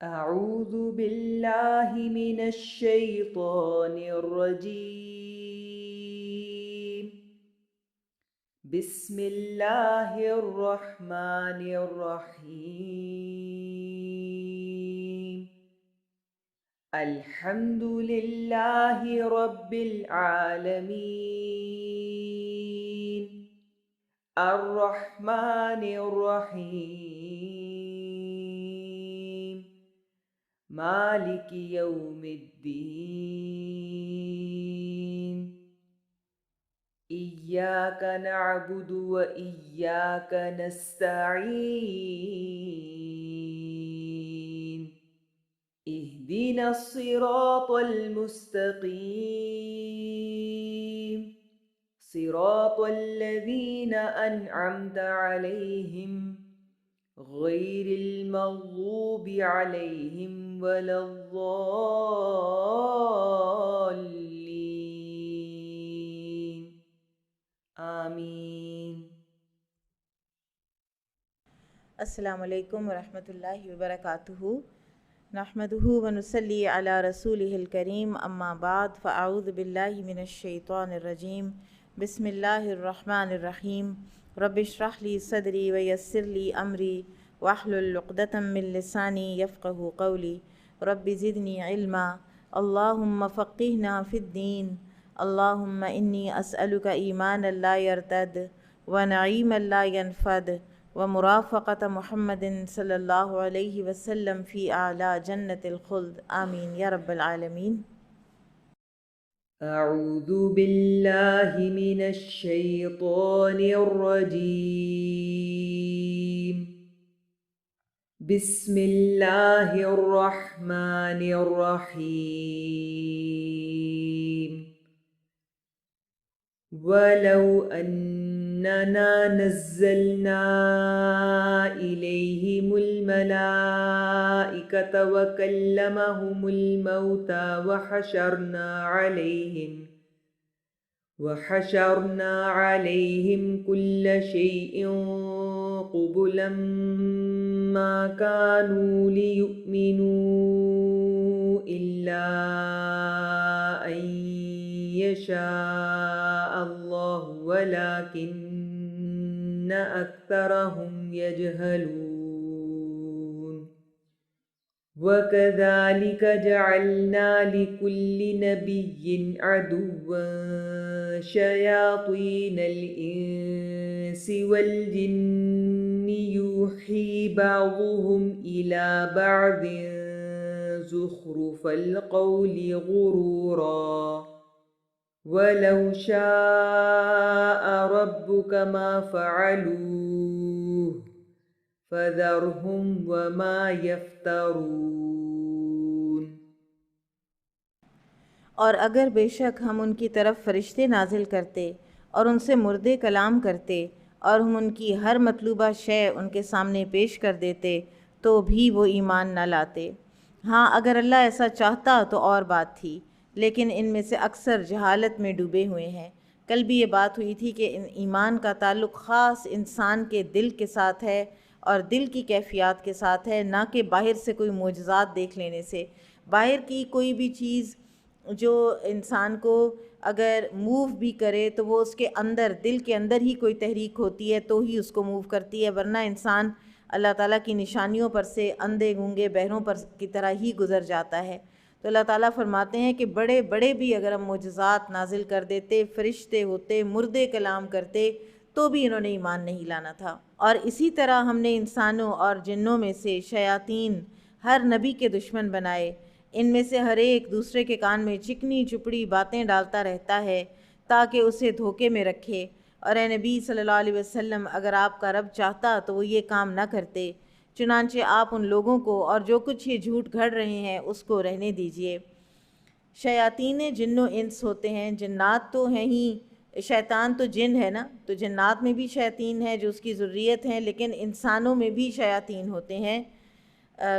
أعوذ بالله من الشيطان الرجيم. بسم الله الرحمن الرحيم. الحمد لله رب العالمين الرحمن الرحيم مالك يوم الدين. إياك نعبد وإياك نستعين. اهدنا الصراط المستقيم صراط الذين أنعمت عليهم غير المغضوب عليهم ولا الضالين آمین. السلام علیکم ورحمۃ اللہ وبرکاتہ. نحمدہ ونصلی علی رسولہ الکریم. اما بعد فاعوذ باللہ من الشیطان الرجیم. بسم اللہ الرحمن الرحیم. رب اشرح لی صدری ویسر لی امری واحلل عقدۃ من لسانی یفقہوا قولی. رب زدنی علما اللہم فقہنا فی الدین. اللہم انی اسألک ایمانا لا یرتد ونعیما لا ینفد ومرافقۃ محمد صلی اللہ علیہ وسلم فی اعلیٰ جنت الخلد. آمین یا رب العالمین. أعوذ بالله من الشيطان الرجيم. بسم الله الرحمن الرحيم. ولو أننا نزلنا إليهم الملائكة وكلمهم الموتى وحشرنا عليهم كل شيء قبلا ما كانوا ليؤمنوا إلا أن يشاء الله ولكن أكثرهم يجهلون. وكذلك جعلنا لكل نبي عدوا شياطين الإنس والجن يوحي بعضهم إلى بعض زخرف القول غرورا. ولو شاء ربك ما فعلوه فذرهم وما يفترون. اور اگر بے شک ہم ان کی طرف فرشتے نازل کرتے اور ان سے مردے کلام کرتے اور ہم ان کی ہر مطلوبہ شے ان کے سامنے پیش کر دیتے تو بھی وہ ایمان نہ لاتے. ہاں اگر اللہ ایسا چاہتا تو اور بات تھی، لیکن ان میں سے اکثر جہالت میں ڈوبے ہوئے ہیں. کل بھی یہ بات ہوئی تھی کہ ایمان کا تعلق خاص انسان کے دل کے ساتھ ہے اور دل کی کیفیات کے ساتھ ہے، نہ کہ باہر سے کوئی معجزات دیکھ لینے سے. باہر کی کوئی بھی چیز جو انسان کو اگر موو بھی کرے تو وہ اس کے اندر، دل کے اندر ہی کوئی تحریک ہوتی ہے تو ہی اس کو موو کرتی ہے، ورنہ انسان اللہ تعالیٰ کی نشانیوں پر سے اندھے گونگے بہروں پر کی طرح ہی گزر جاتا ہے. تو اللہ تعالیٰ فرماتے ہیں کہ بڑے بڑے بھی اگر ہم معجزات نازل کر دیتے، فرشتے ہوتے، مردے کلام کرتے، تو بھی انہوں نے ایمان نہیں لانا تھا. اور اسی طرح ہم نے انسانوں اور جنوں میں سے شیاطین ہر نبی کے دشمن بنائے. ان میں سے ہر ایک دوسرے کے کان میں چکنی چپڑی باتیں ڈالتا رہتا ہے تاکہ اسے دھوکے میں رکھے. اور اے نبی صلی اللہ علیہ وسلم، اگر آپ کا رب چاہتا تو وہ یہ کام نہ کرتے. چنانچہ آپ ان لوگوں کو اور جو کچھ یہ جھوٹ گھڑ رہے ہیں اس کو رہنے دیجئے. شیاطین جن و انس ہوتے ہیں، جنات تو ہیں ہی، شیطان تو جن ہے نا، تو جنات میں بھی شیاطین ہیں جو اس کی ذریت ہیں، لیکن انسانوں میں بھی شیاطین ہوتے ہیں.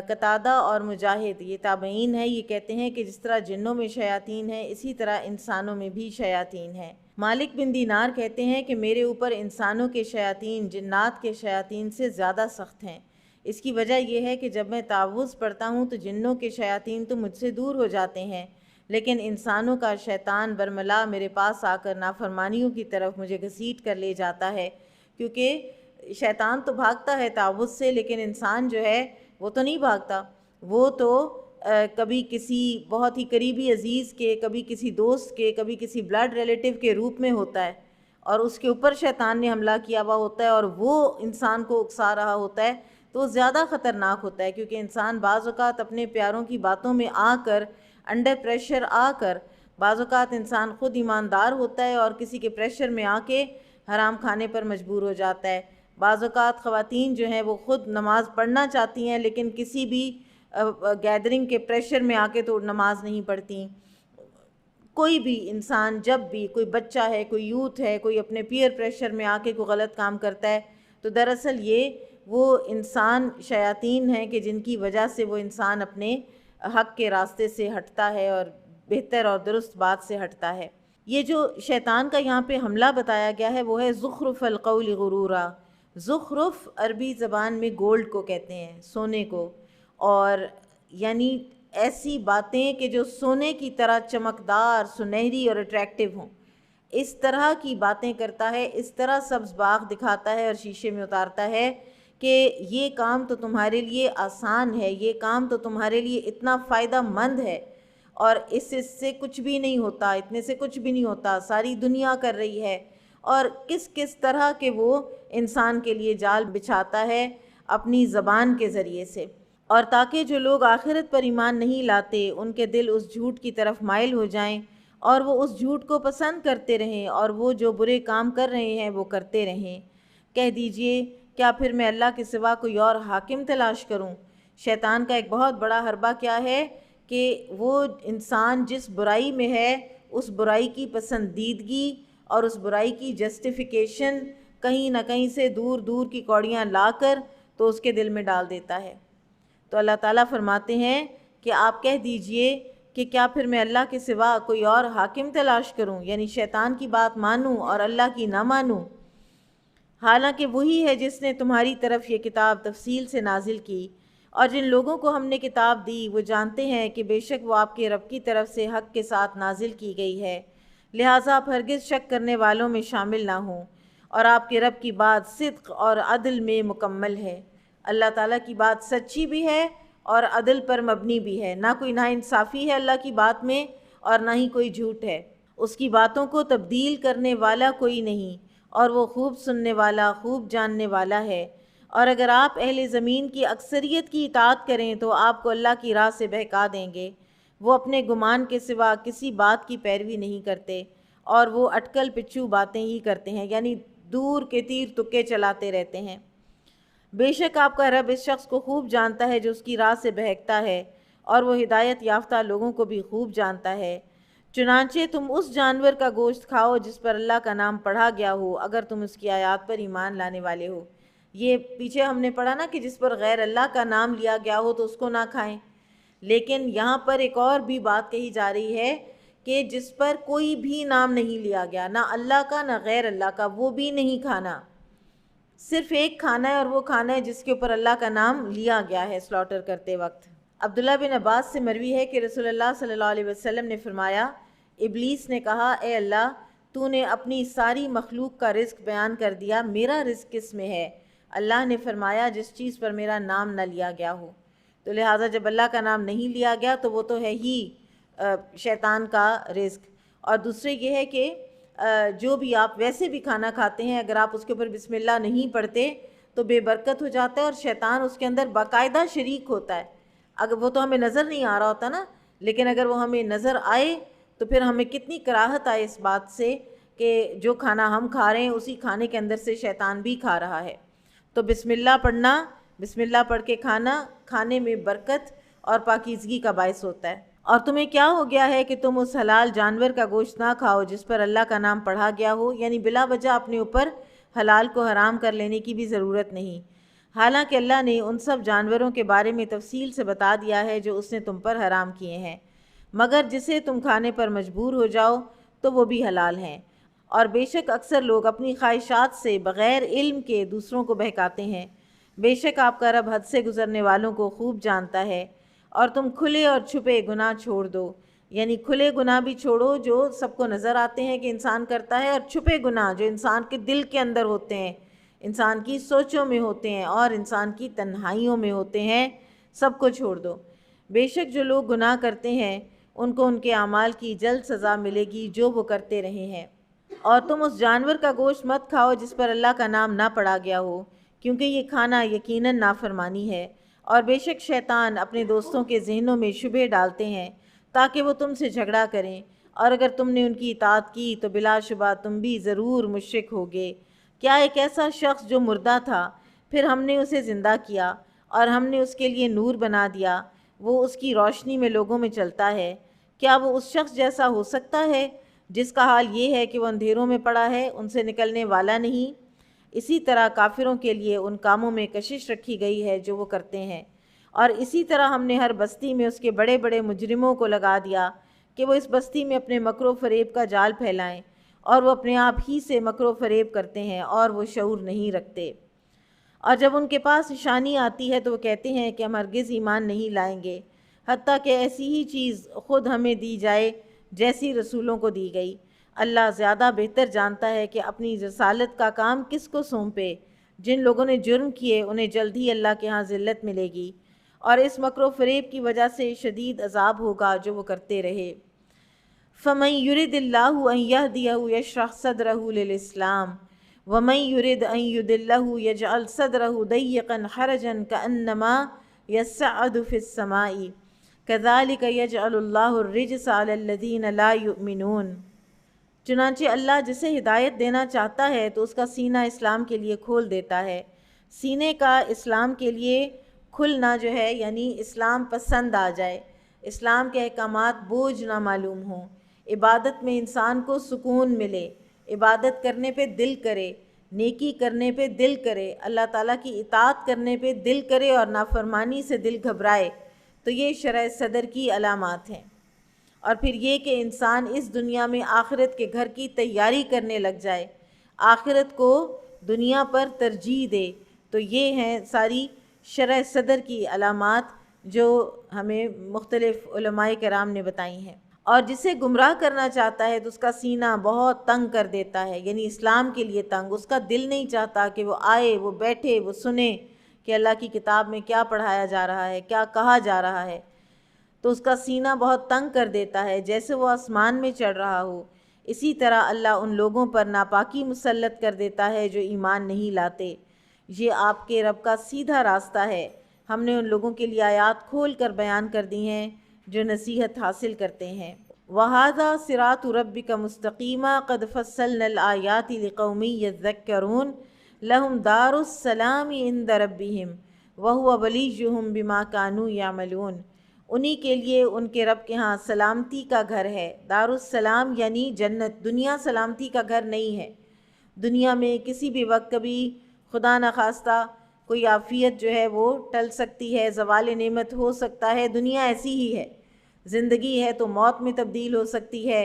قتادہ اور مجاہد یہ تابعین ہیں، یہ کہتے ہیں کہ جس طرح جنوں میں شیاطین ہیں اسی طرح انسانوں میں بھی شیاطین ہیں. مالک بن دینار کہتے ہیں کہ میرے اوپر انسانوں کے شیاطین جنات کے شیاطین سے زیادہ سخت ہیں. اس کی وجہ یہ ہے کہ جب میں تعوذ پڑھتا ہوں تو جنوں کے شیاطین تو مجھ سے دور ہو جاتے ہیں، لیکن انسانوں کا شیطان برملا میرے پاس آ کر نافرمانیوں کی طرف مجھے گھسیٹ کر لے جاتا ہے، کیونکہ شیطان تو بھاگتا ہے تعوذ سے، لیکن انسان جو ہے وہ تو نہیں بھاگتا، وہ تو کبھی کسی بہت ہی قریبی عزیز کے، کبھی کسی دوست کے، کبھی کسی بلڈ ریلیٹیو کے روپ میں ہوتا ہے، اور اس کے اوپر شیطان نے حملہ کیا ہوا ہوتا ہے اور وہ انسان کو اکسا رہا ہوتا ہے، تو وہ زیادہ خطرناک ہوتا ہے، کیونکہ انسان بعض اوقات اپنے پیاروں کی باتوں میں آ کر، انڈر پریشر آ کر، بعض اوقات انسان خود ایماندار ہوتا ہے اور کسی کے پریشر میں آ کے حرام کھانے پر مجبور ہو جاتا ہے۔ بعض اوقات خواتین جو ہیں وہ خود نماز پڑھنا چاہتی ہیں لیکن کسی بھی گیدرنگ کے پریشر میں آ کے تو نماز نہیں پڑھتی۔ کوئی بھی انسان جب بھی، کوئی بچہ ہے، کوئی یوتھ ہے، کوئی اپنے پیئر پریشر میں آ کے کوئی غلط کام کرتا ہے، تو دراصل یہ وہ انسان شیاطین ہیں کہ جن کی وجہ سے وہ انسان اپنے حق کے راستے سے ہٹتا ہے اور بہتر اور درست بات سے ہٹتا ہے۔ یہ جو شیطان کا یہاں پہ حملہ بتایا گیا ہے وہ ہے زخرف القول غرورا۔ زخرف عربی زبان میں گولڈ کو کہتے ہیں، سونے کو، اور یعنی ایسی باتیں کہ جو سونے کی طرح چمکدار، سنہری اور اٹریکٹیو ہوں، اس طرح کی باتیں کرتا ہے، اس طرح سبز باغ دکھاتا ہے اور شیشے میں اتارتا ہے کہ یہ کام تو تمہارے لیے آسان ہے، یہ کام تو تمہارے لیے اتنا فائدہ مند ہے، اور اس سے کچھ بھی نہیں ہوتا، اتنے سے کچھ بھی نہیں ہوتا، ساری دنیا کر رہی ہے، اور کس کس طرح کے وہ انسان کے لیے جال بچھاتا ہے اپنی زبان کے ذریعے سے، اور تاکہ جو لوگ آخرت پر ایمان نہیں لاتے ان کے دل اس جھوٹ کی طرف مائل ہو جائیں اور وہ اس جھوٹ کو پسند کرتے رہیں اور وہ جو برے کام کر رہے ہیں وہ کرتے رہیں۔ کہہ دیجئے کیا پھر میں اللہ کے سوا کوئی اور حاکم تلاش کروں؟ شیطان کا ایک بہت بڑا حربہ کیا ہے کہ وہ انسان جس برائی میں ہے اس برائی کی پسندیدگی اور اس برائی کی جسٹیفیکیشن کہیں نہ کہیں سے دور دور کی کوڑیاں لا کر تو اس کے دل میں ڈال دیتا ہے۔ تو اللہ تعالیٰ فرماتے ہیں کہ آپ کہہ دیجئے کہ کیا پھر میں اللہ کے سوا کوئی اور حاکم تلاش کروں، یعنی شیطان کی بات مانوں اور اللہ کی نہ مانوں، حالانکہ وہی ہے جس نے تمہاری طرف یہ کتاب تفصیل سے نازل کی، اور جن لوگوں کو ہم نے کتاب دی وہ جانتے ہیں کہ بے شک وہ آپ کے رب کی طرف سے حق کے ساتھ نازل کی گئی ہے، لہٰذا آپ ہرگز شک کرنے والوں میں شامل نہ ہوں، اور آپ کے رب کی بات صدق اور عدل میں مکمل ہے۔ اللہ تعالیٰ کی بات سچی بھی ہے اور عدل پر مبنی بھی ہے، نہ کوئی ناانصافی ہے اللہ کی بات میں اور نہ ہی کوئی جھوٹ ہے، اس کی باتوں کو تبدیل کرنے والا کوئی نہیں، اور وہ خوب سننے والا، خوب جاننے والا ہے۔ اور اگر آپ اہل زمین کی اکثریت کی اطاعت کریں تو آپ کو اللہ کی راہ سے بہکا دیں گے، وہ اپنے گمان کے سوا کسی بات کی پیروی نہیں کرتے اور وہ اٹکل پچھو باتیں ہی کرتے ہیں، یعنی دور کے تیر تکے چلاتے رہتے ہیں۔ بے شک آپ کا رب اس شخص کو خوب جانتا ہے جو اس کی راہ سے بہکتا ہے، اور وہ ہدایت یافتہ لوگوں کو بھی خوب جانتا ہے۔ چنانچہ تم اس جانور کا گوشت کھاؤ جس پر اللہ کا نام پڑھا گیا ہو، اگر تم اس کی آیات پر ایمان لانے والے ہو۔ یہ پیچھے ہم نے پڑھا نا کہ جس پر غیر اللہ کا نام لیا گیا ہو تو اس کو نہ کھائیں، لیکن یہاں پر ایک اور بھی بات کہی جا رہی ہے کہ جس پر کوئی بھی نام نہیں لیا گیا، نہ اللہ کا نہ غیر اللہ کا، وہ بھی نہیں کھانا، صرف ایک کھانا ہے اور وہ کھانا ہے جس کے اوپر اللہ کا نام لیا گیا ہے سلاٹر کرتے وقت۔ عبداللہ بن عباس سے مروی ہے کہ رسول اللہ صلی اللہ علیہ وسلم نے فرمایا، ابلیس نے کہا، اے اللہ، تو نے اپنی ساری مخلوق کا رزق بیان کر دیا، میرا رزق کس میں ہے؟ اللہ نے فرمایا، جس چیز پر میرا نام نہ لیا گیا ہو۔ تو لہٰذا جب اللہ کا نام نہیں لیا گیا تو وہ تو ہے ہی شیطان کا رزق۔ اور دوسرے یہ ہے کہ جو بھی آپ ویسے بھی کھانا کھاتے ہیں اگر آپ اس کے اوپر بسم اللہ نہیں پڑھتے تو بے برکت ہو جاتا ہے، اور شیطان اس کے اندر باقاعدہ شریک ہوتا ہے۔ اگر وہ تو ہمیں نظر نہیں آ رہا ہوتا نا، لیکن اگر وہ ہمیں نظر آئے تو پھر ہمیں کتنی کراہت آئے اس بات سے کہ جو کھانا ہم کھا رہے ہیں اسی کھانے کے اندر سے شیطان بھی کھا رہا ہے۔ تو بسم اللہ پڑھنا، بسم اللہ پڑھ کے کھانا، کھانے میں برکت اور پاکیزگی کا باعث ہوتا ہے۔ اور تمہیں کیا ہو گیا ہے کہ تم اس حلال جانور کا گوشت نہ کھاؤ جس پر اللہ کا نام پڑھا گیا ہو، یعنی بلا وجہ اپنے اوپر حلال کو حرام کر لینے کی بھی ضرورت نہیں، حالانکہ اللہ نے ان سب جانوروں کے بارے میں تفصیل سے بتا دیا ہے جو اس نے تم پر حرام کیے ہیں، مگر جسے تم کھانے پر مجبور ہو جاؤ تو وہ بھی حلال ہیں۔ اور بے شک اکثر لوگ اپنی خواہشات سے بغیر علم کے دوسروں کو بہکاتے ہیں، بے شک آپ کا رب حد سے گزرنے والوں کو خوب جانتا ہے۔ اور تم کھلے اور چھپے گناہ چھوڑ دو، یعنی کھلے گناہ بھی چھوڑو جو سب کو نظر آتے ہیں کہ انسان کرتا ہے، اور چھپے گناہ جو انسان کے دل کے اندر ہوتے ہیں، انسان کی سوچوں میں ہوتے ہیں اور انسان کی تنہائیوں میں ہوتے ہیں، سب کو چھوڑ دو۔ بے شک جو لوگ گناہ کرتے ہیں ان کو ان کے اعمال کی جلد سزا ملے گی جو وہ کرتے رہے ہیں۔ اور تم اس جانور کا گوشت مت کھاؤ جس پر اللہ کا نام نہ پڑا گیا ہو، کیونکہ یہ کھانا یقیناً نافرمانی ہے، اور بے شک شیطان اپنے دوستوں کے ذہنوں میں شبہ ڈالتے ہیں تاکہ وہ تم سے جھگڑا کریں، اور اگر تم نے ان کی اطاعت کی تو بلا شبہ تم بھی ضرور مشرک ہوگے۔ کیا ایک ایسا شخص جو مردہ تھا پھر ہم نے اسے زندہ کیا اور ہم نے اس کے لیے نور بنا دیا، وہ اس کی روشنی میں لوگوں میں چلتا ہے، کیا وہ اس شخص جیسا ہو سکتا ہے جس کا حال یہ ہے کہ وہ اندھیروں میں پڑا ہے، ان سے نکلنے والا نہیں؟ اسی طرح کافروں کے لیے ان کاموں میں کشش رکھی گئی ہے جو وہ کرتے ہیں، اور اسی طرح ہم نے ہر بستی میں اس کے بڑے بڑے مجرموں کو لگا دیا کہ وہ اس بستی میں اپنے مکر و فریب کا جال پھیلائیں، اور وہ اپنے آپ ہی سے مکر و فریب کرتے ہیں اور وہ شعور نہیں رکھتے۔ اور جب ان کے پاس نشانی آتی ہے تو وہ کہتے ہیں کہ ہم ہرگز ایمان نہیں لائیں گے حتیٰ کہ ایسی ہی چیز خود ہمیں دی جائے جیسی رسولوں کو دی گئی۔ اللہ زیادہ بہتر جانتا ہے کہ اپنی رسالت کا کام کس کو سونپے۔ جن لوگوں نے جرم کیے انہیں جلد ہی اللہ کے ہاں ذلت ملے گی، اور اس مکر و فریب کی وجہ سے شدید عذاب ہوگا جو وہ کرتے رہے۔ فَمَن يُرِدِ اللَّهُ أَن يَهْدِيَهُ يَشْرَحْ صَدْرَهُ لِلْإِسْلَامِ وَمَن يُرِدْ أَن يُضِلَّهُ يَجْعَلْ صَدْرَهُ ضَيِّقًا حَرَجًا كَأَنَّمَا يَصَّعَّدُ فِي السَّمَاءِ كَذَلِكَ يَجْعَلُ اللَّهُ الرِّجْسَ عَلَى الَّذِينَ لَا يُؤْمِنُونَ۔ چنانچہ اللہ جسے ہدایت دینا چاہتا ہے تو اس کا سینہ اسلام کے لیے کھول دیتا ہے۔ سینے کا اسلام کے لیے کھلنا جو ہے یعنی اسلام پسند آ جائے، اسلام کے احکامات بوجھ نہ معلوم ہوں، عبادت میں انسان کو سکون ملے، عبادت کرنے پہ دل کرے، نیکی کرنے پہ دل کرے، اللہ تعالیٰ کی اطاعت کرنے پہ دل کرے اور نافرمانی سے دل گھبرائے، تو یہ شرح صدر کی علامات ہیں۔ اور پھر یہ کہ انسان اس دنیا میں آخرت کے گھر کی تیاری کرنے لگ جائے، آخرت کو دنیا پر ترجیح دے، تو یہ ہیں ساری شرح صدر کی علامات جو ہمیں مختلف علماء کرام نے بتائی ہیں۔ اور جسے گمراہ کرنا چاہتا ہے تو اس کا سینہ بہت تنگ کر دیتا ہے، یعنی اسلام کے لیے تنگ، اس کا دل نہیں چاہتا کہ وہ آئے، وہ بیٹھے، وہ سنے کہ اللہ کی کتاب میں کیا پڑھایا جا رہا ہے، کیا کہا جا رہا ہے، تو اس کا سینہ بہت تنگ کر دیتا ہے جیسے وہ آسمان میں چڑھ رہا ہو۔ اسی طرح اللہ ان لوگوں پر ناپاکی مسلط کر دیتا ہے جو ایمان نہیں لاتے۔ یہ آپ کے رب کا سیدھا راستہ ہے، ہم نے ان لوگوں کے لیے آیات کھول کر بیان کر دی ہیں جو نصیحت حاصل کرتے ہیں۔ وَهَذَا صِرَاطُ رَبِّكَ مُسْتَقِيمًا قَدْ فَصَّلْنَا الْآيَاتِ لِقَوْمٍ يَذَّكَّرُونَ لَهُمْ دَارُ السَّلَامِ عِندَ رَبِّهِمْ وَهُوَ وَلِيُّهُمْ بِمَا كَانُوا يَعْمَلُونَ۔ انہی کے لیے ان کے رب کے ہاں سلامتی کا گھر ہے۔ دار السلام یعنی جنت، دنیا سلامتی کا گھر نہیں ہے۔ دنیا میں کسی بھی وقت کبھی خدا نخواستہ کوئی عافیت جو ہے وہ ٹل سکتی ہے، زوال نعمت ہو سکتا ہے، دنیا ایسی ہی ہے۔ زندگی ہے تو موت میں تبدیل ہو سکتی ہے،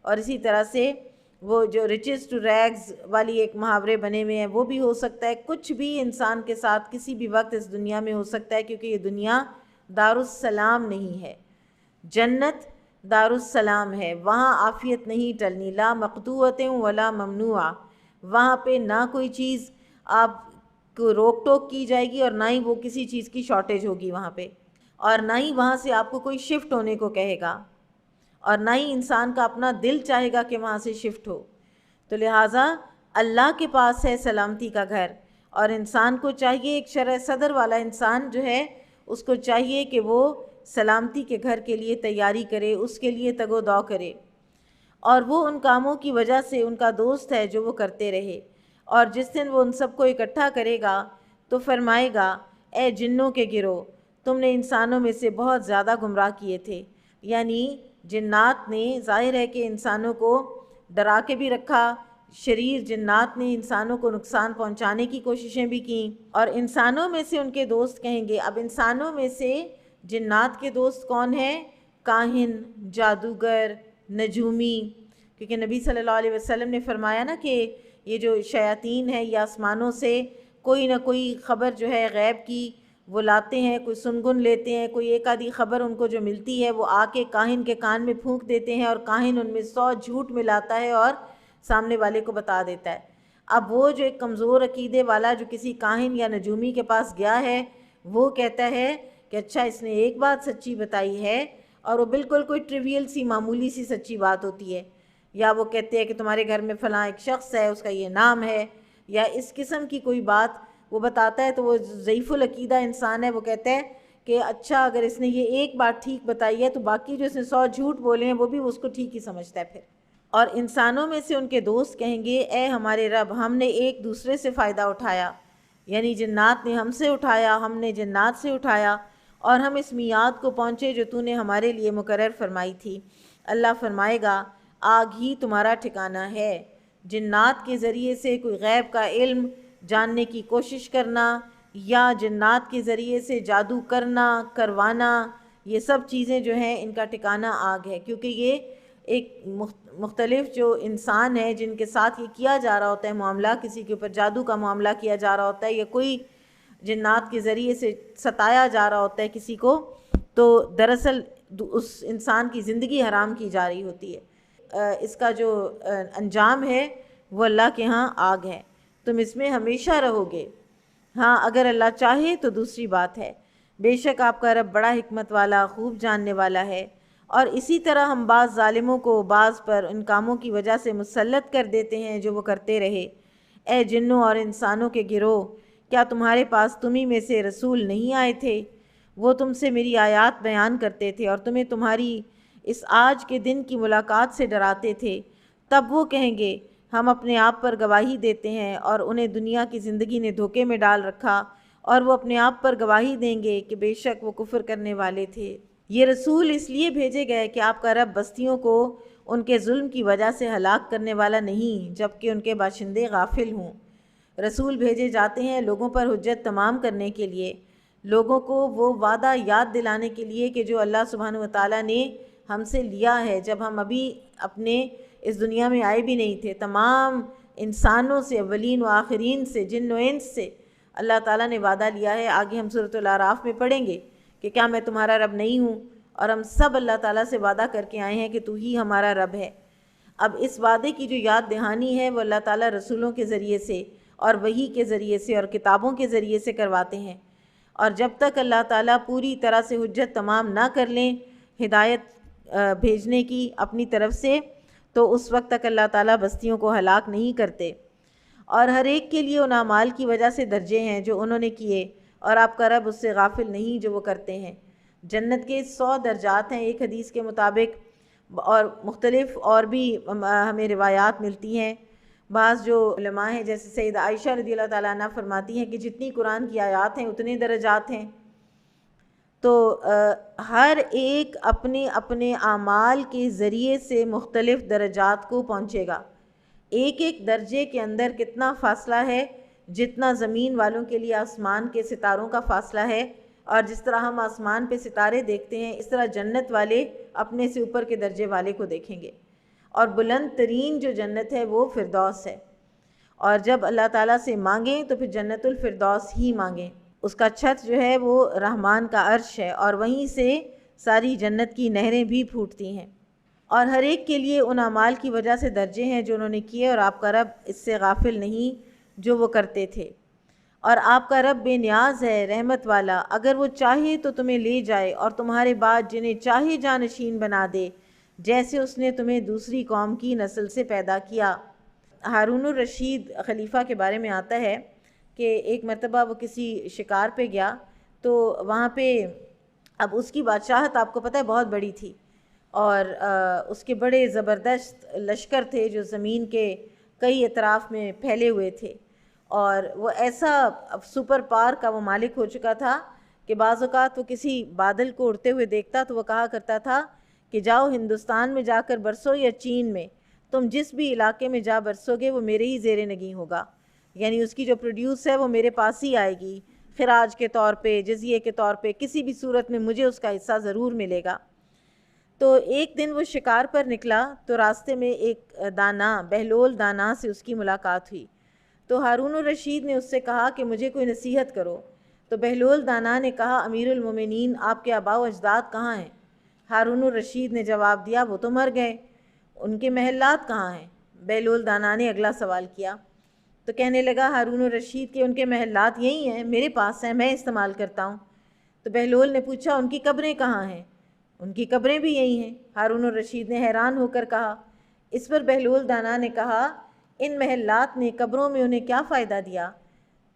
اور اسی طرح سے وہ جو riches to rags والی ایک محاورے بنے ہوئے ہیں وہ بھی ہو سکتا ہے، کچھ بھی انسان کے ساتھ کسی بھی وقت اس دنیا میں ہو سکتا ہے، کیونکہ یہ دنیا دار السلام نہیں ہے۔ جنت دار السلام ہے، وہاں عافیت نہیں ٹلنی، لا مقطوعۃ ولا ممنوعہ، وہاں پہ نہ کوئی چیز آپ کو روک ٹوک کی جائے گی اور نہ ہی وہ کسی چیز کی شارٹیج ہوگی وہاں پہ، اور نہ ہی وہاں سے آپ کو کوئی شفٹ ہونے کو کہے گا، اور نہ ہی انسان کا اپنا دل چاہے گا کہ وہاں سے شفٹ ہو۔ تو لہٰذا اللہ کے پاس ہے سلامتی کا گھر، اور انسان کو چاہیے، ایک شرح صدر والا انسان جو ہے اس کو چاہیے کہ وہ سلامتی کے گھر کے لیے تیاری کرے، اس کے لیے تگ و دو کرے، اور وہ ان کاموں کی وجہ سے ان کا دوست ہے جو وہ کرتے رہے۔ اور جس دن وہ ان سب کو اکٹھا کرے گا تو فرمائے گا، اے جنوں کے گروہ، تم نے انسانوں میں سے بہت زیادہ گمراہ کیے تھے، یعنی جنات نے، ظاہر ہے کہ انسانوں کو ڈرا کے بھی رکھا، شریر جنات نے انسانوں کو نقصان پہنچانے کی کوششیں بھی کیں، اور انسانوں میں سے ان کے دوست کہیں گے۔ اب انسانوں میں سے جنات کے دوست کون ہیں؟ کاہن، جادوگر، نجومی، کیونکہ نبی صلی اللہ علیہ وسلم نے فرمایا نا کہ یہ جو شیاطین ہیں یہ آسمانوں سے کوئی نہ کوئی خبر جو ہے غیب کی وہ لاتے ہیں، کوئی سنگن لیتے ہیں، کوئی ایک آدھی خبر ان کو جو ملتی ہے وہ آ کے کاہن کے کان میں پھونک دیتے ہیں، اور کاہن ان میں 100 جھوٹ ملاتا ہے اور سامنے والے کو بتا دیتا ہے۔ اب وہ جو ایک کمزور عقیدے والا جو کسی کاہن یا نجومی کے پاس گیا ہے، وہ کہتا ہے کہ اچھا اس نے ایک بات سچی بتائی ہے، اور وہ بالکل کوئی ٹریویل سی معمولی سی سچی بات ہوتی ہے، یا وہ کہتے ہیں کہ تمہارے گھر میں فلاں ایک شخص ہے، اس کا یہ نام ہے، یا اس قسم کی کوئی بات وہ بتاتا ہے، تو وہ ضعیف العقیدہ انسان ہے، وہ کہتا ہے کہ اچھا اگر اس نے یہ ایک بات ٹھیک بتائی ہے تو باقی جو اس نے 100 جھوٹ بولے ہیں وہ بھی اس کو ٹھیک ہی سمجھتا ہے پھر۔ اور انسانوں میں سے ان کے دوست کہیں گے اے ہمارے رب، ہم نے ایک دوسرے سے فائدہ اٹھایا، یعنی جنات نے ہم سے اٹھایا، ہم نے جنات سے اٹھایا، اور ہم اس میعاد کو پہنچے جو تو نے ہمارے لیے مقرر فرمائی تھی۔ اللہ فرمائے گا آگ ہی تمہارا ٹھکانہ ہے۔ جنات کے ذریعے سے کوئی غیب کا علم جاننے کی کوشش کرنا، یا جنات کے ذریعے سے جادو کرنا، کروانا، یہ سب چیزیں جو ہیں ان کا ٹھکانہ آگ ہے، کیونکہ یہ ایک مختلف جو انسان ہے جن کے ساتھ یہ کیا جا رہا ہوتا ہے معاملہ، کسی کے اوپر جادو کا معاملہ کیا جا رہا ہوتا ہے، یا کوئی جنات کے ذریعے سے ستایا جا رہا ہوتا ہے کسی کو، تو دراصل اس انسان کی زندگی حرام کی جا رہی ہوتی ہے۔ اس کا جو انجام ہے وہ اللہ کے ہاں آگ ہے، تم اس میں ہمیشہ رہو گے، ہاں اگر اللہ چاہے تو دوسری بات ہے۔ بے شک آپ کا رب بڑا حکمت والا، خوب جاننے والا ہے۔ اور اسی طرح ہم بعض ظالموں کو بعض پر ان کاموں کی وجہ سے مسلط کر دیتے ہیں جو وہ کرتے رہے۔ اے جنوں اور انسانوں کے گروہ، کیا تمہارے پاس تمہیں میں سے رسول نہیں آئے تھے؟ وہ تم سے میری آیات بیان کرتے تھے اور تمہیں تمہاری اس آج کے دن کی ملاقات سے ڈراتے تھے۔ تب وہ کہیں گے ہم اپنے آپ پر گواہی دیتے ہیں، اور انہیں دنیا کی زندگی نے دھوکے میں ڈال رکھا، اور وہ اپنے آپ پر گواہی دیں گے کہ بے شک وہ کفر کرنے والے تھے۔ یہ رسول اس لیے بھیجے گئے کہ آپ کا رب بستیوں کو ان کے ظلم کی وجہ سے ہلاک کرنے والا نہیں، جبکہ ان کے باشندے غافل ہوں۔ رسول بھیجے جاتے ہیں لوگوں پر حجت تمام کرنے کے لیے، لوگوں کو وہ وعدہ یاد دلانے کے لیے کہ جو اللہ سبحانہ وتعالیٰ نے ہم سے لیا ہے جب ہم ابھی اپنے اس دنیا میں آئے بھی نہیں تھے۔ تمام انسانوں سے، اولین و آخرین سے، جن و انس سے اللہ تعالیٰ نے وعدہ لیا ہے۔ آگے ہم سورۃ الاعراف میں پڑھیں گے کہ کیا میں تمہارا رب نہیں ہوں، اور ہم سب اللہ تعالیٰ سے وعدہ کر کے آئے ہیں کہ تو ہی ہمارا رب ہے۔ اب اس وعدے کی جو یاد دہانی ہے وہ اللہ تعالیٰ رسولوں کے ذریعے سے اور وحی کے ذریعے سے اور کتابوں کے ذریعے سے کرواتے ہیں، اور جب تک اللہ تعالیٰ پوری طرح سے حجت تمام نہ کر لیں ہدایت بھیجنے کی اپنی طرف سے، تو اس وقت تک اللہ تعالیٰ بستیوں کو ہلاک نہیں کرتے۔ اور ہر ایک کے لیے ان اعمال کی وجہ سے درجے ہیں جو انہوں نے کیے، اور آپ کا رب اس سے غافل نہیں جو وہ کرتے ہیں۔ جنت کے 100 درجات ہیں ایک حدیث کے مطابق، اور مختلف اور بھی ہمیں روایات ملتی ہیں۔ بعض جو علماء ہیں جیسے سیدہ عائشہ رضی اللہ تعالیٰ عنہ فرماتی ہیں کہ جتنی قرآن کی آیات ہیں اتنے درجات ہیں۔ تو ہر ایک اپنے اپنے اعمال کے ذریعے سے مختلف درجات کو پہنچے گا۔ ایک ایک درجے کے اندر کتنا فاصلہ ہے، جتنا زمین والوں کے لیے آسمان کے ستاروں کا فاصلہ ہے، اور جس طرح ہم آسمان پہ ستارے دیکھتے ہیں اس طرح جنت والے اپنے سے اوپر کے درجے والے کو دیکھیں گے۔ اور بلند ترین جو جنت ہے وہ فردوس ہے، اور جب اللہ تعالیٰ سے مانگیں تو پھر جنت الفردوس ہی مانگیں۔ اس کا چھت جو ہے وہ رحمان کا عرش ہے، اور وہیں سے ساری جنت کی نہریں بھی پھوٹتی ہیں۔ اور ہر ایک کے لیے ان اعمال کی وجہ سے درجے ہیں جو انہوں نے کیے، اور آپ کا رب اس سے غافل نہیں جو وہ کرتے تھے۔ اور آپ کا رب بے نیاز ہے، رحمت والا، اگر وہ چاہے تو تمہیں لے جائے اور تمہارے بعد جنہیں چاہے جانشین بنا دے، جیسے اس نے تمہیں دوسری قوم کی نسل سے پیدا کیا۔ ہارون الرشید خلیفہ کے بارے میں آتا ہے کہ ایک مرتبہ وہ کسی شکار پہ گیا، تو وہاں پہ اب اس کی بادشاہت آپ کو پتہ ہے بہت بڑی تھی، اور اس کے بڑے زبردست لشکر تھے جو زمین کے کئی اطراف میں پھیلے ہوئے تھے، اور وہ ایسا سپر پاور کا وہ مالک ہو چکا تھا کہ بعض اوقات وہ کسی بادل کو اڑتے ہوئے دیکھتا تو وہ کہا کرتا تھا کہ جاؤ ہندوستان میں جا کر برسو یا چین میں، تم جس بھی علاقے میں جا برسو گے وہ میرے ہی زیر نگیں ہوگا، یعنی اس کی جو پروڈیوس ہے وہ میرے پاس ہی آئے گی، خراج کے طور پہ، جزیے کے طور پہ، کسی بھی صورت میں مجھے اس کا حصہ ضرور ملے گا۔ تو ایک دن وہ شکار پر نکلا تو راستے میں ایک دانا، بہلول دانا سے اس کی ملاقات ہوئی، تو ہارون الرشید نے اس سے کہا کہ مجھے کوئی نصیحت کرو۔ تو بہلول دانا نے کہا امیر المومنین آپ کے آباء و اجداد کہاں ہیں؟ ہارون الرشید نے جواب دیا وہ تو مر گئے، ان کے محلات کہاں ہیں؟ بہلول دانا نے اگلا سوال کیا تو کہنے لگا ہارون الرشید کہ ان کے محلات یہی ہیں، میرے پاس ہیں، میں استعمال کرتا ہوں۔ تو بہلول نے پوچھا ان کی قبریں کہاں ہیں؟ ان کی قبریں بھی یہی ہیں۔ ہارون الرشید نے حیران ہو کر کہا۔ اس پر بہلول دانا نے کہا ان محلات نے قبروں میں انہیں کیا فائدہ دیا؟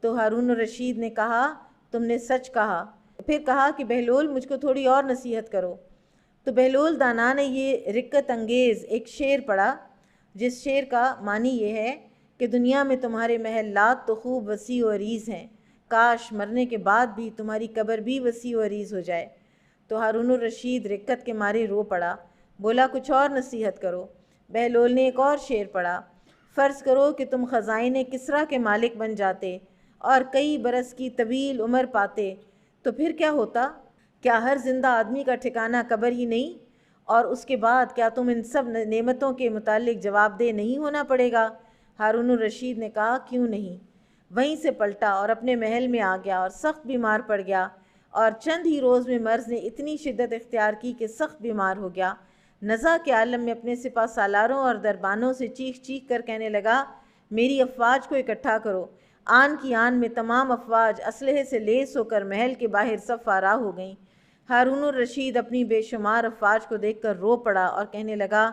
تو ہارون الرشید نے کہا تم نے سچ کہا۔ پھر کہا کہ بہلول مجھ کو تھوڑی اور نصیحت کرو۔ تو بہلول دانا نے یہ رقت انگیز ایک شعر پڑھا، جس شعر کا معنی یہ ہے کہ دنیا میں تمہارے محلات تو خوب وسیع و عریض ہیں، کاش مرنے کے بعد بھی تمہاری قبر بھی وسیع و عریض ہو جائے۔ تو ہارون الرشید رقت کے مارے رو پڑا، بولا کچھ اور نصیحت کرو۔ بہلول نے ایک اور شعر پڑھا، فرض کرو کہ تم خزائن کسریٰ کے مالک بن جاتے اور کئی برس کی طویل عمر پاتے تو پھر کیا ہوتا؟ کیا ہر زندہ آدمی کا ٹھکانہ قبر ہی نہیں؟ اور اس کے بعد کیا تم ان سب نعمتوں کے متعلق جواب دہ نہیں ہونا پڑے گا؟ ہارون الرشید نے کہا کیوں نہیں۔ وہیں سے پلٹا اور اپنے محل میں آ گیا اور سخت بیمار پڑ گیا، اور چند ہی روز میں مرض نے اتنی شدت اختیار کی کہ سخت بیمار ہو گیا۔ نزا کے عالم میں اپنے سپہ سالاروں اور دربانوں سے چیخ چیخ کر کہنے لگا میری افواج کو اکٹھا کرو۔ آن کی آن میں تمام افواج اسلحے سے لیس ہو کر محل کے باہر صف آرا ہو گئیں۔ ہارون الرشید اپنی بے شمار افواج کو دیکھ کر رو پڑا اور کہنے لگا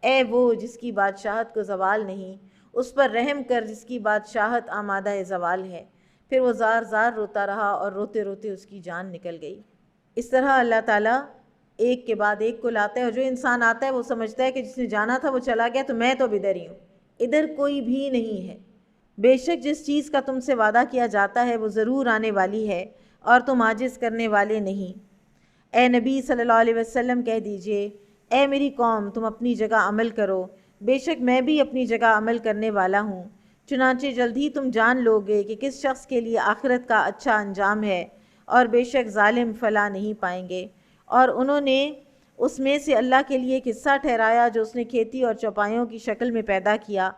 اے وہ جس کی بادشاہت کو زوال نہیں، اس پر رحم کر جس کی بادشاہت آمادہ زوال ہے۔ پھر وہ زار زار روتا رہا اور روتے روتے اس کی جان نکل گئی۔ اس طرح اللہ تعالیٰ ایک کے بعد ایک کو لاتا ہے، اور جو انسان آتا ہے وہ سمجھتا ہے کہ جس نے جانا تھا وہ چلا گیا، تو میں تو اب ادھر ہی ہوں، ادھر کوئی بھی نہیں ہے۔ بے شک جس چیز کا تم سے وعدہ کیا جاتا ہے وہ ضرور آنے والی ہے، اور تم عاجز کرنے والے نہیں۔ اے نبی صلی اللہ علیہ وسلم کہہ دیجئے اے میری قوم تم اپنی جگہ عمل کرو، بے شک میں بھی اپنی جگہ عمل کرنے والا ہوں، چنانچہ جلد ہی تم جان لوگے کہ کس شخص کے لیے آخرت کا اچھا انجام ہے، اور بے شک ظالم فلاح نہیں پائیں گے۔ اور انہوں نے اس میں سے اللہ کے لیے ایک حصہ ٹھہرایا جو اس نے کھیتی اور چوپایوں کی شکل میں پیدا کیا،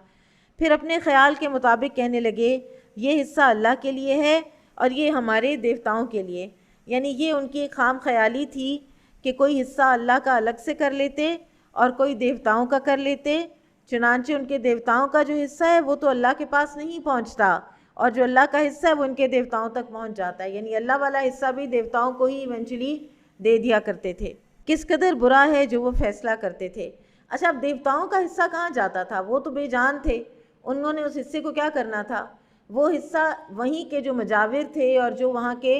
پھر اپنے خیال کے مطابق کہنے لگے یہ حصہ اللہ کے لیے ہے اور یہ ہمارے دیوتاؤں کے لیے، یعنی یہ ان کی ایک خام خیالی تھی کہ کوئی حصہ اللہ کا الگ سے کر لیتے اور کوئی دیوتاؤں کا کر لیتے، چنانچہ ان کے دیوتاؤں کا جو حصہ ہے وہ تو اللہ کے پاس نہیں پہنچتا، اور جو اللہ کا حصہ ہے وہ ان کے دیوتاؤں تک پہنچ جاتا ہے، یعنی اللہ والا حصہ بھی دیوتاؤں کو ہی ایونچولی دے دیا کرتے تھے۔ کس قدر برا ہے جو وہ فیصلہ کرتے تھے۔ اچھا اب دیوتاؤں کا حصہ کہاں جاتا تھا؟ وہ تو بے جان تھے، انہوں نے اس حصے کو کیا کرنا تھا؟ وہ حصہ وہیں کے جو مجاور تھے اور جو وہاں کے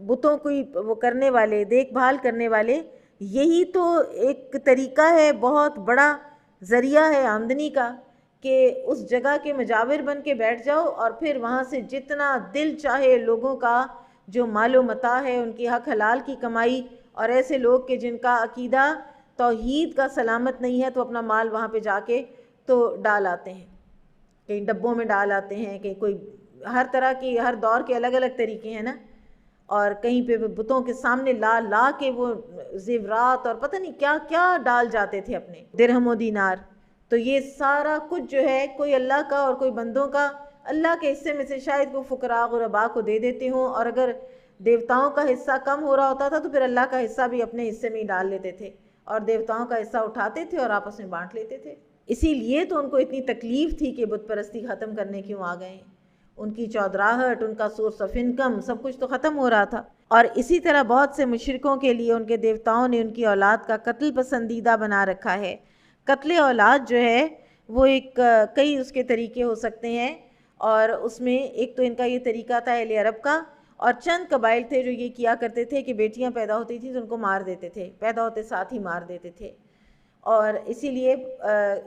بتوں کو وہ کرنے والے، دیکھ بھال کرنے والے، یہی تو ایک طریقہ ہے، بہت بڑا ذریعہ ہے آمدنی کا، کہ اس جگہ کے مجاور بن کے بیٹھ جاؤ اور پھر وہاں سے جتنا دل چاہے لوگوں کا جو مال و متاع ہے ان کی حق حلال کی کمائی، اور ایسے لوگ کہ جن کا عقیدہ توحید کا سلامت نہیں ہے تو اپنا مال وہاں پہ جا کے تو ڈال آتے ہیں، کہیں ڈبوں میں ڈال آتے ہیں، کہ کوئی ہر طرح کی ہر دور کے الگ الگ طریقے ہیں نا، اور کہیں پہ بتوں کے سامنے لا لا کے وہ زیورات اور پتہ نہیں کیا کیا ڈال جاتے تھے اپنے درہم و دینار۔ تو یہ سارا کچھ جو ہے کوئی اللہ کا اور کوئی بندوں کا، اللہ کے حصے میں سے شاید وہ فقراء غرباء کو دے دیتے ہوں، اور اگر دیوتاؤں کا حصہ کم ہو رہا ہوتا تھا تو پھر اللہ کا حصہ بھی اپنے حصے میں ہی ڈال لیتے تھے، اور دیوتاؤں کا حصہ اٹھاتے تھے اور آپس میں بانٹ لیتے تھے۔ اسی لیے تو ان کو اتنی تکلیف تھی کہ بت پرستی ختم کرنے کیوں آ گئے ہیں، ان کی چودراہٹ، ان کا سورس آف انکم، سب کچھ تو ختم ہو رہا تھا۔ اور اسی طرح بہت سے مشرکوں کے لیے ان کے دیوتاؤں نے ان کی اولاد کا قتل پسندیدہ بنا رکھا ہے۔ قتل اولاد جو ہے وہ ایک کئی اس کے طریقے ہو سکتے ہیں، اور اس میں ایک تو ان کا یہ طریقہ تھا اہل عرب کا، اور چند قبائل تھے جو یہ کیا کرتے تھے کہ بیٹیاں پیدا ہوتی تھیں تو ان کو مار دیتے تھے، پیدا ہوتے ساتھ ہی مار دیتے تھے۔ اور اسی لیے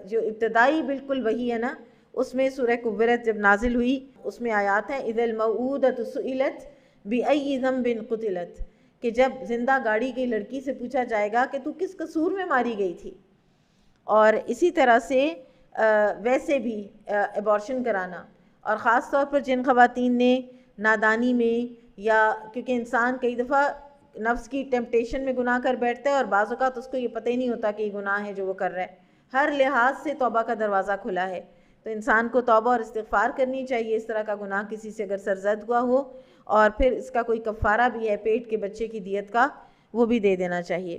جو ابتدائی بالکل وہی ہے نا، اس میں سورہ کورت جب نازل ہوئی اس میں آیات ہیں اذا الموءودۃ سئلت بأی ذنب قتلت، کہ جب زندہ گاڑی گئی لڑکی سے پوچھا جائے گا کہ تو کس قصور میں ماری گئی تھی۔ اور اسی طرح سے ویسے بھی ایبارشن کرانا، اور خاص طور پر جن خواتین نے نادانی میں، یا کیونکہ انسان کئی دفعہ نفس کی ٹیمپٹیشن میں گناہ کر بیٹھتا ہے اور بعض اوقات اس کو یہ پتہ ہی نہیں ہوتا کہ یہ گناہ ہے جو وہ کر رہا ہے، ہر لحاظ سے توبہ کا دروازہ کھلا ہے، تو انسان کو توبہ اور استغفار کرنی چاہیے اس طرح کا گناہ کسی سے اگر سرزد ہوا ہو، اور پھر اس کا کوئی کفارہ بھی ہے پیٹ کے بچے کی دیت کا، وہ بھی دے دینا چاہیے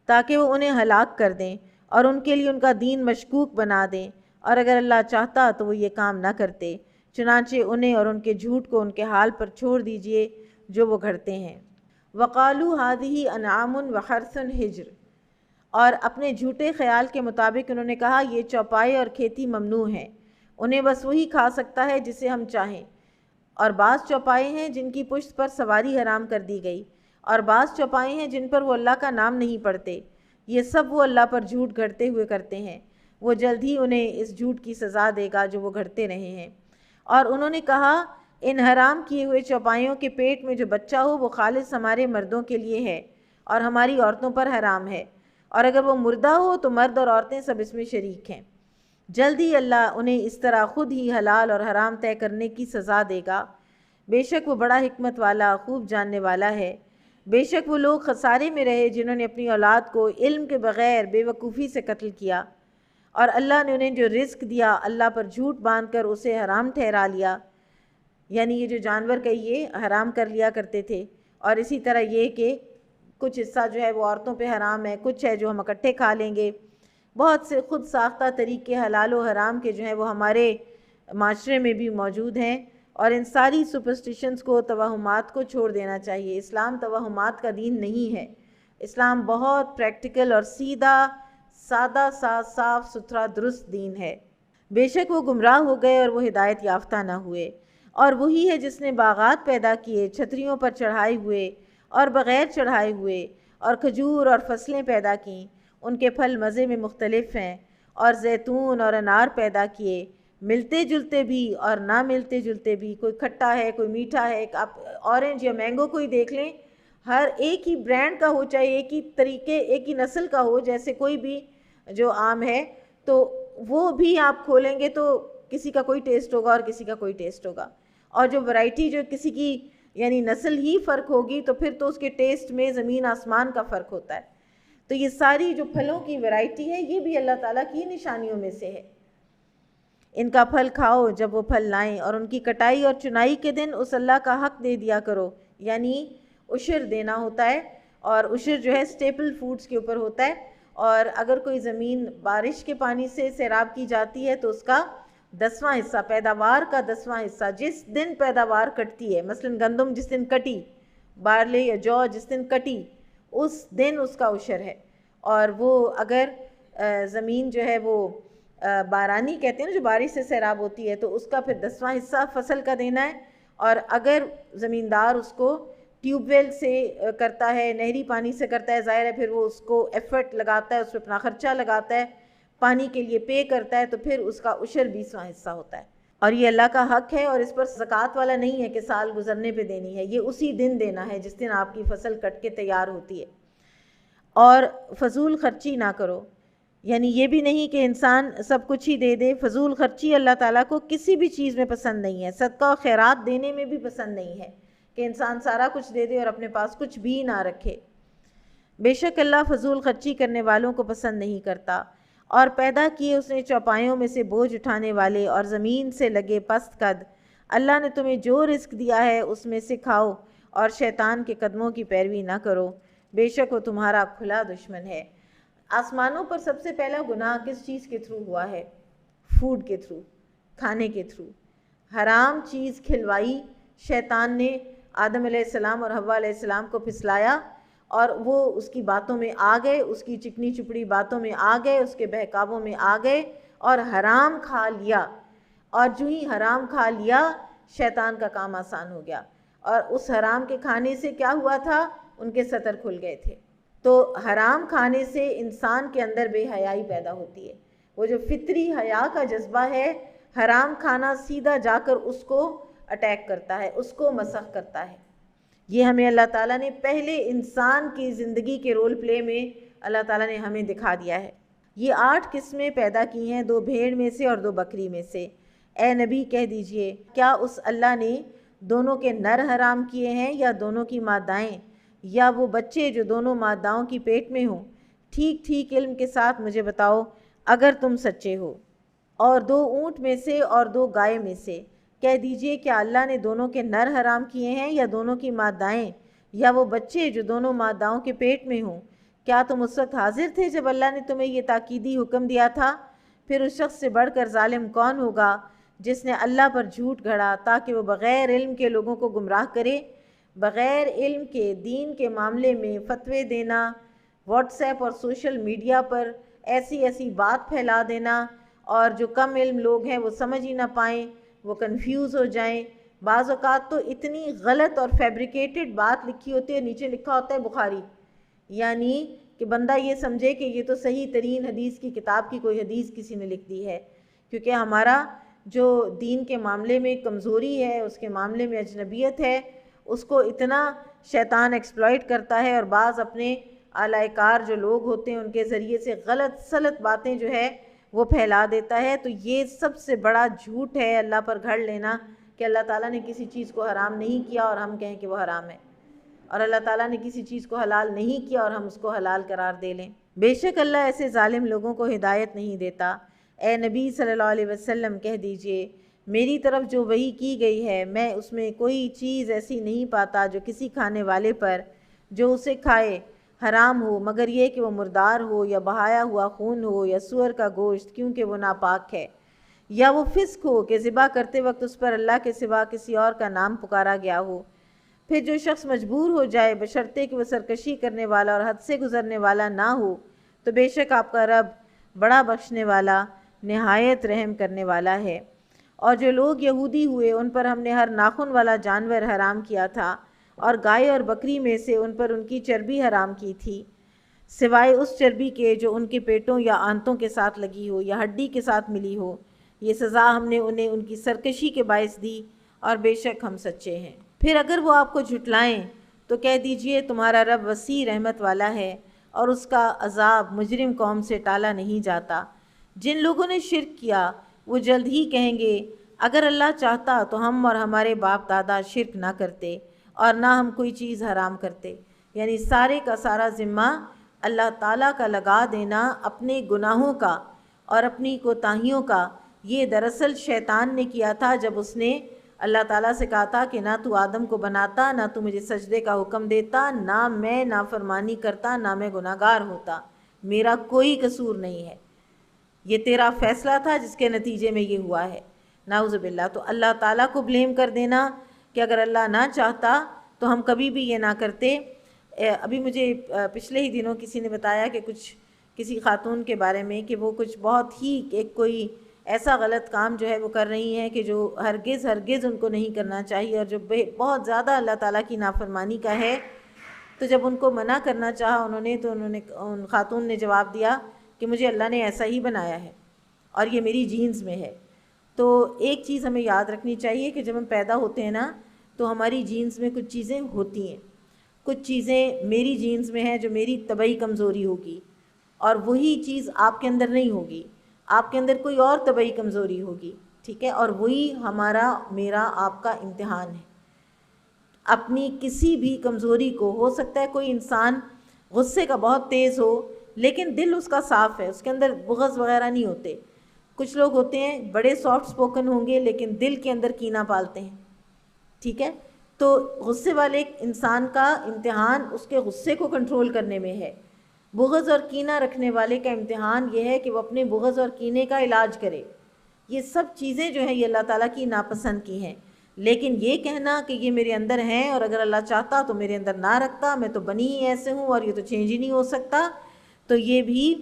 تاکہ وہ انہیں ہلاک کر دیں اور ان کے لیے ان کا دین مشکوک بنا دیں، اور اگر اللہ چاہتا تو وہ یہ کام نہ کرتے، چنانچہ انہیں اور ان کے جھوٹ کو ان کے حال پر چھوڑ دیجئے جو وہ گھڑتے ہیں۔ وَقَالُوا هَٰذِهِ أَنْعَامٌ وَحَرْثٌ حِجْرٌ، اور اپنے جھوٹے خیال کے مطابق انہوں نے کہا یہ چوپائے اور کھیتی ممنوع ہیں، انہیں بس وہی کھا سکتا ہے جسے ہم چاہیں، اور بعض چوپائے ہیں جن کی پشت پر سواری حرام کر دی گئی، اور بعض چوپائے ہیں جن پر وہ اللہ کا نام نہیں پڑھتے، یہ سب وہ اللہ پر جھوٹ گھڑتے ہوئے کرتے ہیں، وہ جلد ہی انہیں اس جھوٹ کی سزا دے گا جو وہ گھڑتے رہے ہیں۔ اور انہوں نے کہا ان حرام کیے ہوئے چوپائیوں کے پیٹ میں جو بچہ ہو وہ خالص ہمارے مردوں کے لیے ہے اور ہماری عورتوں پر حرام ہے، اور اگر وہ مردہ ہو تو مرد اور عورتیں سب اس میں شریک ہیں۔ جلد ہی اللہ انہیں اس طرح خود ہی حلال اور حرام طے کرنے کی سزا دے گا، بے شک وہ بڑا حکمت والا خوب جاننے والا ہے۔ بے شک وہ لوگ خسارے میں رہے جنہوں نے اپنی اولاد کو علم کے بغیر بے وقوفی سے قتل کیا، اور اللہ نے انہیں جو رزق دیا اللہ پر جھوٹ باندھ کر اسے حرام ٹھہرا لیا، یعنی یہ جو جانور کا یہ حرام کر لیا کرتے تھے، اور اسی طرح یہ کہ کچھ حصہ جو ہے وہ عورتوں پہ حرام ہے، کچھ ہے جو ہم اکٹھے کھا لیں گے، بہت سے خود ساختہ طریقے حلال و حرام کے جو ہیں وہ ہمارے معاشرے میں بھی موجود ہیں، اور ان ساری سپرسٹیشنز کو، توہمات کو چھوڑ دینا چاہیے۔ اسلام توہمات کا دین نہیں ہے، اسلام بہت پریکٹیکل اور سیدھا سادہ سا صاف ستھرا درست دین ہے۔ بے شک وہ گمراہ ہو گئے اور وہ ہدایت یافتہ نہ ہوئے، اور وہی ہے جس نے باغات پیدا کیے چھتریوں پر چڑھائے ہوئے اور بغیر چڑھائے ہوئے، اور کھجور اور فصلیں پیدا کیں، ان کے پھل مزے میں مختلف ہیں، اور زیتون اور انار پیدا کیے، ملتے جلتے بھی اور نہ ملتے جلتے بھی، کوئی کھٹا ہے کوئی میٹھا ہے۔ آپ اورنج یا مینگو کو ہی دیکھ لیں، ہر ایک ہی برانڈ کا ہو، چاہے ایک ہی طریقے ایک ہی نسل کا ہو، جیسے کوئی بھی جو آم ہے، تو وہ بھی آپ کھولیں گے تو کسی کا کوئی ٹیسٹ ہوگا اور کسی کا کوئی ٹیسٹ ہوگا، اور جو ورائٹی جو کسی کی یعنی نسل ہی فرق ہوگی تو پھر تو اس کے ٹیسٹ میں زمین آسمان کا فرق ہوتا ہے۔ تو یہ ساری جو پھلوں کی ورائٹی ہے یہ بھی اللہ تعالیٰ کی نشانیوں میں سے ہے۔ ان کا پھل کھاؤ جب وہ پھل لائیں، اور ان کی کٹائی اور چنائی کے دن اس اللہ کا حق دے دیا کرو، یعنی عشر دینا ہوتا ہے، اور عشر جو ہے سٹیپل فوڈز کے اوپر ہوتا ہے، اور اگر کوئی زمین بارش کے پانی سے سیراب کی جاتی ہے تو اس کا 10واں حصہ، پیداوار کا 10واں حصہ جس دن پیداوار کٹتی ہے، مثلا گندم جس دن کٹی، بارلے یا جو جس دن کٹی، اس دن اس کا عشر ہے۔ اور وہ اگر زمین جو ہے وہ بارانی کہتے ہیں نا جو بارش سے سیراب ہوتی ہے، تو اس کا پھر 10واں حصہ فصل کا دینا ہے، اور اگر زمیندار اس کو ٹیوب ویل سے کرتا ہے، نہری پانی سے کرتا ہے، ظاہر ہے پھر وہ اس کو ایفرٹ لگاتا ہے، اس پہ اپنا خرچہ لگاتا ہے، پانی کے لیے پے کرتا ہے، تو پھر اس کا عشر 20واں حصہ ہوتا ہے، اور یہ اللہ کا حق ہے، اور اس پر زکوٰۃ والا نہیں ہے کہ سال گزرنے پہ دینی ہے، یہ اسی دن دینا ہے جس دن آپ کی فصل کٹ کے تیار ہوتی ہے۔ اور فضول خرچی نہ کرو، یعنی یہ بھی نہیں کہ انسان سب کچھ ہی دے دے، فضول خرچی اللہ تعالیٰ کو کسی بھی چیز میں پسند نہیں ہے، صدقہ و خیرات دینے میں بھی پسند نہیں ہے کہ انسان سارا کچھ دے دے اور اپنے پاس کچھ بھی نہ رکھے۔ بے شک اللہ فضول خرچی کرنے والوں کو پسند نہیں کرتا۔ اور پیدا کیے اس نے چوپایوں میں سے بوجھ اٹھانے والے اور زمین سے لگے پست قد، اللہ نے تمہیں جو رزق دیا ہے اس میں سے کھاؤ اور شیطان کے قدموں کی پیروی نہ کرو، بے شک وہ تمہارا کھلا دشمن ہے۔ آسمانوں پر سب سے پہلا گناہ کس چیز کے تھرو ہوا ہے؟ فوڈ کے تھرو، کھانے کے تھرو۔ حرام چیز کھلوائی شیطان نے، آدم علیہ السلام اور حوا علیہ السلام کو پھسلایا، اور وہ اس کی باتوں میں آ گئے، اس کی چکنی چپڑی باتوں میں آ گئے، اس کے بہکاووں میں آ گئے اور حرام کھا لیا، اور جو ہی حرام کھا لیا شیطان کا کام آسان ہو گیا، اور اس حرام کے کھانے سے کیا ہوا تھا؟ ان کے سطر کھل گئے تھے۔ تو حرام کھانے سے انسان کے اندر بے حیائی پیدا ہوتی ہے، وہ جو فطری حیا کا جذبہ ہے، حرام کھانا سیدھا جا کر اس کو اٹیک کرتا ہے، اس کو مسخ کرتا ہے۔ یہ ہمیں اللہ تعالیٰ نے پہلے انسان کی زندگی کے رول پلے میں اللہ تعالیٰ نے ہمیں دکھا دیا ہے۔ یہ 8 قسمیں پیدا کی ہیں، 2 بھیڑ میں سے اور 2 بکری میں سے۔ اے نبی کہہ دیجئے کیا اس اللہ نے دونوں کے نر حرام کیے ہیں یا دونوں کی مادائیں، یا وہ بچے جو دونوں ماداؤں کی پیٹ میں ہوں؟ ٹھیک ٹھیک علم کے ساتھ مجھے بتاؤ اگر تم سچے ہو۔ اور 2 اونٹ میں سے اور 2 گائے میں سے۔ کہہ دیجئے کیا اللہ نے دونوں کے نر حرام کیے ہیں یا دونوں کی مادائیں یا وہ بچے جو دونوں ماداؤں کے پیٹ میں ہوں؟ کیا تم اس وقت حاضر تھے جب اللہ نے تمہیں یہ تاکیدی حکم دیا تھا؟ پھر اس شخص سے بڑھ کر ظالم کون ہوگا جس نے اللہ پر جھوٹ گھڑا تاکہ وہ بغیر علم کے لوگوں کو گمراہ کرے؟ بغیر علم کے دین کے معاملے میں فتوے دینا، واٹس ایپ اور سوشل میڈیا پر ایسی بات پھیلا دینا، اور جو کم علم لوگ ہیں وہ سمجھ ہی نہ پائیں، وہ کنفیوز ہو جائیں۔ بعض اوقات تو اتنی غلط اور فیبریکیٹڈ بات لکھی ہوتی ہے، نیچے لکھا ہوتا ہے بخاری، یعنی کہ بندہ یہ سمجھے کہ یہ تو صحیح ترین حدیث کی کتاب کی کوئی حدیث کسی نے لکھ دی ہے، کیونکہ ہمارا جو دین کے معاملے میں کمزوری ہے، اس کے معاملے میں اجنبیت ہے، اس کو اتنا شیطان ایکسپلائٹ کرتا ہے، اور بعض اپنے اعلی کار جو لوگ ہوتے ہیں ان کے ذریعے سے غلط سلط باتیں جو ہے وہ پھیلا دیتا ہے۔ تو یہ سب سے بڑا جھوٹ ہے اللہ پر گھڑ لینا کہ اللہ تعالیٰ نے کسی چیز کو حرام نہیں کیا اور ہم کہیں کہ وہ حرام ہے، اور اللہ تعالیٰ نے کسی چیز کو حلال نہیں کیا اور ہم اس کو حلال قرار دے لیں۔ بے شک اللہ ایسے ظالم لوگوں کو ہدایت نہیں دیتا۔ اے نبی صلی اللہ علیہ وسلم کہہ دیجئے میری طرف جو وحی کی گئی ہے میں اس میں کوئی چیز ایسی نہیں پاتا جو کسی کھانے والے پر جو اسے کھائے حرام ہو، مگر یہ کہ وہ مردار ہو یا بہایا ہوا خون ہو یا سور کا گوشت، کیونکہ وہ ناپاک ہے، یا وہ فسق ہو کہ ذبح کرتے وقت اس پر اللہ کے سوا کسی اور کا نام پکارا گیا ہو۔ پھر جو شخص مجبور ہو جائے بشرطے کہ وہ سرکشی کرنے والا اور حد سے گزرنے والا نہ ہو، تو بے شک آپ کا رب بڑا بخشنے والا نہایت رحم کرنے والا ہے۔ اور جو لوگ یہودی ہوئے ان پر ہم نے ہر ناخن والا جانور حرام کیا تھا، اور گائے اور بکری میں سے ان پر ان کی چربی حرام کی تھی، سوائے اس چربی کے جو ان کے پیٹوں یا آنتوں کے ساتھ لگی ہو یا ہڈی کے ساتھ ملی ہو۔ یہ سزا ہم نے انہیں ان کی سرکشی کے باعث دی، اور بے شک ہم سچے ہیں۔ پھر اگر وہ آپ کو جھٹلائیں تو کہہ دیجئے تمہارا رب وسیع رحمت والا ہے، اور اس کا عذاب مجرم قوم سے ٹالا نہیں جاتا۔ جن لوگوں نے شرک کیا وہ جلد ہی کہیں گے اگر اللہ چاہتا تو ہم اور ہمارے باپ دادا شرک نہ کرتے اور نہ ہم کوئی چیز حرام کرتے، یعنی سارے کا سارا ذمہ اللہ تعالیٰ کا لگا دینا اپنے گناہوں کا اور اپنی کوتاہیوں کا۔ یہ دراصل شیطان نے کیا تھا جب اس نے اللہ تعالیٰ سے کہا تھا کہ نہ تو آدم کو بناتا، نہ تو مجھے سجدے کا حکم دیتا، نہ میں نافرمانی کرتا، نہ میں گناہگار ہوتا، میرا کوئی قصور نہیں ہے، یہ تیرا فیصلہ تھا جس کے نتیجے میں یہ ہوا ہے، نعوذ باللہ۔ تو اللہ تعالیٰ کو بلیم کر دینا کہ اگر اللہ نہ چاہتا تو ہم کبھی بھی یہ نہ کرتے۔ ابھی مجھے پچھلے ہی دنوں کسی نے بتایا کہ کسی خاتون کے بارے میں کہ وہ کچھ بہت ہی کوئی ایسا غلط کام جو ہے وہ کر رہی ہیں کہ جو ہرگز ان کو نہیں کرنا چاہیے، اور جو بہت زیادہ اللہ تعالیٰ کی نافرمانی کا ہے۔ تو جب ان کو منع کرنا چاہا ان خاتون نے جواب دیا کہ مجھے اللہ نے ایسا ہی بنایا ہے اور یہ میری جینز میں ہے۔ تو ایک چیز ہمیں یاد رکھنی چاہیے کہ جب ہم پیدا ہوتے ہیں نا تو ہماری جینز میں کچھ چیزیں ہوتی ہیں، کچھ چیزیں میری جینز میں ہیں جو میری طبعی کمزوری ہوگی، اور وہی چیز آپ کے اندر نہیں ہوگی، آپ کے اندر کوئی اور طبعی کمزوری ہوگی، ٹھیک ہے؟ اور وہی میرا آپ کا امتحان ہے۔ اپنی کسی بھی کمزوری کو، ہو سکتا ہے کوئی انسان غصے کا بہت تیز ہو لیکن دل اس کا صاف ہے، اس کے اندر بغض وغیرہ نہیں ہوتے۔ کچھ لوگ ہوتے ہیں بڑے سافٹ سپوکن ہوں گے لیکن دل کے اندر کینہ پالتے ہیں، ٹھیک ہے؟ تو غصے والے انسان کا امتحان اس کے غصے کو کنٹرول کرنے میں ہے۔ بغض اور کینہ رکھنے والے کا امتحان یہ ہے کہ وہ اپنے بغض اور کینے کا علاج کرے۔ یہ سب چیزیں جو ہیں یہ اللہ تعالیٰ کی ناپسند کی ہیں، لیکن یہ کہنا کہ یہ میرے اندر ہیں اور اگر اللہ چاہتا تو میرے اندر نہ رکھتا، میں تو بنی ہی ایسے ہوں اور یہ تو چینج ہی نہیں ہو سکتا، تو یہ بھی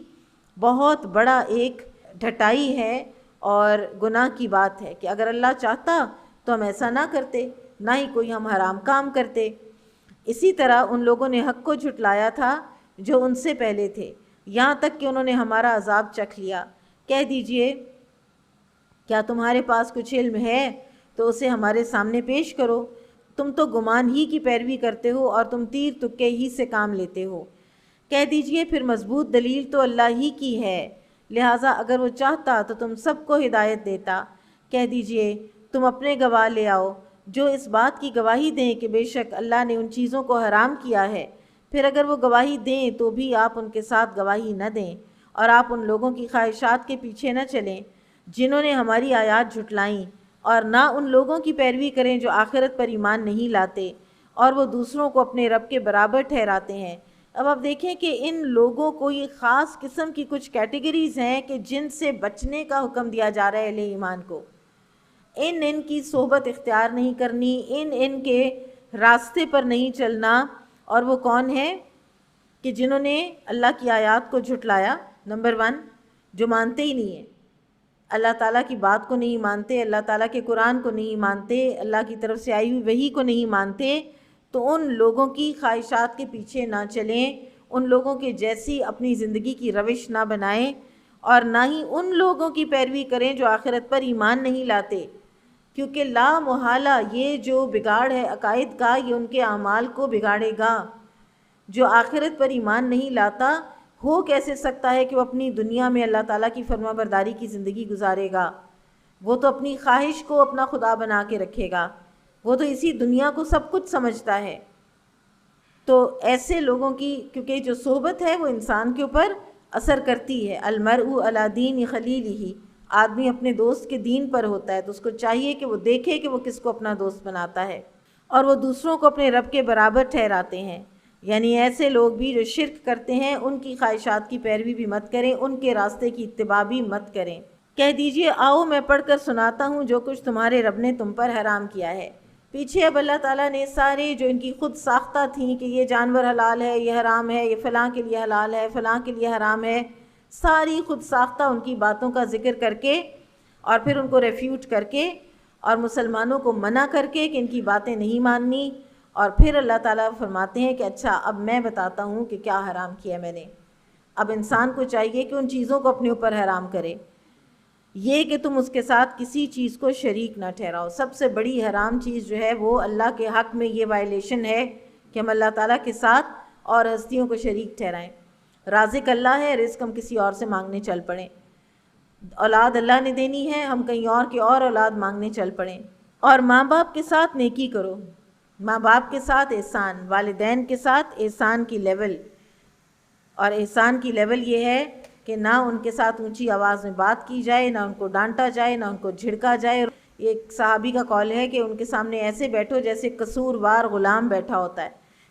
بہت بڑا ایک ڈھٹائی ہے اور گناہ کی بات ہے کہ اگر اللہ چاہتا تو ہم ایسا نہ کرتے، نہ ہی کوئی ہم حرام کام کرتے۔ اسی طرح ان لوگوں نے حق کو جھٹلایا تھا جو ان سے پہلے تھے، یہاں تک کہ انہوں نے ہمارا عذاب چکھ لیا۔ کہہ دیجئے کیا تمہارے پاس کچھ علم ہے تو اسے ہمارے سامنے پیش کرو، تم تو گمان ہی کی پیروی کرتے ہو اور تم تیر تکے ہی سے کام لیتے ہو۔ کہہ دیجئے پھر مضبوط دلیل تو اللہ ہی کی ہے، لہٰذا اگر وہ چاہتا تو تم سب کو ہدایت دیتا۔ کہہ دیجئے تم اپنے گواہ لے آؤ جو اس بات کی گواہی دیں کہ بے شک اللہ نے ان چیزوں کو حرام کیا ہے، پھر اگر وہ گواہی دیں تو بھی آپ ان کے ساتھ گواہی نہ دیں اور آپ ان لوگوں کی خواہشات کے پیچھے نہ چلیں جنہوں نے ہماری آیات جھٹلائیں، اور نہ ان لوگوں کی پیروی کریں جو آخرت پر ایمان نہیں لاتے اور وہ دوسروں کو اپنے رب کے برابر ٹھہراتے ہیں۔ اب آپ دیکھیں کہ ان لوگوں کو یہ خاص قسم کی کچھ کیٹیگریز ہیں کہ جن سے بچنے کا حکم دیا جا رہا ہے اہل ایمان کو۔ ان کی صحبت اختیار نہیں کرنی، ان کے راستے پر نہیں چلنا۔ اور وہ کون ہیں؟ کہ جنہوں نے اللہ کی آیات کو جھٹلایا، نمبر 1، جو مانتے ہی نہیں ہیں، اللہ تعالیٰ کی بات کو نہیں مانتے، اللہ تعالیٰ کے قرآن کو نہیں مانتے، اللہ کی طرف سے آئی ہوئی وحی کو نہیں مانتے، تو ان لوگوں کی خواہشات کے پیچھے نہ چلیں، ان لوگوں کے جیسی اپنی زندگی کی روش نہ بنائیں، اور نہ ہی ان لوگوں کی پیروی کریں جو آخرت پر ایمان نہیں لاتے، کیونکہ لا محالہ یہ جو بگاڑ ہے عقائد کا، یہ ان کے اعمال کو بگاڑے گا۔ جو آخرت پر ایمان نہیں لاتا، ہو کیسے سکتا ہے کہ وہ اپنی دنیا میں اللہ تعالیٰ کی فرما برداری کی زندگی گزارے گا؟ وہ تو اپنی خواہش کو اپنا خدا بنا کے رکھے گا، وہ تو اسی دنیا کو سب کچھ سمجھتا ہے۔ تو ایسے لوگوں کی، کیونکہ جو صحبت ہے وہ انسان کے اوپر اثر کرتی ہے، المرء علی دین خلیلہ، آدمی اپنے دوست کے دین پر ہوتا ہے، تو اس کو چاہیے کہ وہ دیکھے کہ وہ کس کو اپنا دوست بناتا ہے، اور وہ دوسروں کو اپنے رب کے برابر ٹھہراتے ہیں۔ یعنی ایسے لوگ بھی جو شرک کرتے ہیں، ان کی خواہشات کی پیروی بھی مت کریں، ان کے راستے کی اتباع بھی مت کریں۔ کہہ دیجئے آؤ میں پڑھ کر سناتا ہوں جو کچھ تمہارے رب نے تم پر حرام کیا ہے۔ پیچھے اب اللہ تعالیٰ نے سارے جو ان کی خود ساختہ تھیں کہ یہ جانور حلال ہے، یہ حرام ہے، یہ فلاں کے لیے حلال ہے، فلاں کے لیے حرام ہے، ساری خود ساختہ ان کی باتوں کا ذکر کر کے اور پھر ان کو ریفیوٹ کر کے اور مسلمانوں کو منع کر کے کہ ان کی باتیں نہیں ماننی، اور پھر اللہ تعالیٰ فرماتے ہیں کہ اچھا اب میں بتاتا ہوں کہ کیا حرام کیا میں نے۔ اب انسان کو چاہیے کہ ان چیزوں کو اپنے اوپر حرام کرے، یہ کہ تم اس کے ساتھ کسی چیز کو شریک نہ ٹھہراؤ۔ سب سے بڑی حرام چیز جو ہے وہ اللہ کے حق میں یہ وائلیشن ہے کہ ہم اللہ تعالیٰ کے ساتھ اور ہستیوں کو شریک ٹھہرائیں۔ رازق اللہ ہے، رزق ہم کسی اور سے مانگنے چل پڑیں، اولاد اللہ نے دینی ہے، ہم کہیں اور کی اور اولاد مانگنے چل پڑیں۔ اور ماں باپ کے ساتھ نیکی کرو، ماں باپ کے ساتھ احسان، والدین کے ساتھ احسان کی لیول، اور احسان کی لیول یہ ہے کہ نہ ان کے ساتھ اونچی آواز میں بات کی جائے، نہ ان کو ڈانٹا جائے، نہ ان کو جھڑکا جائے۔ یہ ایک صحابی کا قول ہے کہ ان کے سامنے ایسے بیٹھو جیسے قصوروار غلام بیٹھا ہوتا ہے،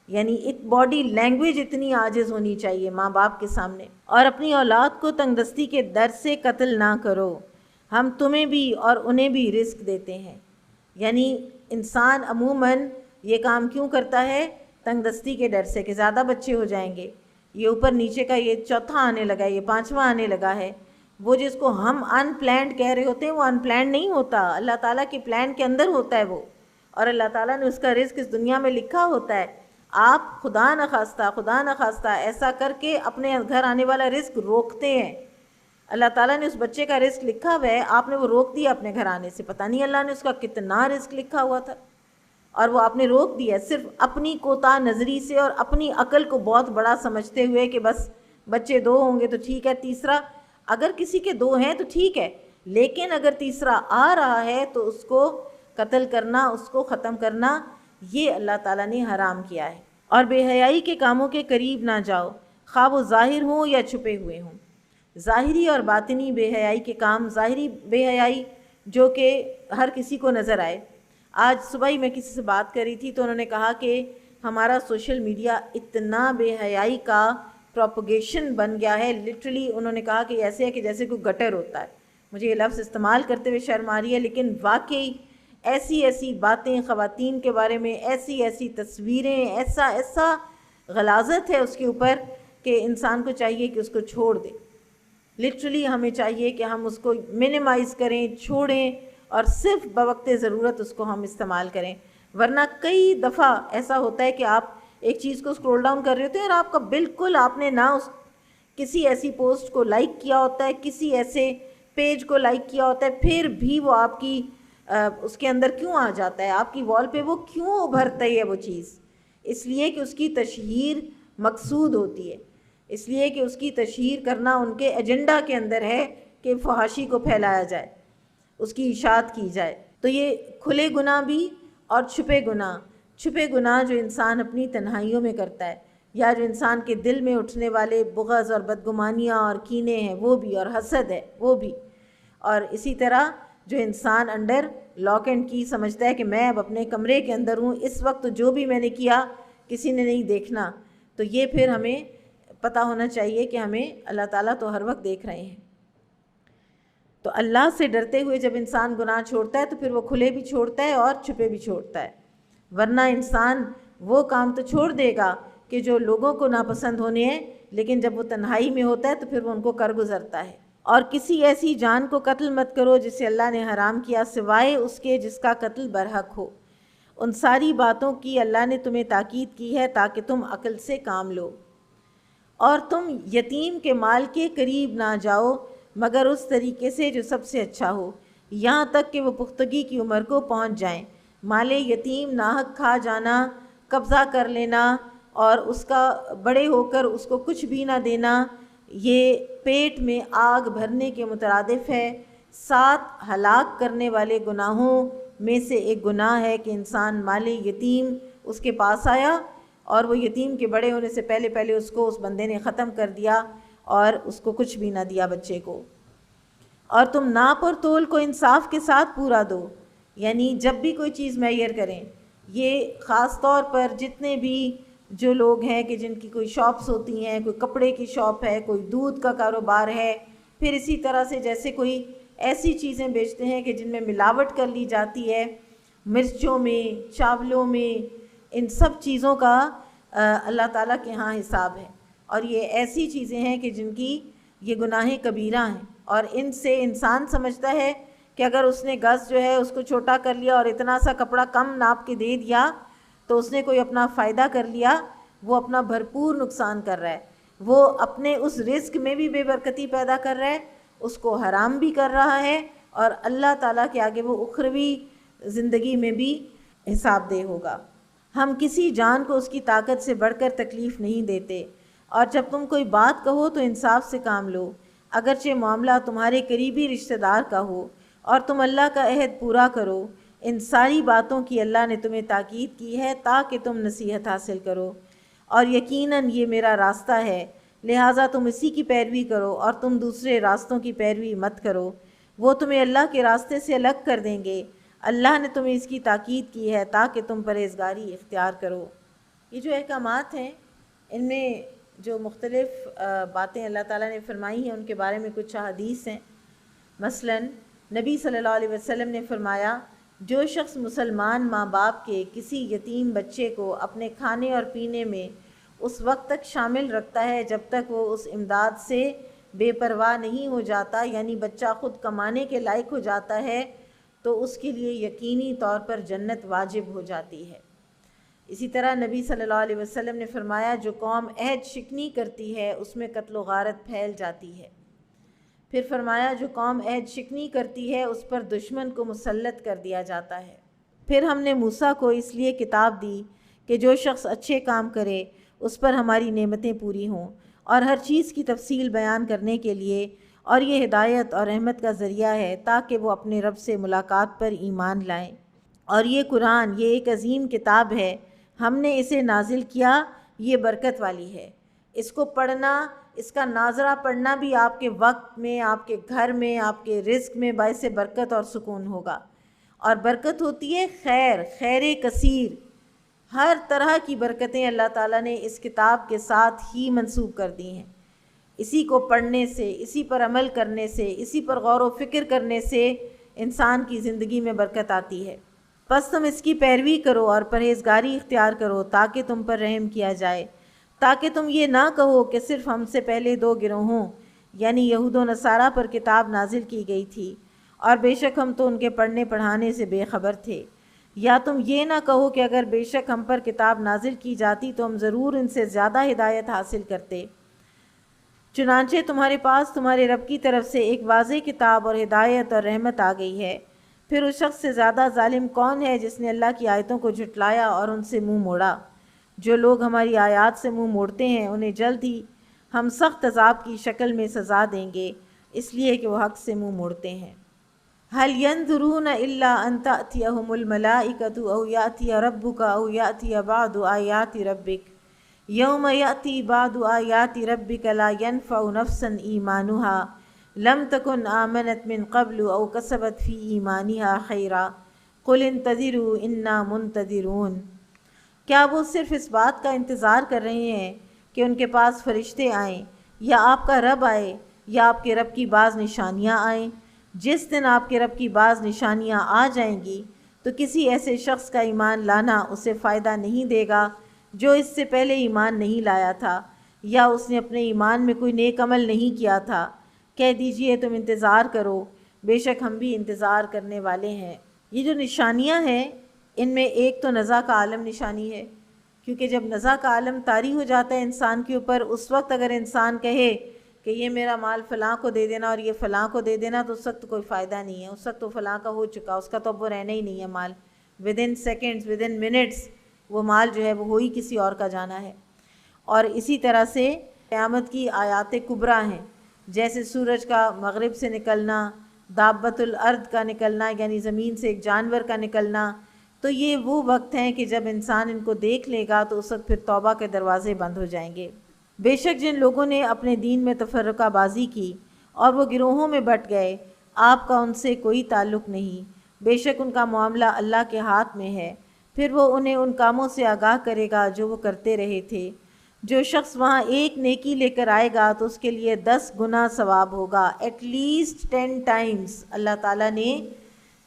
یعنی ایک باڈی لینگویج اتنی عاجز ہونی چاہیے ماں باپ کے سامنے۔ اور اپنی اولاد کو تنگ دستی کے در سے قتل نہ کرو، ہم تمہیں بھی اور انہیں بھی رزق دیتے ہیں۔ یعنی انسان عموماً یہ کام کیوں کرتا ہے؟ تنگ دستی کے ڈر سے کہ زیادہ بچے ہو جائیں گے، یہ اوپر نیچے کا یہ چوتھا آنے لگا ہے، یہ پانچواں آنے لگا ہے۔ وہ جس کو ہم ان پلانڈ کہہ رہے ہوتے ہیں وہ ان پلانڈ نہیں ہوتا، اللہ تعالیٰ کے پلان کے اندر ہوتا ہے وہ، اور اللہ تعالیٰ نے اس کا رزق اس دنیا میں لکھا ہوتا ہے۔ آپ خدا نخواستہ ایسا کر کے اپنے گھر آنے والا رزق روکتے ہیں۔ اللہ تعالیٰ نے اس بچے کا رزق لکھا ہوا ہے، آپ نے وہ روک دیا اپنے گھر آنے سے، پتہ نہیں اللہ نے اس کا کتنا رزق لکھا ہوا تھا، اور وہ آپ نے روک دیا صرف اپنی کوتاہ نظری سے اور اپنی عقل کو بہت بڑا سمجھتے ہوئے کہ بس بچے 2 ہوں گے تو ٹھیک ہے، تیسرا اگر کسی کے 2 ہیں تو ٹھیک ہے، لیکن اگر تیسرا آ رہا ہے تو اس کو قتل کرنا، اس کو ختم کرنا، یہ اللہ تعالیٰ نے حرام کیا ہے۔ اور بے حیائی کے کاموں کے قریب نہ جاؤ، خواہ وہ ظاہر ہوں یا چھپے ہوئے ہوں۔ ظاہری اور باطنی بے حیائی کے کام، ظاہری بے حیائی جو کہ ہر کسی کو نظر آئے۔ آج صبح ہی میں کسی سے بات کر رہی تھی تو انہوں نے کہا کہ ہمارا سوشل میڈیا اتنا بے حیائی کا پروپگیشن بن گیا ہے، لٹرلی انہوں نے کہا کہ ایسے ہے کہ جیسے کوئی گٹر ہوتا ہے۔ مجھے یہ لفظ استعمال کرتے ہوئے شرم آ رہی ہے، لیکن واقعی ایسی باتیں خواتین کے بارے میں، ایسی تصویریں، ایسا غلاظت ہے اس کے اوپر کہ انسان کو چاہیے کہ اس کو چھوڑ دے۔ لٹرلی ہمیں چاہیے کہ ہم اس کو منیمائز کریں، چھوڑیں، اور صرف بوقت ضرورت اس کو ہم استعمال کریں، ورنہ کئی دفعہ ایسا ہوتا ہے کہ آپ ایک چیز کو سکرول ڈاؤن کر رہے ہوتے ہیں اور آپ کا بالکل آپ نے نہ کسی ایسی پوسٹ کو لائک کیا ہوتا ہے، کسی ایسے پیج کو لائک کیا ہوتا ہے، پھر بھی وہ آپ کی اس کے اندر کیوں آ جاتا ہے، آپ کی وال پہ وہ کیوں ابھرتی ہے وہ چیز؟ اس لیے کہ اس کی تشہیر مقصود ہوتی ہے، اس لیے کہ اس کی تشہیر کرنا ان کے ایجنڈا کے اندر ہے کہ فحاشی کو پھیلایا جائے، اس کی اشاعت کی جائے۔ تو یہ کھلے گناہ بھی اور چھپے گناہ جو انسان اپنی تنہائیوں میں کرتا ہے، یا جو انسان کے دل میں اٹھنے والے بغض اور بدگمانیاں اور کینے ہیں وہ بھی، اور حسد ہے وہ بھی، اور اسی طرح جو انسان انڈر لاک اینڈ کی سمجھتا ہے کہ میں اب اپنے کمرے کے اندر ہوں، اس وقت جو بھی میں نے کیا کسی نے نہیں دیکھنا، تو یہ پھر ہمیں پتہ ہونا چاہیے کہ ہمیں اللہ تعالیٰ تو ہر وقت دیکھ رہے ہیں۔ تو اللہ سے ڈرتے ہوئے جب انسان گناہ چھوڑتا ہے تو پھر وہ کھلے بھی چھوڑتا ہے اور چھپے بھی چھوڑتا ہے، ورنہ انسان وہ کام تو چھوڑ دے گا کہ جو لوگوں کو ناپسند ہونے ہیں، لیکن جب وہ تنہائی میں ہوتا ہے تو پھر وہ ان کو کر گزرتا ہے۔ اور کسی ایسی جان کو قتل مت کرو جسے اللہ نے حرام کیا سوائے اس کے جس کا قتل برحق ہو۔ ان ساری باتوں کی اللہ نے تمہیں تاکید کی ہے تاکہ تم عقل سے کام لو۔ اور تم یتیم کے مال کے قریب نہ جاؤ مگر اس طریقے سے جو سب سے اچھا ہو، یہاں تک کہ وہ پختگی کی عمر کو پہنچ جائیں۔ مال یتیم ناحق کھا جانا، قبضہ کر لینا اور اس کا بڑے ہو کر اس کو کچھ بھی نہ دینا، یہ پیٹ میں آگ بھرنے کے مترادف ہے۔ 7 ہلاک کرنے والے گناہوں میں سے ایک گناہ ہے کہ انسان مال یتیم اس کے پاس آیا اور وہ یتیم کے بڑے ہونے سے پہلے اس کو اس بندے نے ختم کر دیا اور اس کو کچھ بھی نہ دیا بچے کو۔ اور تم ناپ اور تول کو انصاف کے ساتھ پورا دو، یعنی جب بھی کوئی چیز معیار کریں، یہ خاص طور پر جتنے بھی جو لوگ ہیں کہ جن کی کوئی شاپس ہوتی ہیں، کوئی کپڑے کی شاپ ہے، کوئی دودھ کا کاروبار ہے، پھر اسی طرح سے جیسے کوئی ایسی چیزیں بیچتے ہیں کہ جن میں ملاوٹ کر لی جاتی ہے، مرچوں میں، چاولوں میں، ان سب چیزوں کا اللہ تعالیٰ کے ہاں حساب ہے۔ اور یہ ایسی چیزیں ہیں کہ جن کی یہ گناہ کبیرہ ہیں، اور ان سے انسان سمجھتا ہے کہ اگر اس نے گز جو ہے اس کو چھوٹا کر لیا اور اتنا سا کپڑا کم ناپ کے دے دیا تو اس نے کوئی اپنا فائدہ کر لیا، وہ اپنا بھرپور نقصان کر رہا ہے۔ وہ اپنے اس رزق میں بھی بے برکتی پیدا کر رہا ہے، اس کو حرام بھی کر رہا ہے، اور اللہ تعالیٰ کے آگے وہ اخروی زندگی میں بھی حساب دہ ہوگا۔ ہم کسی جان کو اس کی طاقت سے بڑھ کر تکلیف نہیں دیتے، اور جب تم کوئی بات کہو تو انصاف سے کام لو، اگرچہ معاملہ تمہارے قریبی رشتہ دار کا ہو، اور تم اللہ کا عہد پورا کرو۔ ان ساری باتوں کی اللہ نے تمہیں تاکید کی ہے تاکہ تم نصیحت حاصل کرو، اور یقیناً یہ میرا راستہ ہے، لہٰذا تم اسی کی پیروی کرو اور تم دوسرے راستوں کی پیروی مت کرو، وہ تمہیں اللہ کے راستے سے الگ کر دیں گے۔ اللہ نے تمہیں اس کی تاکید کی ہے تاکہ تم پرہیزگاری اختیار کرو۔ یہ جو احکامات ہیں ان میں جو مختلف باتیں اللہ تعالیٰ نے فرمائی ہیں ان کے بارے میں کچھ حدیث ہیں۔ مثلا نبی صلی اللہ علیہ وسلم نے فرمایا، جو شخص مسلمان ماں باپ کے کسی یتیم بچے کو اپنے کھانے اور پینے میں اس وقت تک شامل رکھتا ہے جب تک وہ اس امداد سے بے پرواہ نہیں ہو جاتا، یعنی بچہ خود کمانے کے لائق ہو جاتا ہے، تو اس کے لیے یقینی طور پر جنت واجب ہو جاتی ہے۔ اسی طرح نبی صلی اللہ علیہ وسلم نے فرمایا، جو قوم عہد شکنی کرتی ہے اس میں قتل و غارت پھیل جاتی ہے۔ پھر فرمایا، جو قوم عہد شکنی کرتی ہے اس پر دشمن کو مسلط کر دیا جاتا ہے۔ پھر ہم نے موسیٰ کو اس لیے کتاب دی کہ جو شخص اچھے کام کرے اس پر ہماری نعمتیں پوری ہوں، اور ہر چیز کی تفصیل بیان کرنے کے لیے، اور یہ ہدایت اور رحمت کا ذریعہ ہے تاکہ وہ اپنے رب سے ملاقات پر ایمان لائیں۔ اور یہ قرآن، یہ ایک عظیم کتاب ہے، ہم نے اسے نازل کیا، یہ برکت والی ہے۔ اس کو پڑھنا، اس کا ناظرہ پڑھنا بھی آپ کے وقت میں، آپ کے گھر میں، آپ کے رزق میں باعث برکت اور سکون ہوگا۔ اور برکت ہوتی ہے خیر کثیر، ہر طرح کی برکتیں اللہ تعالیٰ نے اس کتاب کے ساتھ ہی منسوب کر دی ہیں۔ اسی کو پڑھنے سے، اسی پر عمل کرنے سے، اسی پر غور و فکر کرنے سے انسان کی زندگی میں برکت آتی ہے۔ پس تم اس کی پیروی کرو اور پرہیزگاری اختیار کرو تاکہ تم پر رحم کیا جائے، تاکہ تم یہ نہ کہو کہ صرف ہم سے پہلے 2 گروہوں یعنی یہود و نصارہ پر کتاب نازل کی گئی تھی، اور بے شک ہم تو ان کے پڑھنے پڑھانے سے بے خبر تھے۔ یا تم یہ نہ کہو کہ اگر بے شک ہم پر کتاب نازل کی جاتی تو ہم ضرور ان سے زیادہ ہدایت حاصل کرتے۔ چنانچہ تمہارے پاس تمہارے رب کی طرف سے ایک واضح کتاب اور ہدایت اور رحمت آ گئی ہے۔ پھر اس شخص سے زیادہ ظالم کون ہے جس نے اللہ کی آیتوں کو جھٹلایا اور ان سے منہ موڑا؟ جو لوگ ہماری آیات سے منہ موڑتے ہیں انہیں جلد ہی ہم سخت عذاب کی شکل میں سزا دیں گے، اس لیے کہ وہ حق سے منہ موڑتے ہیں۔ هل ينظرون إلا أن تأتيهم الملائكة أو يأتي ربك أو يأتي بعض آيات ربك يوم يأتي بعض آيات ربك لا ينفع نفسا إيمانها لم تکن آمنت من قبل او کسبت فی ایمانها خیرا قل انتظروا انا منتظرون۔ کیا وہ صرف اس بات کا انتظار کر رہے ہیں کہ ان کے پاس فرشتے آئیں یا آپ کا رب آئے یا آپ کے رب کی بعض نشانیاں آئیں؟ جس دن آپ کے رب کی بعض نشانیاں آ جائیں گی تو کسی ایسے شخص کا ایمان لانا اسے فائدہ نہیں دے گا جو اس سے پہلے ایمان نہیں لایا تھا یا اس نے اپنے ایمان میں کوئی نیک عمل نہیں کیا تھا۔ کہہ دیجئے تم انتظار کرو، بے شک ہم بھی انتظار کرنے والے ہیں۔ یہ جو نشانیاں ہیں ان میں ایک تو نزا کا عالم نشانی ہے، کیونکہ جب نزا کا عالم طاری ہو جاتا ہے انسان کے اوپر، اس وقت اگر انسان کہے کہ یہ میرا مال فلاں کو دے دینا اور یہ فلاں کو دے دینا تو اس وقت کوئی فائدہ نہیں ہے، اس وقت تو فلاں کا ہو چکا، اس کا تو اب وہ رہنا ہی نہیں ہے مال۔ ودن سیکنڈز، ودن منٹس وہ مال جو ہے وہ ہو ہی کسی اور کا جانا ہے۔ اور اسی طرح سے قیامت کی آیات کبریٰ ہیں، جیسے سورج کا مغرب سے نکلنا، دابۃ الارض کا نکلنا یعنی زمین سے ایک جانور کا نکلنا، تو یہ وہ وقت ہیں کہ جب انسان ان کو دیکھ لے گا تو اس وقت پھر توبہ کے دروازے بند ہو جائیں گے۔ بے شک جن لوگوں نے اپنے دین میں تفرقہ بازی کی اور وہ گروہوں میں بٹ گئے، آپ کا ان سے کوئی تعلق نہیں، بے شک ان کا معاملہ اللہ کے ہاتھ میں ہے، پھر وہ انہیں ان کاموں سے آگاہ کرے گا جو وہ کرتے رہے تھے۔ جو شخص وہاں ایک نیکی لے کر آئے گا تو اس کے لیے 10 گنا ثواب ہوگا، ایٹ لیسٹ 10 ٹائمز اللہ تعالیٰ نے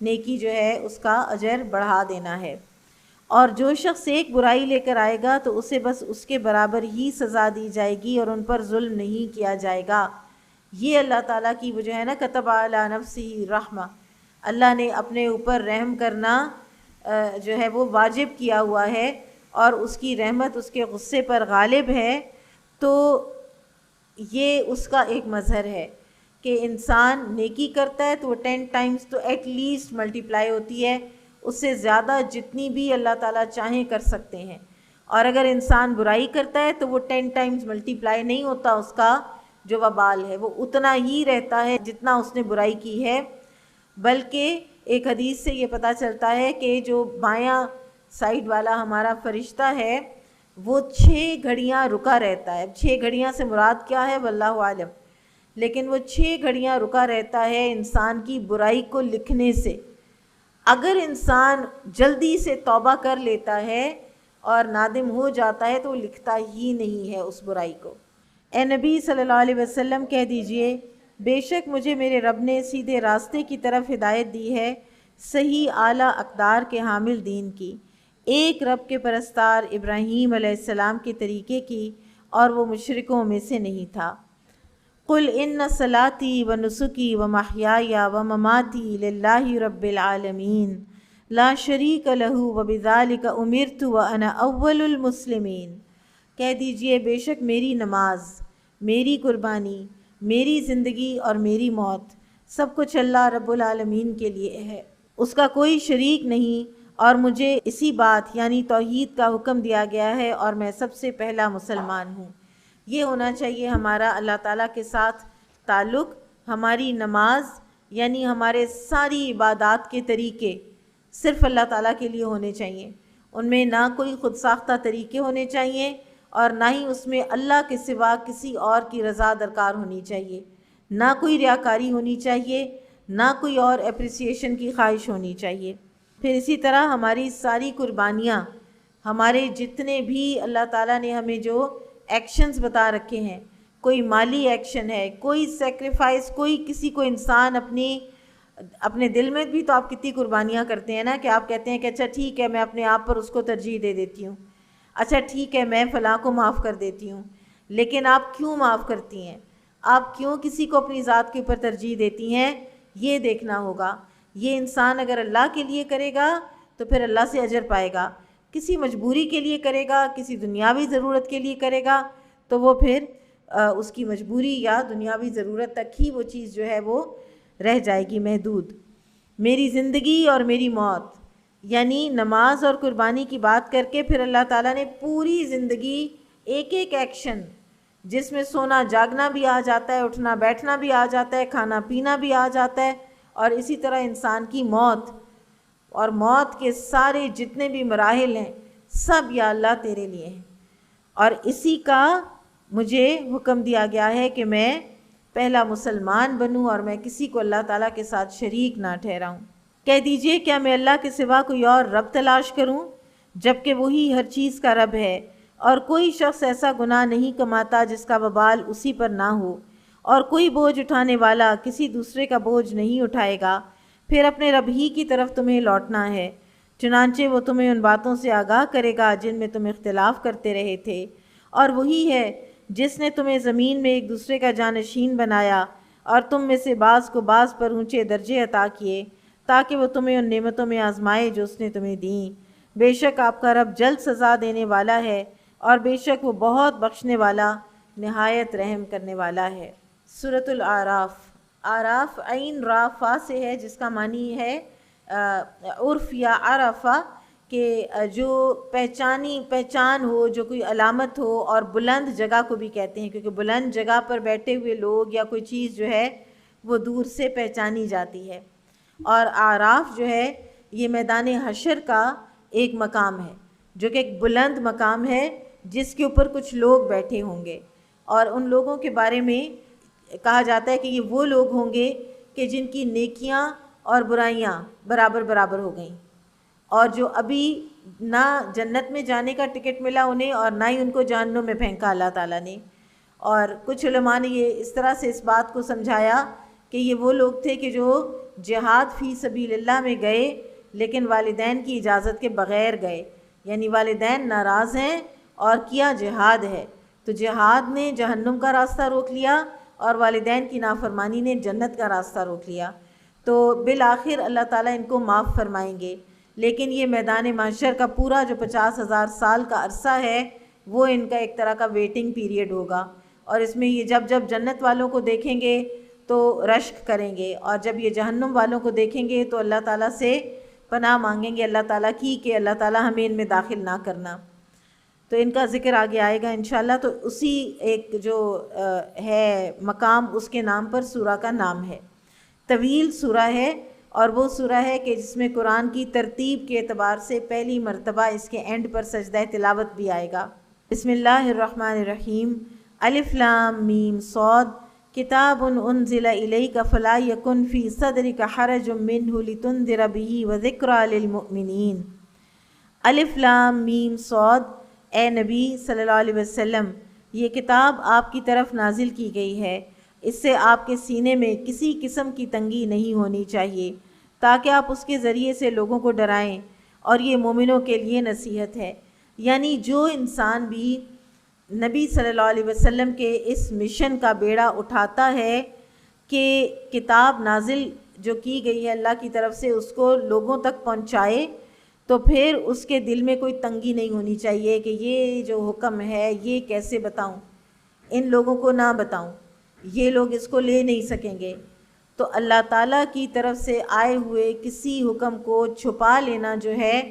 نیکی جو ہے اس کا اجر بڑھا دینا ہے۔ اور جو شخص ایک برائی لے کر آئے گا تو اسے بس اس کے برابر ہی سزا دی جائے گی اور ان پر ظلم نہیں کیا جائے گا۔ یہ اللہ تعالیٰ کی وہ جو ہے نا کتب علی نفسہ رحمہ، اللہ نے اپنے اوپر رحم کرنا جو ہے وہ واجب کیا ہوا ہے اور اس کی رحمت اس کے غصے پر غالب ہے، تو یہ اس کا ایک مظہر ہے کہ انسان نیکی کرتا ہے تو وہ 10 ٹائمز تو ایٹ لیسٹ ملٹیپلائی ہوتی ہے، اس سے زیادہ جتنی بھی اللہ تعالیٰ چاہیں کر سکتے ہیں۔ اور اگر انسان برائی کرتا ہے تو وہ 10 ٹائمز ملٹیپلائی نہیں ہوتا، اس کا جو وبال ہے وہ اتنا ہی رہتا ہے جتنا اس نے برائی کی ہے۔ بلکہ ایک حدیث سے یہ پتہ چلتا ہے کہ جو بایاں سائیڈ والا ہمارا فرشتہ ہے وہ 6 گھڑیاں رکا رہتا ہے۔ 6 گھڑیاں سے مراد کیا ہے واللہ عالم، لیکن وہ 6 گھڑیاں رکا رہتا ہے انسان کی برائی کو لکھنے سے۔ اگر انسان جلدی سے توبہ کر لیتا ہے اور نادم ہو جاتا ہے تو وہ لکھتا ہی نہیں ہے اس برائی کو۔ اے نبی صلی اللہ علیہ وسلم کہہ دیجئے بے شک مجھے میرے رب نے سیدھے راستے کی طرف ہدایت دی ہے، صحیح اعلیٰ اقدار کے حامل دین کی، ایک رب کے پرستار ابراہیم علیہ السلام کے طریقے کی، اور وہ مشرکوں میں سے نہیں تھا۔ قل ان صلاتی و نسکی و محیای و مماتی للہ رب العالمین لا شریک لہ و بذالک امرت و انا اول المسلمین۔ کہہ دیجئے بے شک میری نماز، میری قربانی، میری زندگی اور میری موت سب کچھ اللہ رب العالمین کے لیے ہے، اس کا کوئی شریک نہیں، اور مجھے اسی بات یعنی توحید کا حکم دیا گیا ہے اور میں سب سے پہلا مسلمان ہوں۔ یہ ہونا چاہیے ہمارا اللہ تعالیٰ کے ساتھ تعلق۔ ہماری نماز یعنی ہمارے ساری عبادات کے طریقے صرف اللہ تعالیٰ کے لیے ہونے چاہیے، ان میں نہ کوئی خود ساختہ طریقے ہونے چاہیے اور نہ ہی اس میں اللہ کے سوا کسی اور کی رضا درکار ہونی چاہیے، نہ کوئی ریاکاری ہونی چاہیے، نہ کوئی اور اپریسیشن کی خواہش ہونی چاہیے۔ پھر اسی طرح ہماری ساری قربانیاں، ہمارے جتنے بھی اللہ تعالیٰ نے ہمیں جو ایکشنز بتا رکھے ہیں، کوئی مالی ایکشن ہے، کوئی سیکریفائس، کوئی کسی کو انسان اپنے دل میں بھی تو آپ کتنی قربانیاں کرتے ہیں نا کہ آپ کہتے ہیں کہ اچھا ٹھیک ہے میں اپنے آپ پر اس کو ترجیح دے دیتی ہوں، اچھا ٹھیک ہے میں فلاں کو معاف کر دیتی ہوں، لیکن آپ کیوں معاف کرتی ہیں؟ آپ کیوں کسی کو اپنی ذات کے اوپر ترجیح دیتی ہیں؟ یہ دیکھنا ہوگا۔ یہ انسان اگر اللہ کے لیے کرے گا تو پھر اللہ سے اجر پائے گا، کسی مجبوری کے لیے کرے گا، کسی دنیاوی ضرورت کے لیے کرے گا تو وہ پھر اس کی مجبوری یا دنیاوی ضرورت تک ہی وہ چیز جو ہے وہ رہ جائے گی محدود۔ میری زندگی اور میری موت یعنی نماز اور قربانی کی بات کر کے پھر اللہ تعالیٰ نے پوری زندگی ایک ایک ایکشن جس میں سونا جاگنا بھی آ جاتا ہے، اٹھنا بیٹھنا بھی آ جاتا ہے، کھانا پینا بھی آ جاتا ہے، اور اسی طرح انسان کی موت اور موت کے سارے جتنے بھی مراحل ہیں سب یا اللہ تیرے لیے ہیں، اور اسی کا مجھے حکم دیا گیا ہے کہ میں پہلا مسلمان بنوں اور میں کسی کو اللہ تعالیٰ کے ساتھ شریک نہ ٹھہراؤں۔ کہہ دیجئے کیا میں اللہ کے سوا کوئی اور رب تلاش کروں جبکہ وہی ہر چیز کا رب ہے، اور کوئی شخص ایسا گناہ نہیں کماتا جس کا وبال اسی پر نہ ہو، اور کوئی بوجھ اٹھانے والا کسی دوسرے کا بوجھ نہیں اٹھائے گا، پھر اپنے رب ہی کی طرف تمہیں لوٹنا ہے، چنانچہ وہ تمہیں ان باتوں سے آگاہ کرے گا جن میں تم اختلاف کرتے رہے تھے، اور وہی ہے جس نے تمہیں زمین میں ایک دوسرے کا جانشین بنایا اور تم میں سے بعض کو بعض پر اونچے درجے عطا کیے تاکہ وہ تمہیں ان نعمتوں میں آزمائے جو اس نے تمہیں دیں۔ بے شک آپ کا رب جلد سزا دینے والا ہے اور بے شک وہ بہت بخشنے والا نہایت رحم کرنے والا ہے۔ سورۃ الاعراف۔ اعراف عین را فا سے ہے جس کا معنی ہے عرف یا عرفہ، کہ جو پہچان ہو، جو کوئی علامت ہو، اور بلند جگہ کو بھی کہتے ہیں کیونکہ بلند جگہ پر بیٹھے ہوئے لوگ یا کوئی چیز جو ہے وہ دور سے پہچانی جاتی ہے۔ اور اعراف جو ہے یہ میدان حشر کا ایک مقام ہے جو کہ ایک بلند مقام ہے جس کے اوپر کچھ لوگ بیٹھے ہوں گے، اور ان لوگوں کے بارے میں کہا جاتا ہے کہ یہ وہ لوگ ہوں گے کہ جن کی نیکیاں اور برائیاں برابر برابر ہو گئیں، اور جو ابھی نہ جنت میں جانے کا ٹکٹ ملا انہیں اور نہ ہی ان کو جہنم میں پھینکا اللہ تعالیٰ نے۔ اور کچھ علماء نے یہ اس طرح سے اس بات کو سمجھایا کہ یہ وہ لوگ تھے کہ جو جہاد فی سبیل اللہ میں گئے لیکن والدین کی اجازت کے بغیر گئے، یعنی والدین ناراض ہیں اور کیا جہاد ہے، تو جہاد نے جہنم کا راستہ روک لیا اور والدین کی نافرمانی نے جنت کا راستہ روک لیا، تو بالآخر اللہ تعالیٰ ان کو معاف فرمائیں گے۔ لیکن یہ میدان محشر کا پورا جو 50,000 سال کا عرصہ ہے وہ ان کا ایک طرح کا ویٹنگ پیریڈ ہوگا، اور اس میں یہ جب جنت والوں کو دیکھیں گے تو رشک کریں گے، اور جب یہ جہنم والوں کو دیکھیں گے تو اللہ تعالیٰ سے پناہ مانگیں گے اللہ تعالیٰ کی کہ اللہ تعالیٰ ہمیں ان میں داخل نہ کرنا۔ تو ان کا ذکر آگے آئے گا انشاءاللہ۔ تو اسی ایک جو ہے مقام اس کے نام پر سورہ کا نام ہے۔ طویل سورہ ہے اور وہ سورہ ہے کہ جس میں قرآن کی ترتیب کے اعتبار سے پہلی مرتبہ اس کے اینڈ پر سجدہ تلاوت بھی آئے گا۔ بسم اللہ الرحمن الرحیم۔ الف لام میم صاد کتاب انزل الیک فلا یکن فی صدرک حرج منہ لتنذر بہ وذکری للمؤمنین۔ الف لام میم صاد، اے نبی صلی اللہ علیہ وسلم یہ کتاب آپ کی طرف نازل کی گئی ہے، اس سے آپ کے سینے میں کسی قسم کی تنگی نہیں ہونی چاہیے تاکہ آپ اس کے ذریعے سے لوگوں کو ڈرائیں، اور یہ مومنوں کے لیے نصیحت ہے۔ یعنی جو انسان بھی نبی صلی اللہ علیہ وسلم کے اس مشن کا بیڑا اٹھاتا ہے کہ کتاب نازل جو کی گئی ہے اللہ کی طرف سے اس کو لوگوں تک پہنچائے، تو پھر اس کے دل میں کوئی تنگی نہیں ہونی چاہیے کہ یہ جو حکم ہے یہ کیسے بتاؤں، ان لوگوں کو نہ بتاؤں، یہ لوگ اس کو لے نہیں سکیں گے۔ تو اللہ تعالیٰ کی طرف سے آئے ہوئے کسی حکم کو چھپا لینا جو ہے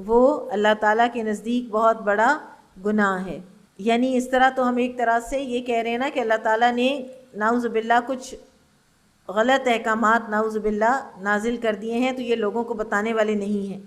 وہ اللہ تعالیٰ کے نزدیک بہت بڑا گناہ ہے۔ یعنی اس طرح تو ہم ایک طرح سے یہ کہہ رہے ہیں نا کہ اللہ تعالیٰ نے نعوذ باللہ کچھ غلط احکامات نعوذ باللہ نازل کر دیے ہیں تو یہ لوگوں کو بتانے والے نہیں ہیں۔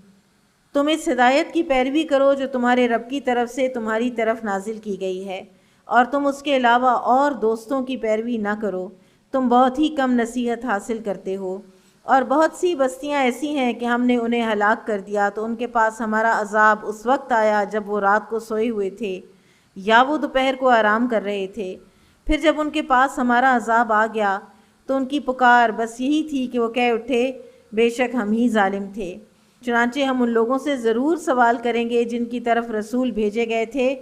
تم اس ہدایت کی پیروی کرو جو تمہارے رب کی طرف سے تمہاری طرف نازل کی گئی ہے، اور تم اس کے علاوہ اور دوستوں کی پیروی نہ کرو، تم بہت ہی کم نصیحت حاصل کرتے ہو۔ اور بہت سی بستیاں ایسی ہیں کہ ہم نے انہیں ہلاک کر دیا تو ان کے پاس ہمارا عذاب اس وقت آیا جب وہ رات کو سوئے ہوئے تھے یا وہ دوپہر کو آرام کر رہے تھے، پھر جب ان کے پاس ہمارا عذاب آ گیا تو ان کی پکار بس یہی تھی کہ وہ کہہ اٹھے بے شک ہم ہی ظالم تھے۔ چنانچہ ہم ان لوگوں سے ضرور سوال کریں گے جن کی طرف رسول بھیجے گئے تھے،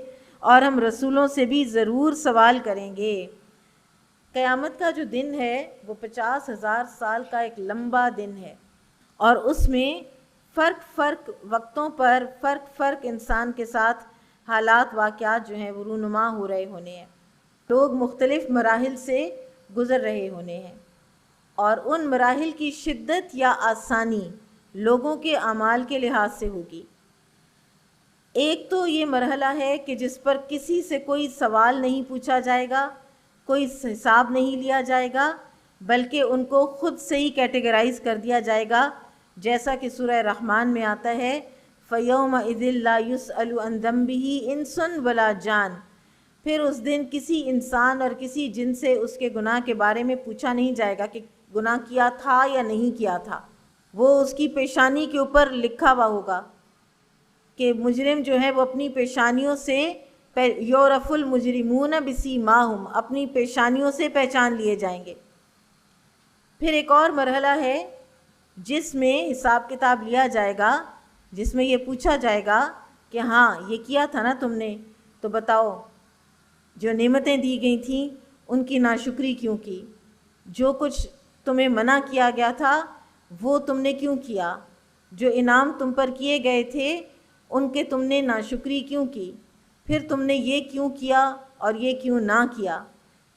اور ہم رسولوں سے بھی ضرور سوال کریں گے۔ قیامت کا جو دن ہے وہ 50,000 سال کا ایک لمبا دن ہے، اور اس میں فرق وقتوں پر فرق انسان کے ساتھ حالات واقعات جو ہیں وہ رونما ہو رہے ہونے ہیں، لوگ مختلف مراحل سے گزر رہے ہونے ہیں، اور ان مراحل کی شدت یا آسانی لوگوں کے اعمال کے لحاظ سے ہوگی۔ ایک تو یہ مرحلہ ہے کہ جس پر کسی سے کوئی سوال نہیں پوچھا جائے گا، کوئی حساب نہیں لیا جائے گا، بلکہ ان کو خود سے ہی کیٹیگرائز کر دیا جائے گا، جیسا کہ سورہ رحمان میں آتا ہے فَيَوْمَئِذٍ لَا يُسْأَلُ عَنْ ذَنبِهِ إِنسٌ وَلَا جان۔ پھر اس دن کسی انسان اور کسی جن سے اس کے گناہ کے بارے میں پوچھا نہیں جائے گا کہ گناہ کیا تھا یا نہیں کیا تھا، وہ اس کی پیشانی کے اوپر لکھا ہوا ہوگا کہ مجرم جو ہے وہ اپنی پیشانیوں سے یعرف المجرمون بسیماہم، اپنی پیشانیوں سے پہچان لیے جائیں گے۔ پھر ایک اور مرحلہ ہے جس میں حساب کتاب لیا جائے گا، جس میں یہ پوچھا جائے گا کہ ہاں یہ کیا تھا نا تم نے، تو بتاؤ جو نعمتیں دی گئی تھیں ان کی ناشکری کیوں کی، جو کچھ تمہیں منع کیا گیا تھا وہ تم نے کیوں کیا، جو انعام تم پر کیے گئے تھے ان کے تم نے ناشکری کیوں کی، پھر تم نے یہ کیوں کیا اور یہ کیوں نہ کیا۔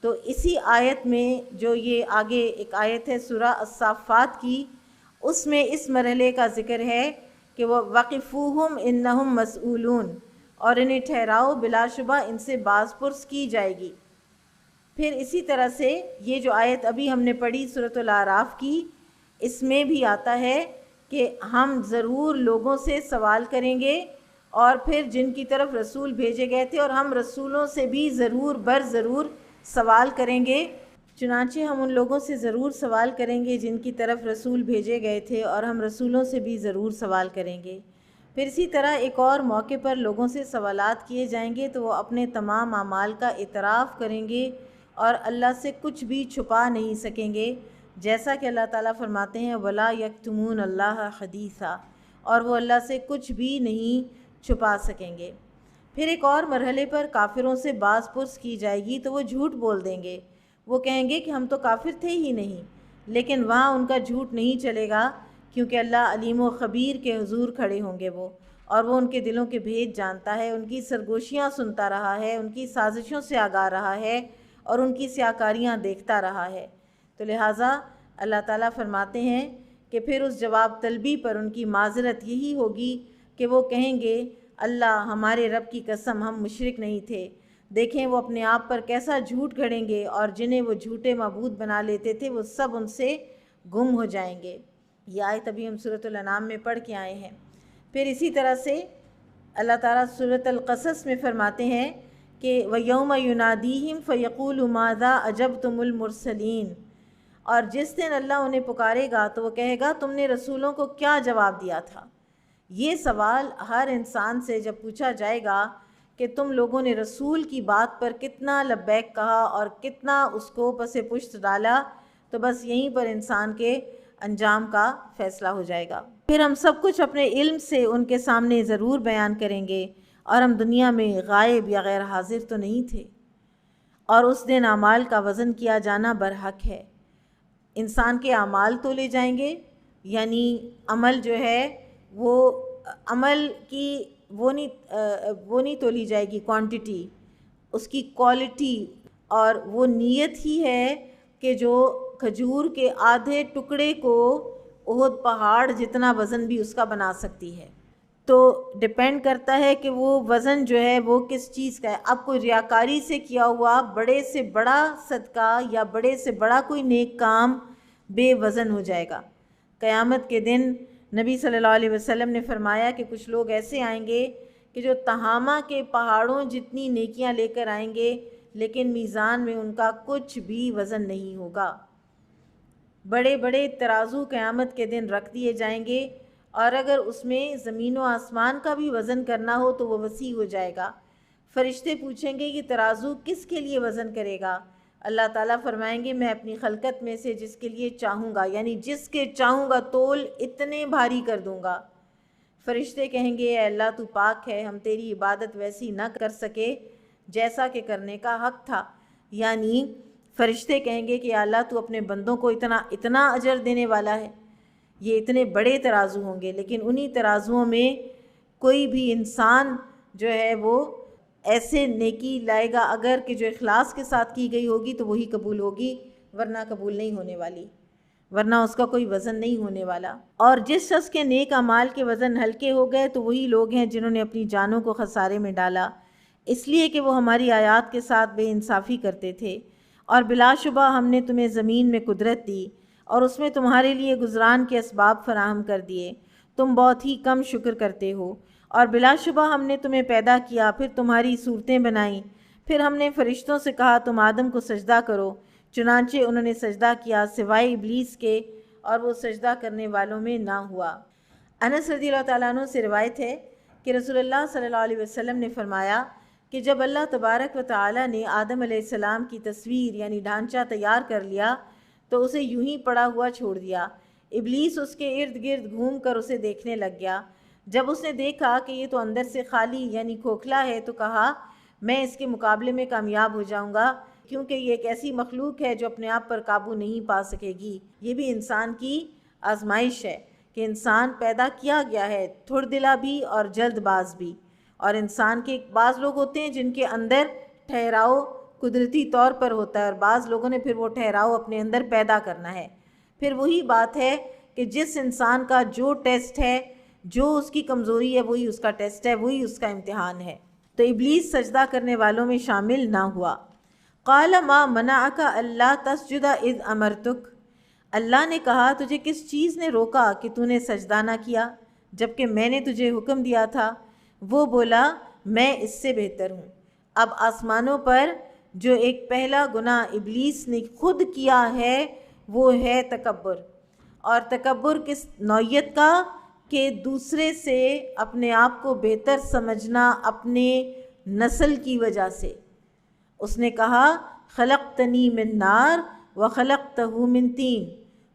تو اسی آیت میں جو یہ آگے ایک آیت ہے سورہ الصافات کی، اس میں اس مرحلے کا ذکر ہے کہ وہ وقفوہم انہم مسئولون، اور انہیں ٹھہراؤ، بلا شبہ ان سے باز پرس کی جائے گی۔ پھر اسی طرح سے یہ جو آیت ابھی ہم نے پڑھی سورۃ الاعراف کی، اس میں بھی آتا ہے کہ ہم ضرور لوگوں سے سوال کریں گے، اور پھر جن کی طرف رسول بھیجے گئے تھے اور ہم رسولوں سے بھی ضرور ضرور سوال کریں گے، چنانچہ ہم ان لوگوں سے ضرور سوال کریں گے جن کی طرف رسول بھیجے گئے تھے، اور ہم رسولوں سے بھی ضرور سوال کریں گے۔ پھر اسی طرح ایک اور موقع پر لوگوں سے سوالات کیے جائیں گے تو وہ اپنے تمام اعمال کا اعتراف کریں گے اور اللہ سے کچھ بھی چھپا نہیں سکیں گے، جیسا کہ اللہ تعالیٰ فرماتے ہیں وَلَا يَكْتُمُونَ اللَّهَ حَدِيثًا، اور وہ اللہ سے کچھ بھی نہیں چھپا سکیں گے۔ پھر ایک اور مرحلے پر کافروں سے باز پرس کی جائے گی تو وہ جھوٹ بول دیں گے، وہ کہیں گے کہ ہم تو کافر تھے ہی نہیں، لیکن وہاں ان کا جھوٹ نہیں چلے گا کیونکہ اللہ علیم و خبیر کے حضور کھڑے ہوں گے وہ، اور وہ ان کے دلوں کے بھید جانتا ہے، ان کی سرگوشیاں سنتا رہا ہے، ان کی سازشوں سے آگاہ رہا ہے اور ان کی سیاکاریاں دیکھتا رہا ہے۔ تو لہٰذا اللہ تعالیٰ فرماتے ہیں کہ پھر اس جواب طلبی پر ان کی معذرت یہی ہوگی کہ وہ کہیں گے اللہ ہمارے رب کی قسم ہم مشرک نہیں تھے۔ دیکھیں وہ اپنے آپ پر کیسا جھوٹ گھڑیں گے، اور جنہیں وہ جھوٹے معبود بنا لیتے تھے وہ سب ان سے گم ہو جائیں گے۔ یہ آیت ابھی ہم سورۃ الانعام میں پڑھ کے آئے ہیں۔ پھر اسی طرح سے اللہ تعالیٰ سورۃ القصص میں فرماتے ہیں کہ وَيَوْمَ يُنَادِيهِمْ فَيَقُولُ مَاذَا أَجَبْتُمُ الْمُرْسَلِينَ، اور جس دن اللہ انہیں پکارے گا تو وہ کہے گا تم نے رسولوں کو کیا جواب دیا تھا۔ یہ سوال ہر انسان سے جب پوچھا جائے گا کہ تم لوگوں نے رسول کی بات پر کتنا لبیک کہا اور کتنا اس کو پس پشت ڈالا، تو بس یہیں پر انسان کے انجام کا فیصلہ ہو جائے گا۔ پھر ہم سب کچھ اپنے علم سے ان کے سامنے ضرور بیان کریں گے، اور ہم دنیا میں غائب یا غیر حاضر تو نہیں تھے، اور اس دن اعمال کا وزن کیا جانا برحق ہے۔ انسان کے اعمال تولے جائیں گے، یعنی عمل جو ہے وہ عمل کی وہ نہیں تولی جائے گی کوانٹٹی، اس کی کوالٹی، اور وہ نیت ہی ہے کہ جو کھجور کے آدھے ٹکڑے کو احد پہاڑ جتنا وزن بھی اس کا بنا سکتی ہے۔ تو ڈیپینڈ کرتا ہے کہ وہ وزن جو ہے وہ کس چیز کا ہے۔ اب کوئی ریاکاری سے کیا ہوا بڑے سے بڑا صدقہ یا بڑے سے بڑا کوئی نیک کام بے وزن ہو جائے گا۔ قیامت کے دن نبی صلی اللہ علیہ وسلم نے فرمایا کہ کچھ لوگ ایسے آئیں گے کہ جو تہامہ کے پہاڑوں جتنی نیکیاں لے کر آئیں گے، لیکن میزان میں ان کا کچھ بھی وزن نہیں ہوگا۔ بڑے بڑے ترازو قیامت کے دن رکھ دیے جائیں گے، اور اگر اس میں زمین و آسمان کا بھی وزن کرنا ہو تو وہ وسیع ہو جائے گا۔ فرشتے پوچھیں گے کہ ترازو کس کے لیے وزن کرے گا؟ اللہ تعالیٰ فرمائیں گے میں اپنی خلقت میں سے جس کے لیے چاہوں گا، یعنی جس کے چاہوں گا تول اتنے بھاری کر دوں گا۔ فرشتے کہیں گے اے اللہ تو پاک ہے، ہم تیری عبادت ویسی نہ کر سکے جیسا کہ کرنے کا حق تھا، یعنی فرشتے کہیں گے کہ اللہ تو اپنے بندوں کو اتنا اجر دینے والا ہے۔ یہ اتنے بڑے ترازو ہوں گے، لیکن انہی ترازوؤں میں کوئی بھی انسان جو ہے وہ ایسے نیکی لائے گا اگر کہ جو اخلاص کے ساتھ کی گئی ہوگی تو وہی قبول ہوگی، ورنہ قبول نہیں ہونے والی، ورنہ اس کا کوئی وزن نہیں ہونے والا۔ اور جس شخص کے نیک اعمال کے وزن ہلکے ہو گئے تو وہی لوگ ہیں جنہوں نے اپنی جانوں کو خسارے میں ڈالا، اس لیے کہ وہ ہماری آیات کے ساتھ بے انصافی کرتے تھے۔ اور بلا شبہ ہم نے تمہیں زمین میں قدرت دی اور اس میں تمہارے لیے گزران کے اسباب فراہم کر دیے، تم بہت ہی کم شکر کرتے ہو۔ اور بلا شبہ ہم نے تمہیں پیدا کیا، پھر تمہاری صورتیں بنائیں، پھر ہم نے فرشتوں سے کہا تم آدم کو سجدہ کرو، چنانچہ انہوں نے سجدہ کیا سوائے ابلیس کے، اور وہ سجدہ کرنے والوں میں نہ ہوا۔ انس رضی اللہ تعالیٰ عنہ سے روایت ہے کہ رسول اللہ صلی اللہ علیہ وسلم نے فرمایا کہ جب اللہ تبارک و تعالیٰ نے آدم علیہ السلام کی تصویر یعنی ڈھانچہ تیار کر لیا تو اسے یوں ہی پڑا ہوا چھوڑ دیا۔ ابلیس اس کے ارد گرد گھوم کر اسے دیکھنے لگ گیا۔ جب اس نے دیکھا کہ یہ تو اندر سے خالی یعنی کھوکھلا ہے تو کہا میں اس کے مقابلے میں کامیاب ہو جاؤں گا، کیونکہ یہ ایک ایسی مخلوق ہے جو اپنے آپ پر قابو نہیں پا سکے گی۔ یہ بھی انسان کی آزمائش ہے کہ انسان پیدا کیا گیا ہے تھوڑ دلا بھی اور جلد باز بھی، اور انسان کے بعض لوگ ہوتے ہیں جن کے اندر ٹھہراؤ قدرتی طور پر ہوتا ہے، اور بعض لوگوں نے پھر وہ ٹھہراؤ اپنے اندر پیدا کرنا ہے۔ پھر وہی بات ہے کہ جس انسان کا جو ٹیسٹ ہے، جو اس کی کمزوری ہے، وہی اس کا ٹیسٹ ہے، وہی اس کا امتحان ہے۔ تو ابلیس سجدہ کرنے والوں میں شامل نہ ہوا۔ قال ما منعک الا تسجد اذ امرتک، اللہ نے کہا تجھے کس چیز نے روکا کہ تو نے سجدہ نہ کیا جبکہ میں نے تجھے حکم دیا تھا؟ وہ بولا میں اس سے بہتر ہوں۔ اب آسمانوں پر جو ایک پہلا گناہ ابلیس نے خود کیا ہے وہ ہے تکبر، اور تکبر کس نوعیت کا کہ دوسرے سے اپنے آپ کو بہتر سمجھنا اپنے نسل کی وجہ سے۔ اس نے کہا خلقتنی من نار وخلقتہ من طین،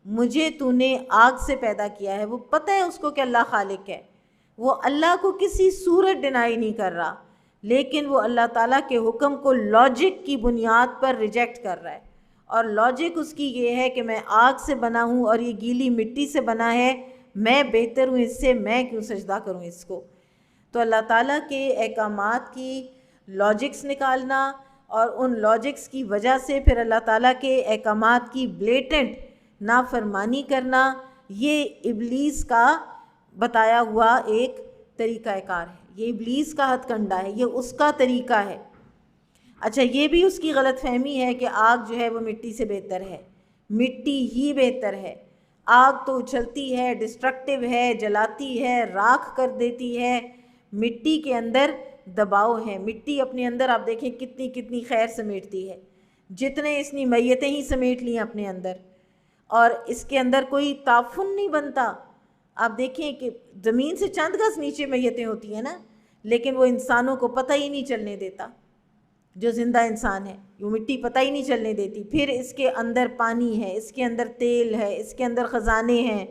مجھے تو نے آگ سے پیدا کیا ہے۔ وہ پتہ ہے اس کو کہ اللہ خالق ہے، وہ اللہ کو کسی صورت ڈینائی نہیں کر رہا، لیکن وہ اللہ تعالیٰ کے حکم کو لاجک کی بنیاد پر ریجیکٹ کر رہا ہے، اور لاجک اس کی یہ ہے کہ میں آگ سے بنا ہوں اور یہ گیلی مٹی سے بنا ہے، میں بہتر ہوں اس سے، میں کیوں سجدہ کروں اس کو۔ تو اللہ تعالیٰ کے احکامات کی لاجکس نکالنا اور ان لاجکس کی وجہ سے پھر اللہ تعالیٰ کے احکامات کی بلیٹنٹ نافرمانی کرنا، یہ ابلیس کا بتایا ہوا ایک طریقہ کار ہے، یہ ابلیس کا ہتھ کنڈا ہے، یہ اس کا طریقہ ہے۔ اچھا، یہ بھی اس کی غلط فہمی ہے کہ آگ جو ہے وہ مٹی سے بہتر ہے، مٹی ہی بہتر ہے۔ آگ تو اچھلتی ہے، ڈسٹرکٹیو ہے، جلاتی ہے، راکھ کر دیتی ہے۔ مٹی کے اندر دباؤ ہے، مٹی اپنے اندر آپ دیکھیں کتنی کتنی خیر سمیٹتی ہے، جتنے اس نے میتیں ہی سمیٹ لی اپنے اندر، اور اس کے اندر کوئی تعفن نہیں بنتا۔ آپ دیکھیں کہ زمین سے چند گز نیچے میتیں ہوتی ہیں نا، لیکن وہ انسانوں کو پتہ ہی نہیں چلنے دیتا، جو زندہ انسان ہے وہ مٹی پتہ ہی نہیں چلنے دیتی۔ پھر اس کے اندر پانی ہے، اس کے اندر تیل ہے، اس کے اندر خزانے ہیں،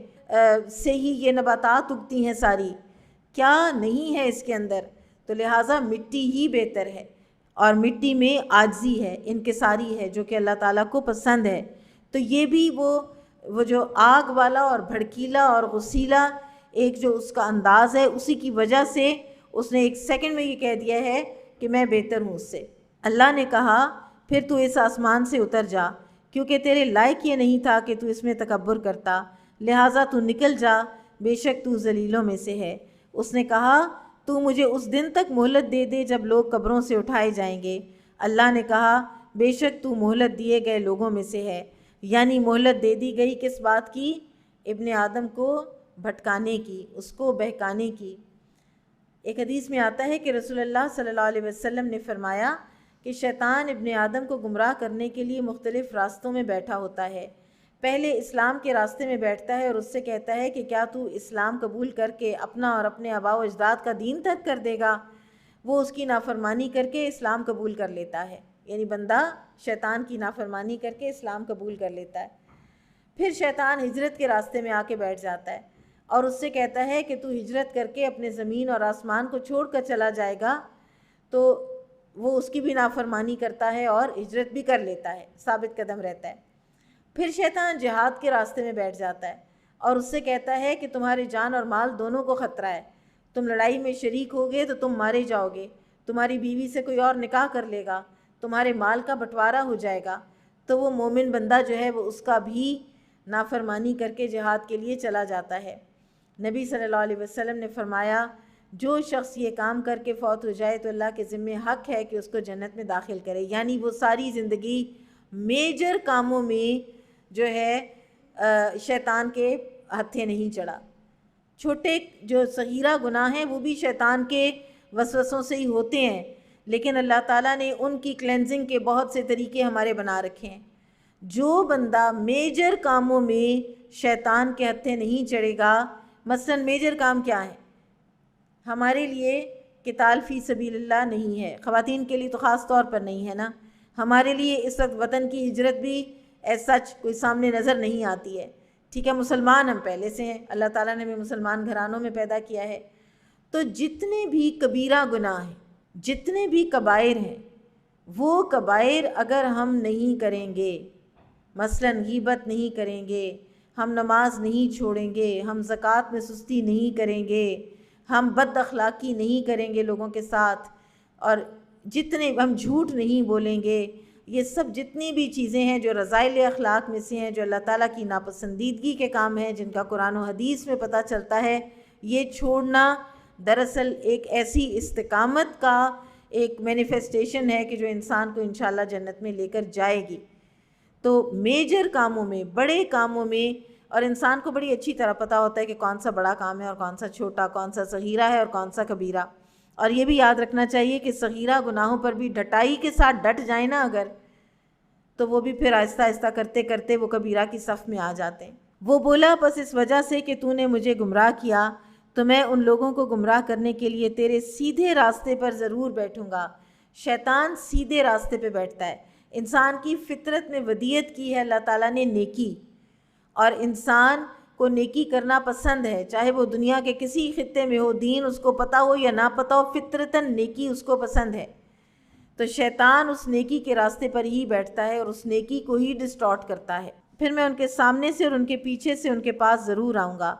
سے ہی یہ نباتات اگتی ہیں ساری، کیا نہیں ہے اس کے اندر؟ تو لہٰذا مٹی ہی بہتر ہے، اور مٹی میں عاجزی ہے، انکساری ہے، جو کہ اللہ تعالیٰ کو پسند ہے۔ تو یہ بھی وہ جو آگ والا اور بھڑکیلا اور غسیلا ایک جو اس کا انداز ہے، اسی کی وجہ سے اس نے ایک سیکنڈ میں یہ کہہ دیا ہے کہ میں بہتر ہوں اس سے۔ اللہ نے کہا پھر تو اس آسمان سے اتر جا، کیونکہ تیرے لائق یہ نہیں تھا کہ تو اس میں تکبر کرتا، لہٰذا تو نکل جا، بے شک تو ذلیلوں میں سے ہے۔ اس نے کہا تو مجھے اس دن تک مہلت دے دے جب لوگ قبروں سے اٹھائے جائیں گے۔ اللہ نے کہا بے شک تو مہلت دیے گئے لوگوں میں سے ہے، یعنی مہلت دے دی گئی کس بات کی؟ ابن آدم کو بھٹکانے کی، اس کو بہکانے کی۔ ایک حدیث میں آتا ہے کہ رسول اللہ صلی اللہ علیہ وسلم نے فرمایا کہ شیطان ابن آدم کو گمراہ کرنے کے لیے مختلف راستوں میں بیٹھا ہوتا ہے۔ پہلے اسلام کے راستے میں بیٹھتا ہے اور اس سے کہتا ہے کہ کیا تو اسلام قبول کر کے اپنا اور اپنے آباء و اجداد کا دین ترک کر دے گا؟ وہ اس کی نافرمانی کر کے اسلام قبول کر لیتا ہے، یعنی بندہ شیطان کی نافرمانی کر کے اسلام قبول کر لیتا ہے۔ پھر شیطان ہجرت کے راستے میں آ کے بیٹھ جاتا ہے اور اس سے کہتا ہے کہ تو ہجرت کر کے اپنے زمین اور آسمان کو چھوڑ کر چلا جائے گا، تو وہ اس کی بھی نافرمانی کرتا ہے اور ہجرت بھی کر لیتا ہے، ثابت قدم رہتا ہے۔ پھر شیطان جہاد کے راستے میں بیٹھ جاتا ہے اور اس سے کہتا ہے کہ تمہاری جان اور مال دونوں کو خطرہ ہے، تم لڑائی میں شریک ہوگے تو تم مارے جاؤ گے، تمہاری بیوی سے کوئی اور نکاح کر لے گا، تمہارے مال کا بٹوارا ہو جائے گا۔ تو وہ مومن بندہ جو ہے وہ اس کا بھی نافرمانی کر کے جہاد کے لیے چلا جاتا ہے۔ نبی صلی اللہ علیہ وسلم نے فرمایا جو شخص یہ کام کر کے فوت ہو جائے تو اللہ کے ذمہ حق ہے کہ اس کو جنت میں داخل کرے، یعنی وہ ساری زندگی میجر کاموں میں جو ہے شیطان کے ہتھے نہیں چڑھا۔ چھوٹے جو صغیرہ گناہ ہیں وہ بھی شیطان کے وسوسوں سے ہی ہوتے ہیں، لیکن اللہ تعالیٰ نے ان کی کلینزنگ کے بہت سے طریقے ہمارے بنا رکھے ہیں۔ جو بندہ میجر کاموں میں شیطان کے ہتھے نہیں چڑھے گا، مثلا میجر کام کیا ہے ہمارے لیے؟ قتال فی سبیل اللہ نہیں ہے، خواتین کے لیے تو خاص طور پر نہیں ہے نا۔ ہمارے لیے اس وقت وطن کی ہجرت بھی ایز سچ کوئی سامنے نظر نہیں آتی ہے، ٹھیک ہے، مسلمان ہم پہلے سے ہیں، اللہ تعالیٰ نے ہمیں مسلمان گھرانوں میں پیدا کیا ہے۔ تو جتنے بھی کبیرہ گناہ ہیں، جتنے بھی کبائر ہیں، وہ کبائر اگر ہم نہیں کریں گے، مثلاً غیبت نہیں کریں گے، ہم نماز نہیں چھوڑیں گے، ہم زکوٰۃ میں سستی نہیں کریں گے، ہم بد اخلاقی نہیں کریں گے لوگوں کے ساتھ، اور جتنے ہم جھوٹ نہیں بولیں گے، یہ سب جتنی بھی چیزیں ہیں جو رذائل اخلاق میں سے ہیں، جو اللہ تعالیٰ کی ناپسندیدگی کے کام ہیں، جن کا قرآن و حدیث میں پتہ چلتا ہے، یہ چھوڑنا دراصل ایک ایسی استقامت کا ایک مینیفیسٹیشن ہے کہ جو انسان کو انشاءاللہ جنت میں لے کر جائے گی۔ تو میجر کاموں میں، بڑے کاموں میں، اور انسان کو بڑی اچھی طرح پتہ ہوتا ہے کہ کون سا بڑا کام ہے اور کون سا چھوٹا، کون سا صغیرہ ہے اور کون سا کبیرہ۔ اور یہ بھی یاد رکھنا چاہیے کہ صغیرہ گناہوں پر بھی ڈٹائی کے ساتھ ڈٹ جائیں نا اگر، تو وہ بھی پھر آہستہ آہستہ کرتے کرتے وہ کبیرہ کی صف میں آ جاتے ہیں۔ وہ بولا پس اس وجہ سے کہ تو نے مجھے گمراہ کیا تو میں ان لوگوں کو گمراہ کرنے کے لیے تیرے سیدھے راستے پر ضرور بیٹھوں گا۔ شیطان سیدھے راستے پہ بیٹھتا ہے۔ انسان کی فطرت میں ودیت کی ہے اللہ تعالیٰ نے نیکی، اور انسان کو نیکی کرنا پسند ہے، چاہے وہ دنیا کے کسی خطے میں ہو، دین اس کو پتہ ہو یا نہ پتہ ہو، فطرتاً نیکی اس کو پسند ہے۔ تو شیطان اس نیکی کے راستے پر ہی بیٹھتا ہے اور اس نیکی کو ہی ڈسٹارٹ کرتا ہے۔ پھر میں ان کے سامنے سے اور ان کے پیچھے سے ان کے پاس ضرور آؤں گا،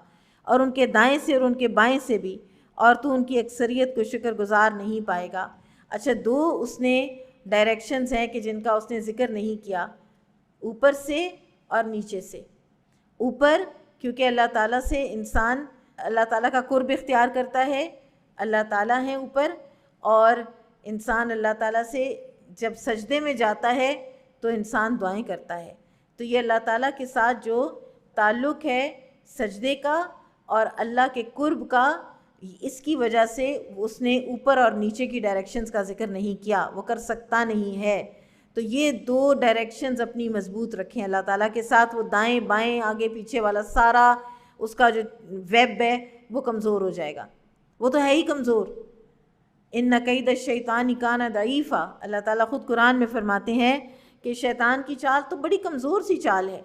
اور ان کے دائیں سے اور ان کے بائیں سے بھی، اور تو ان کی اکثریت کو شکر گزار نہیں پائے گا۔ اچھا، دو اس نے ڈائریکشنز ہیں کہ جن کا اس نے ذکر نہیں کیا، اوپر سے اور نیچے سے۔ اوپر کیونکہ اللہ تعالیٰ سے انسان اللہ تعالیٰ کا قرب اختیار کرتا ہے، اللہ تعالیٰ ہیں اوپر، اور انسان اللہ تعالیٰ سے جب سجدے میں جاتا ہے تو انسان دعائیں کرتا ہے۔ تو یہ اللہ تعالیٰ کے ساتھ جو تعلق ہے سجدے کا اور اللہ کے قرب کا، اس کی وجہ سے اس نے اوپر اور نیچے کی ڈائریکشنز کا ذکر نہیں کیا، وہ کر سکتا نہیں ہے۔ تو یہ دو ڈائریکشنز اپنی مضبوط رکھیں اللہ تعالیٰ کے ساتھ، وہ دائیں بائیں آگے پیچھے والا سارا اس کا جو ویب ہے وہ کمزور ہو جائے گا، وہ تو ہے ہی کمزور۔ ان کید الشیطان کان ضعیفا، اللہ تعالیٰ خود قرآن میں فرماتے ہیں کہ شیطان کی چال تو بڑی کمزور سی چال ہے۔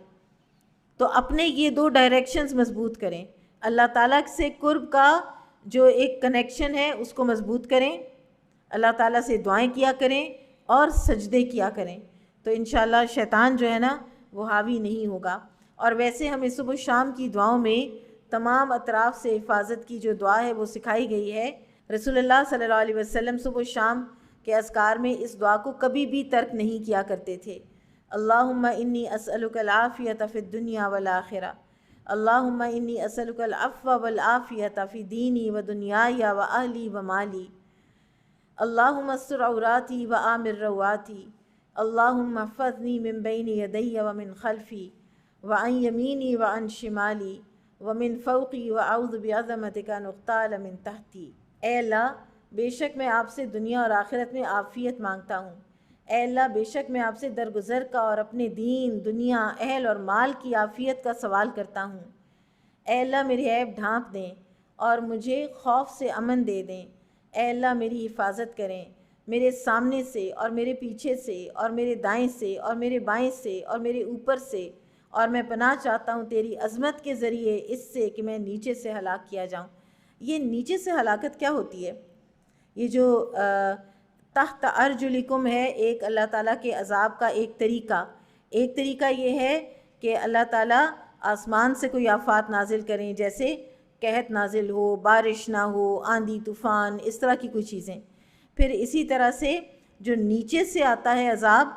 تو اپنے یہ دو ڈائریکشنز مضبوط کریں، اللہ تعالیٰ سے قرب کا جو ایک کنیکشن ہے اس کو مضبوط کریں، اللہ تعالیٰ سے دعائیں کیا کریں اور سجدے کیا کریں، تو انشاءاللہ شیطان جو ہے نا وہ حاوی نہیں ہوگا۔ اور ویسے ہمیں صبح و شام کی دعاؤں میں تمام اطراف سے حفاظت کی جو دعا ہے وہ سکھائی گئی ہے۔ رسول اللہ صلی اللہ علیہ وسلم صبح و شام کے اذکار میں اس دعا کو کبھی بھی ترک نہیں کیا کرتے تھے۔ اللہم انی اسألک العافیۃ فی الدنیا والآخرہ، اللہم انی اسألک العفو والعافیۃ فی دینی و دنیای و اہلی و مالی، اللہم استر عوراتی و آمر رواتی، اللہم احفظنی من بین یدی و من خلفی وعن یمینی وعن شمالی ومن فوقی واعوذ بعظمتک ان اغتال من تحتی۔ اے اللہ، بے شک میں آپ سے دنیا اور آخرت میں عافیت مانگتا ہوں۔ اے اللہ، بے شک میں آپ سے درگزر کا اور اپنے دین، دنیا، اہل اور مال کی عافیت کا سوال کرتا ہوں۔ اے اللہ، میری عیب ڈھانپ دیں اور مجھے خوف سے امن دے دیں۔ اے اللہ، میری حفاظت کریں، میرے سامنے سے اور میرے پیچھے سے اور میرے دائیں سے اور میرے بائیں سے اور میرے اوپر سے، اور میں پناہ چاہتا ہوں تیری عظمت کے ذریعے اس سے کہ میں نیچے سے ہلاک کیا جاؤں۔ یہ نیچے سے ہلاکت کیا ہوتی ہے؟ یہ جو تحت ارجلکم ہے، ایک اللہ تعالیٰ کے عذاب کا ایک طریقہ یہ ہے کہ اللہ تعالیٰ آسمان سے کوئی آفات نازل کریں، جیسے قحط نازل ہو، بارش نہ ہو، آندھی طوفان، اس طرح کی کوئی چیزیں۔ پھر اسی طرح سے جو نیچے سے آتا ہے عذاب،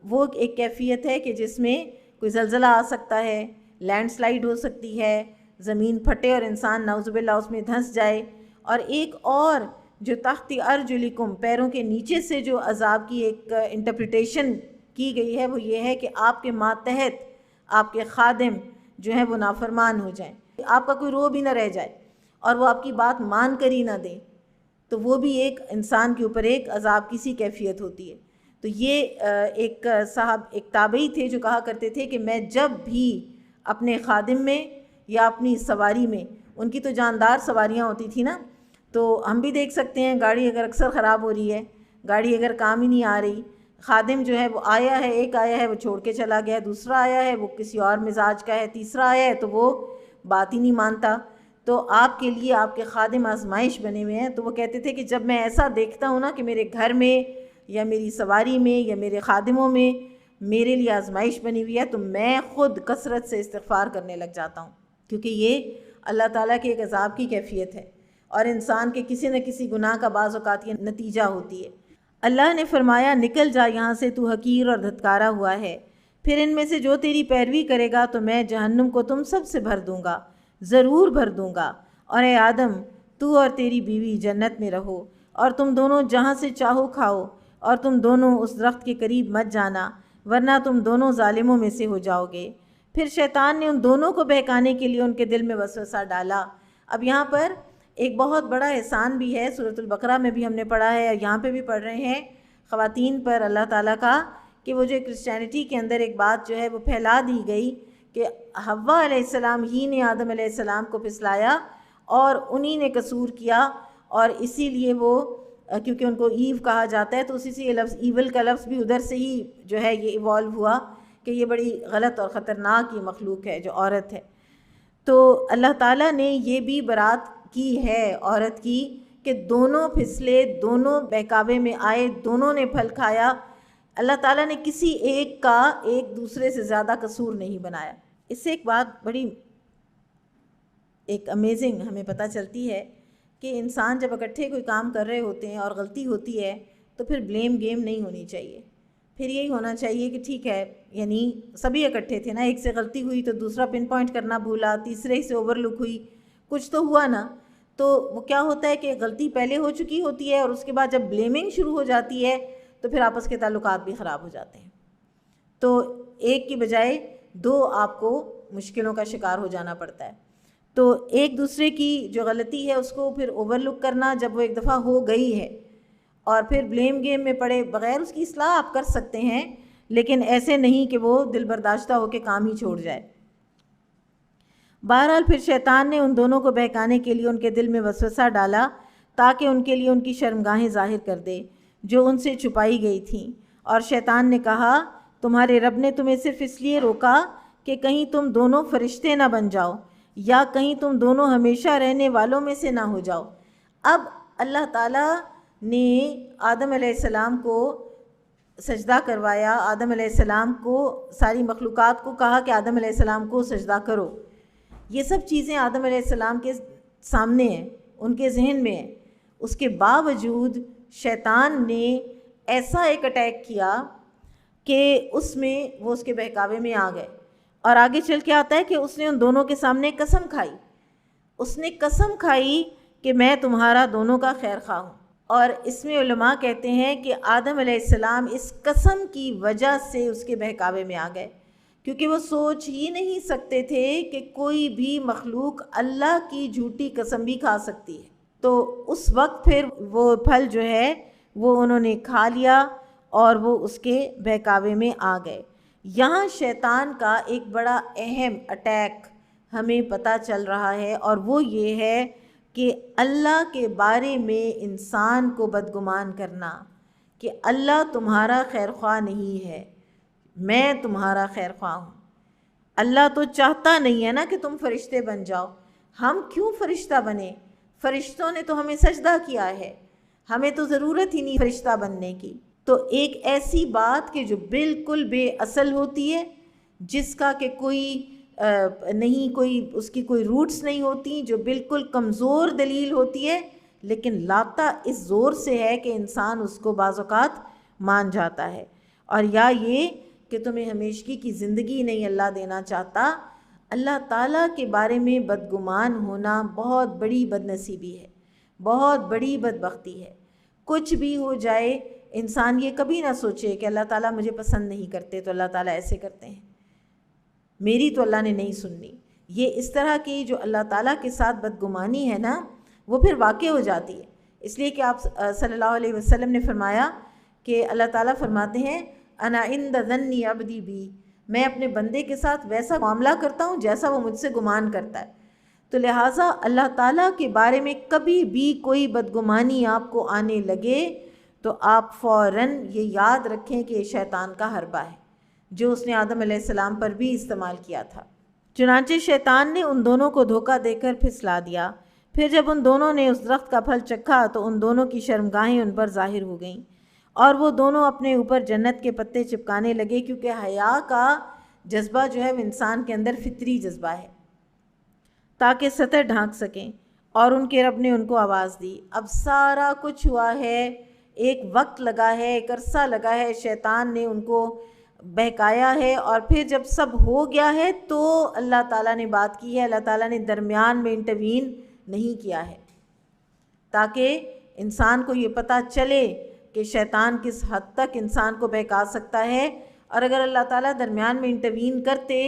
وہ ایک کیفیت ہے کہ جس میں کوئی زلزلہ آ سکتا ہے، لینڈ سلائیڈ ہو سکتی ہے، زمین پھٹے اور انسان نعوذ باللہ اس میں دھنس جائے۔ اور ایک اور جو تحت ارجلکم، پیروں کے نیچے سے جو عذاب کی ایک انٹرپریٹیشن کی گئی ہے، وہ یہ ہے کہ آپ کے ماتحت آپ کے خادم جو ہیں وہ نافرمان ہو جائیں، آپ کا کوئی رو بھی نہ رہ جائے اور وہ آپ کی بات مان کر ہی نہ دیں، تو وہ بھی ایک انسان کے اوپر ایک عذاب کی سی کیفیت ہوتی ہے۔ تو یہ ایک تابعی تھے جو کہا کرتے تھے کہ میں جب بھی اپنے خادم میں یا اپنی سواری میں، ان کی تو جاندار سواریاں ہوتی تھی نا، تو ہم بھی دیکھ سکتے ہیں گاڑی اگر اکثر خراب ہو رہی ہے، گاڑی اگر کام ہی نہیں آ رہی، خادم جو ہے وہ آیا ہے، ایک آیا ہے وہ چھوڑ کے چلا گیا، دوسرا آیا ہے وہ کسی اور مزاج کا ہے، تیسرا آیا ہے تو وہ بات ہی نہیں مانتا، تو آپ کے لیے آپ کے خادم آزمائش بنے ہوئے ہیں۔ تو وہ کہتے تھے کہ جب میں ایسا دیکھتا ہوں نا کہ میرے گھر میں یا میری سواری میں یا میرے خادموں میں میرے لیے آزمائش بنی ہوئی ہے تو میں خود کثرت سے استغفار کرنے لگ جاتا ہوں، کیونکہ یہ اللہ تعالیٰ کے ایک عذاب کی کیفیت ہے اور انسان کے کسی نہ کسی گناہ کا بعض اوقات یہ نتیجہ ہوتی ہے۔ اللہ نے فرمایا نکل جا یہاں سے، تو حقیر اور دھتکارا ہوا ہے، پھر ان میں سے جو تیری پیروی کرے گا تو میں جہنم کو تم سب سے بھر دوں گا، ضرور بھر دوں گا، اور اے آدم تو اور تیری بیوی جنت میں رہو اور تم دونوں جہاں سے چاہو کھاؤ، اور تم دونوں اس درخت کے قریب مت جانا ورنہ تم دونوں ظالموں میں سے ہو جاؤ گے۔ پھر شیطان نے ان دونوں کو بہکانے کے لیے ان کے دل میں وسوسہ ڈالا۔ اب یہاں پر ایک بہت بڑا احسان بھی ہے، سورۃ البقرہ میں بھی ہم نے پڑھا ہے اور یہاں پہ بھی پڑھ رہے ہیں خواتین پر اللہ تعالیٰ کا، کہ وہ جو کرسچینٹی کے اندر ایک بات جو ہے وہ پھیلا دی گئی کہ حوا علیہ السلام ہی نے آدم علیہ السلام کو پھسلایا اور انہی نے قصور کیا، اور اسی لیے وہ کیونکہ ان کو ایو کہا جاتا ہے تو اسی سے یہ لفظ ایول کا لفظ بھی ادھر سے ہی جو ہے یہ ایوالو ہوا کہ یہ بڑی غلط اور خطرناک یہ مخلوق ہے جو عورت ہے۔ تو اللہ تعالیٰ نے یہ بھی برات کی ہے عورت کی کہ دونوں پھسلے، دونوں بہکاوے میں آئے، دونوں نے پھل کھایا، اللہ تعالیٰ نے کسی ایک کا ایک دوسرے سے زیادہ قصور نہیں بنایا۔ اس سے ایک بات بڑی ایک امیزنگ ہمیں پتہ چلتی ہے کہ انسان جب اکٹھے کوئی کام کر رہے ہوتے ہیں اور غلطی ہوتی ہے تو پھر بلیم گیم نہیں ہونی چاہیے، پھر یہی ہونا چاہیے کہ ٹھیک ہے، یعنی سبھی اکٹھے تھے نا، ایک سے غلطی ہوئی تو دوسرا پن پوائنٹ کرنا بھولا، تیسرے سے اوور لک ہوئی، کچھ تو ہوا نا، تو وہ کیا ہوتا ہے کہ غلطی پہلے ہو چکی ہوتی ہے اور اس کے بعد جب بلیمنگ شروع ہو جاتی ہے تو پھر آپس کے تعلقات بھی خراب ہو جاتے ہیں، تو ایک کی بجائے دو آپ کو مشکلوں کا شکار ہو جانا پڑتا ہے۔ تو ایک دوسرے کی جو غلطی ہے اس کو پھر اوور لک کرنا جب وہ ایک دفعہ ہو گئی ہے اور پھر بلیم گیم میں پڑے بغیر اس کی اصلاح آپ کر سکتے ہیں، لیکن ایسے نہیں کہ وہ دل برداشتہ ہو کے کام ہی چھوڑ جائے۔ بہرحال پھر شیطان نے ان دونوں کو بہکانے کے لیے ان کے دل میں وسوسہ ڈالا تاکہ ان کے لیے ان کی شرمگاہیں ظاہر کر دے جو ان سے چھپائی گئی تھیں، اور شیطان نے کہا تمہارے رب نے تمہیں صرف اس لیے روکا کہ کہیں تم دونوں فرشتے نہ بن جاؤ یا کہیں تم دونوں ہمیشہ رہنے والوں میں سے نہ ہو جاؤ۔ اب اللہ تعالیٰ نے آدم علیہ السلام کو سجدہ کروایا، آدم علیہ السلام کو ساری مخلوقات کو کہا کہ آدم علیہ السلام کو سجدہ کرو، یہ سب چیزیں آدم علیہ السلام کے سامنے ہیں، ان کے ذہن میں ہیں، اس کے باوجود شیطان نے ایسا ایک اٹیک کیا کہ اس میں وہ اس کے بہکاوے میں آ گئے، اور آگے چل کے آتا ہے کہ اس نے ان دونوں کے سامنے قسم کھائی، اس نے قسم کھائی کہ میں تمہارا دونوں کا خیر خواہ ہوں، اور اس میں علماء کہتے ہیں کہ آدم علیہ السلام اس قسم کی وجہ سے اس کے بہکاوے میں آ گئے، کیونکہ وہ سوچ ہی نہیں سکتے تھے کہ کوئی بھی مخلوق اللہ کی جھوٹی قسم بھی کھا سکتی ہے، تو اس وقت پھر وہ پھل جو ہے وہ انہوں نے کھا لیا اور وہ اس کے بہکاوے میں آ گئے۔ یہاں شیطان کا ایک بڑا اہم اٹیک ہمیں پتہ چل رہا ہے، اور وہ یہ ہے کہ اللہ کے بارے میں انسان کو بدگمان کرنا کہ اللہ تمہارا خیر خواہ نہیں ہے، میں تمہارا خیر خواہ ہوں۔ اللہ تو چاہتا نہیں ہے نا کہ تم فرشتے بن جاؤ، ہم کیوں فرشتہ بنے؟ فرشتوں نے تو ہمیں سجدہ کیا ہے، ہمیں تو ضرورت ہی نہیں فرشتہ بننے کی۔ تو ایک ایسی بات کہ جو بالکل بے اصل ہوتی ہے، جس کا کہ کوئی نہیں، کوئی اس کی کوئی روٹس نہیں ہوتی، جو بالکل کمزور دلیل ہوتی ہے، لیکن لاتا اس زور سے ہے کہ انسان اس کو بعض اوقات مان جاتا ہے، اور یا یہ کہ تمہیں ہمیشگی کی زندگی نہیں اللہ دینا چاہتا۔ اللہ تعالیٰ کے بارے میں بدگمان ہونا بہت بڑی بدنصیبی ہے، بہت بڑی بدبختی ہے۔ کچھ بھی ہو جائے انسان یہ کبھی نہ سوچے کہ اللہ تعالیٰ مجھے پسند نہیں کرتے تو اللہ تعالیٰ ایسے کرتے ہیں، میری تو اللہ نے نہیں سننی۔ یہ اس طرح کی جو اللہ تعالیٰ کے ساتھ بدگمانی ہے نا، وہ پھر واقع ہو جاتی ہے اس لیے کہ آپ صلی اللہ علیہ وسلم نے فرمایا کہ اللہ تعالیٰ فرماتے ہیں انا عند ظن عبدی بی، میں اپنے بندے کے ساتھ ویسا معاملہ کرتا ہوں جیسا وہ مجھ سے گمان کرتا ہے۔ تو لہٰذا اللہ تعالیٰ کے بارے میں کبھی بھی کوئی بدگمانی آپ کو آنے لگے تو آپ فوراً یہ یاد رکھیں کہ یہ شیطان کا حربہ ہے جو اس نے آدم علیہ السلام پر بھی استعمال کیا تھا۔ چنانچہ شیطان نے ان دونوں کو دھوکہ دے کر پھسلا دیا۔ پھر جب ان دونوں نے اس درخت کا پھل چکھا تو ان دونوں کی شرمگاہیں ان پر ظاہر ہو گئیں اور وہ دونوں اپنے اوپر جنت کے پتے چپکانے لگے، کیونکہ حیا کا جذبہ جو ہے وہ انسان کے اندر فطری جذبہ ہے، تاکہ سطر ڈھانک سکیں۔ اور ان کے رب نے ان کو آواز دی۔ اب سارا کچھ ہوا ہے، ایک وقت لگا ہے، ایک عرصہ لگا ہے، شیطان نے ان کو بہکایا ہے، اور پھر جب سب ہو گیا ہے تو اللہ تعالیٰ نے بات کی ہے۔ اللہ تعالیٰ نے درمیان میں انٹروین نہیں کیا ہے تاکہ انسان کو یہ پتہ چلے کہ شیطان کس حد تک انسان کو بہکا سکتا ہے۔ اور اگر اللہ تعالیٰ درمیان میں انٹروین کرتے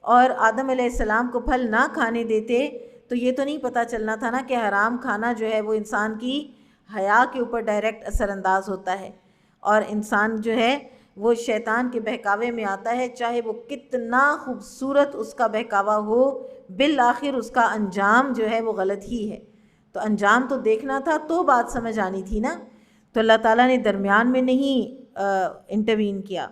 اور آدم علیہ السلام کو پھل نہ کھانے دیتے تو یہ تو نہیں پتہ چلنا تھا نا کہ حرام کھانا جو ہے وہ انسان کی حیا کے اوپر ڈائریکٹ اثر انداز ہوتا ہے، اور انسان جو ہے وہ شیطان کے بہکاوے میں آتا ہے، چاہے وہ کتنا خوبصورت اس کا بہکاوا ہو، بالآخر اس کا انجام جو ہے وہ غلط ہی ہے۔ تو انجام تو دیکھنا تھا تو بات سمجھ آنی تھی نا، تو اللہ تعالیٰ نے درمیان میں نہیں انٹروین کیا۔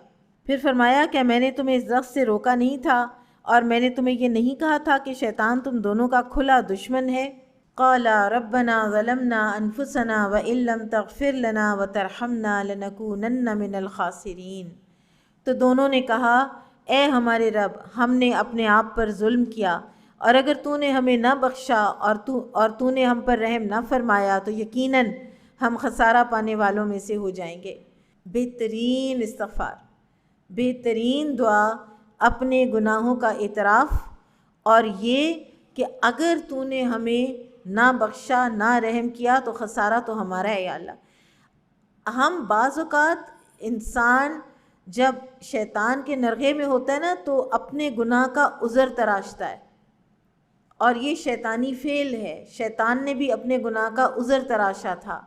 پھر فرمایا کہ میں نے تمہیں اس درخت سے روکا نہیں تھا، اور میں نے تمہیں یہ نہیں کہا تھا کہ شیطان تم دونوں کا کھلا دشمن ہے؟ قال ربنا ظلمنا انفسنا وان لم تغفر لنا وترحمنا لنکونن من الخاسرین۔ تو دونوں نے کہا اے ہمارے رب، ہم نے اپنے آپ پر ظلم کیا، اور اگر تو نے ہمیں نہ بخشا اور تو نے ہم پر رحم نہ فرمایا تو یقیناً ہم خسارہ پانے والوں میں سے ہو جائیں گے۔ بہترین استغفار، بہترین دعا اپنے گناہوں کا اعتراف، اور یہ کہ اگر تو نے ہمیں نہ بخشا نہ رحم کیا تو خسارہ تو ہمارا ہے یا اللہ۔ ہم بعض اوقات انسان جب شیطان کے نرغے میں ہوتا ہے نا تو اپنے گناہ کا عذر تراشتا ہے، اور یہ شیطانی فعل ہے۔ شیطان نے بھی اپنے گناہ کا عذر تراشا تھا۔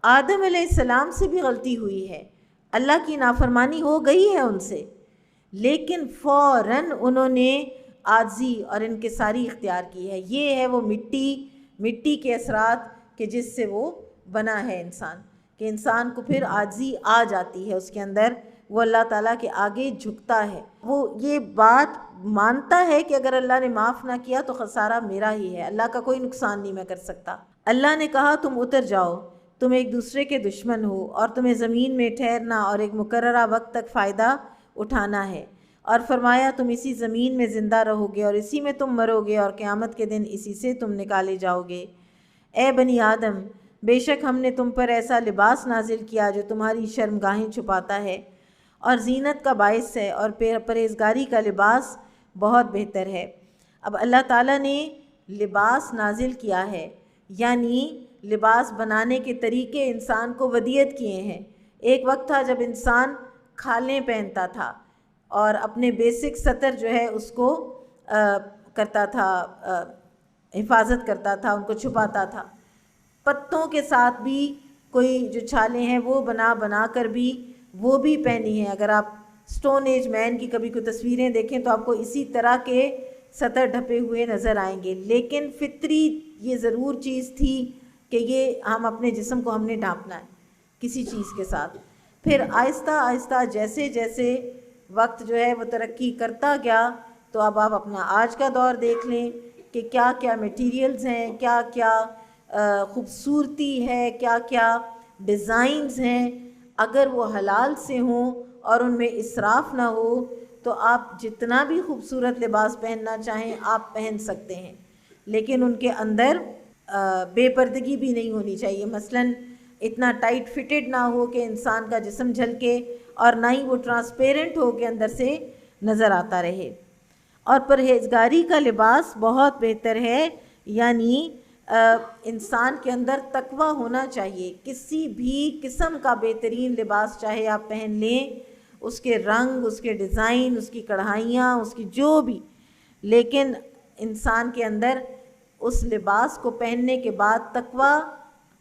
آدم علیہ السلام سے بھی غلطی ہوئی ہے، اللہ کی نافرمانی ہو گئی ہے ان سے، لیکن فوراً انہوں نے عاجزی اور انکساری اختیار کی ہے۔ یہ ہے وہ مٹی کے اثرات کہ جس سے وہ بنا ہے انسان، کہ انسان کو پھر عاجزی آ جاتی ہے اس کے اندر، وہ اللہ تعالیٰ کے آگے جھکتا ہے، وہ یہ بات مانتا ہے کہ اگر اللہ نے معاف نہ کیا تو خسارہ میرا ہی ہے، اللہ کا کوئی نقصان نہیں میں کر سکتا۔ اللہ نے کہا تم اتر جاؤ، تم ایک دوسرے کے دشمن ہو، اور تمہیں زمین میں ٹھہرنا اور ایک مقررہ وقت تک فائدہ اٹھانا ہے، اور فرمایا تم اسی زمین میں زندہ رہو گے اور اسی میں تم مرو گے، اور قیامت کے دن اسی سے تم نکالے جاؤ گے۔ اے بنی آدم، بے شک ہم نے تم پر ایسا لباس نازل کیا جو تمہاری شرمگاہیں چھپاتا ہے اور زینت کا باعث ہے، اور پرہیزگاری کا لباس بہت بہتر ہے۔ اب اللہ تعالیٰ نے لباس نازل کیا ہے، یعنی لباس بنانے کے طریقے انسان کو ودیت کیے ہیں۔ ایک وقت تھا جب انسان کھالیں پہنتا تھا اور اپنے بیسک سطر جو ہے اس کو کرتا تھا، حفاظت کرتا تھا، ان کو چھپاتا تھا۔ پتوں کے ساتھ بھی کوئی جو چھالیں ہیں وہ بنا کر بھی وہ بھی پہنی ہیں۔ اگر آپ سٹون ایج مین کی کبھی کوئی تصویریں دیکھیں تو آپ کو اسی طرح کے سطر ڈھپے ہوئے نظر آئیں گے، لیکن فطری یہ ضرور چیز تھی کہ یہ ہم اپنے جسم کو ہم نے ڈھانپنا ہے کسی چیز کے ساتھ۔ پھر آہستہ آہستہ جیسے جیسے وقت جو ہے وہ ترقی کرتا گیا، تو اب آپ اپنا آج کا دور دیکھ لیں کہ کیا کیا میٹیریلز ہیں، کیا کیا خوبصورتی ہے، کیا کیا ڈیزائنز ہیں۔ اگر وہ حلال سے ہوں اور ان میں اسراف نہ ہو تو آپ جتنا بھی خوبصورت لباس پہننا چاہیں آپ پہن سکتے ہیں، لیکن ان کے اندر بے پردگی بھی نہیں ہونی چاہیے۔ مثلاً اتنا ٹائٹ فٹڈ نہ ہو کہ انسان کا جسم جھلکے، اور نہ ہی وہ ٹرانسپیرنٹ ہو کہ اندر سے نظر آتا رہے۔ اور پرہیزگاری کا لباس بہت بہتر ہے، یعنی انسان کے اندر تقویٰ ہونا چاہیے۔ کسی بھی قسم کا بہترین لباس چاہے آپ پہن لیں، اس کے رنگ، اس کے ڈیزائن، اس کی کڑھائیاں، اس کی جو بھی، لیکن انسان کے اندر اس لباس کو پہننے کے بعد تقویٰ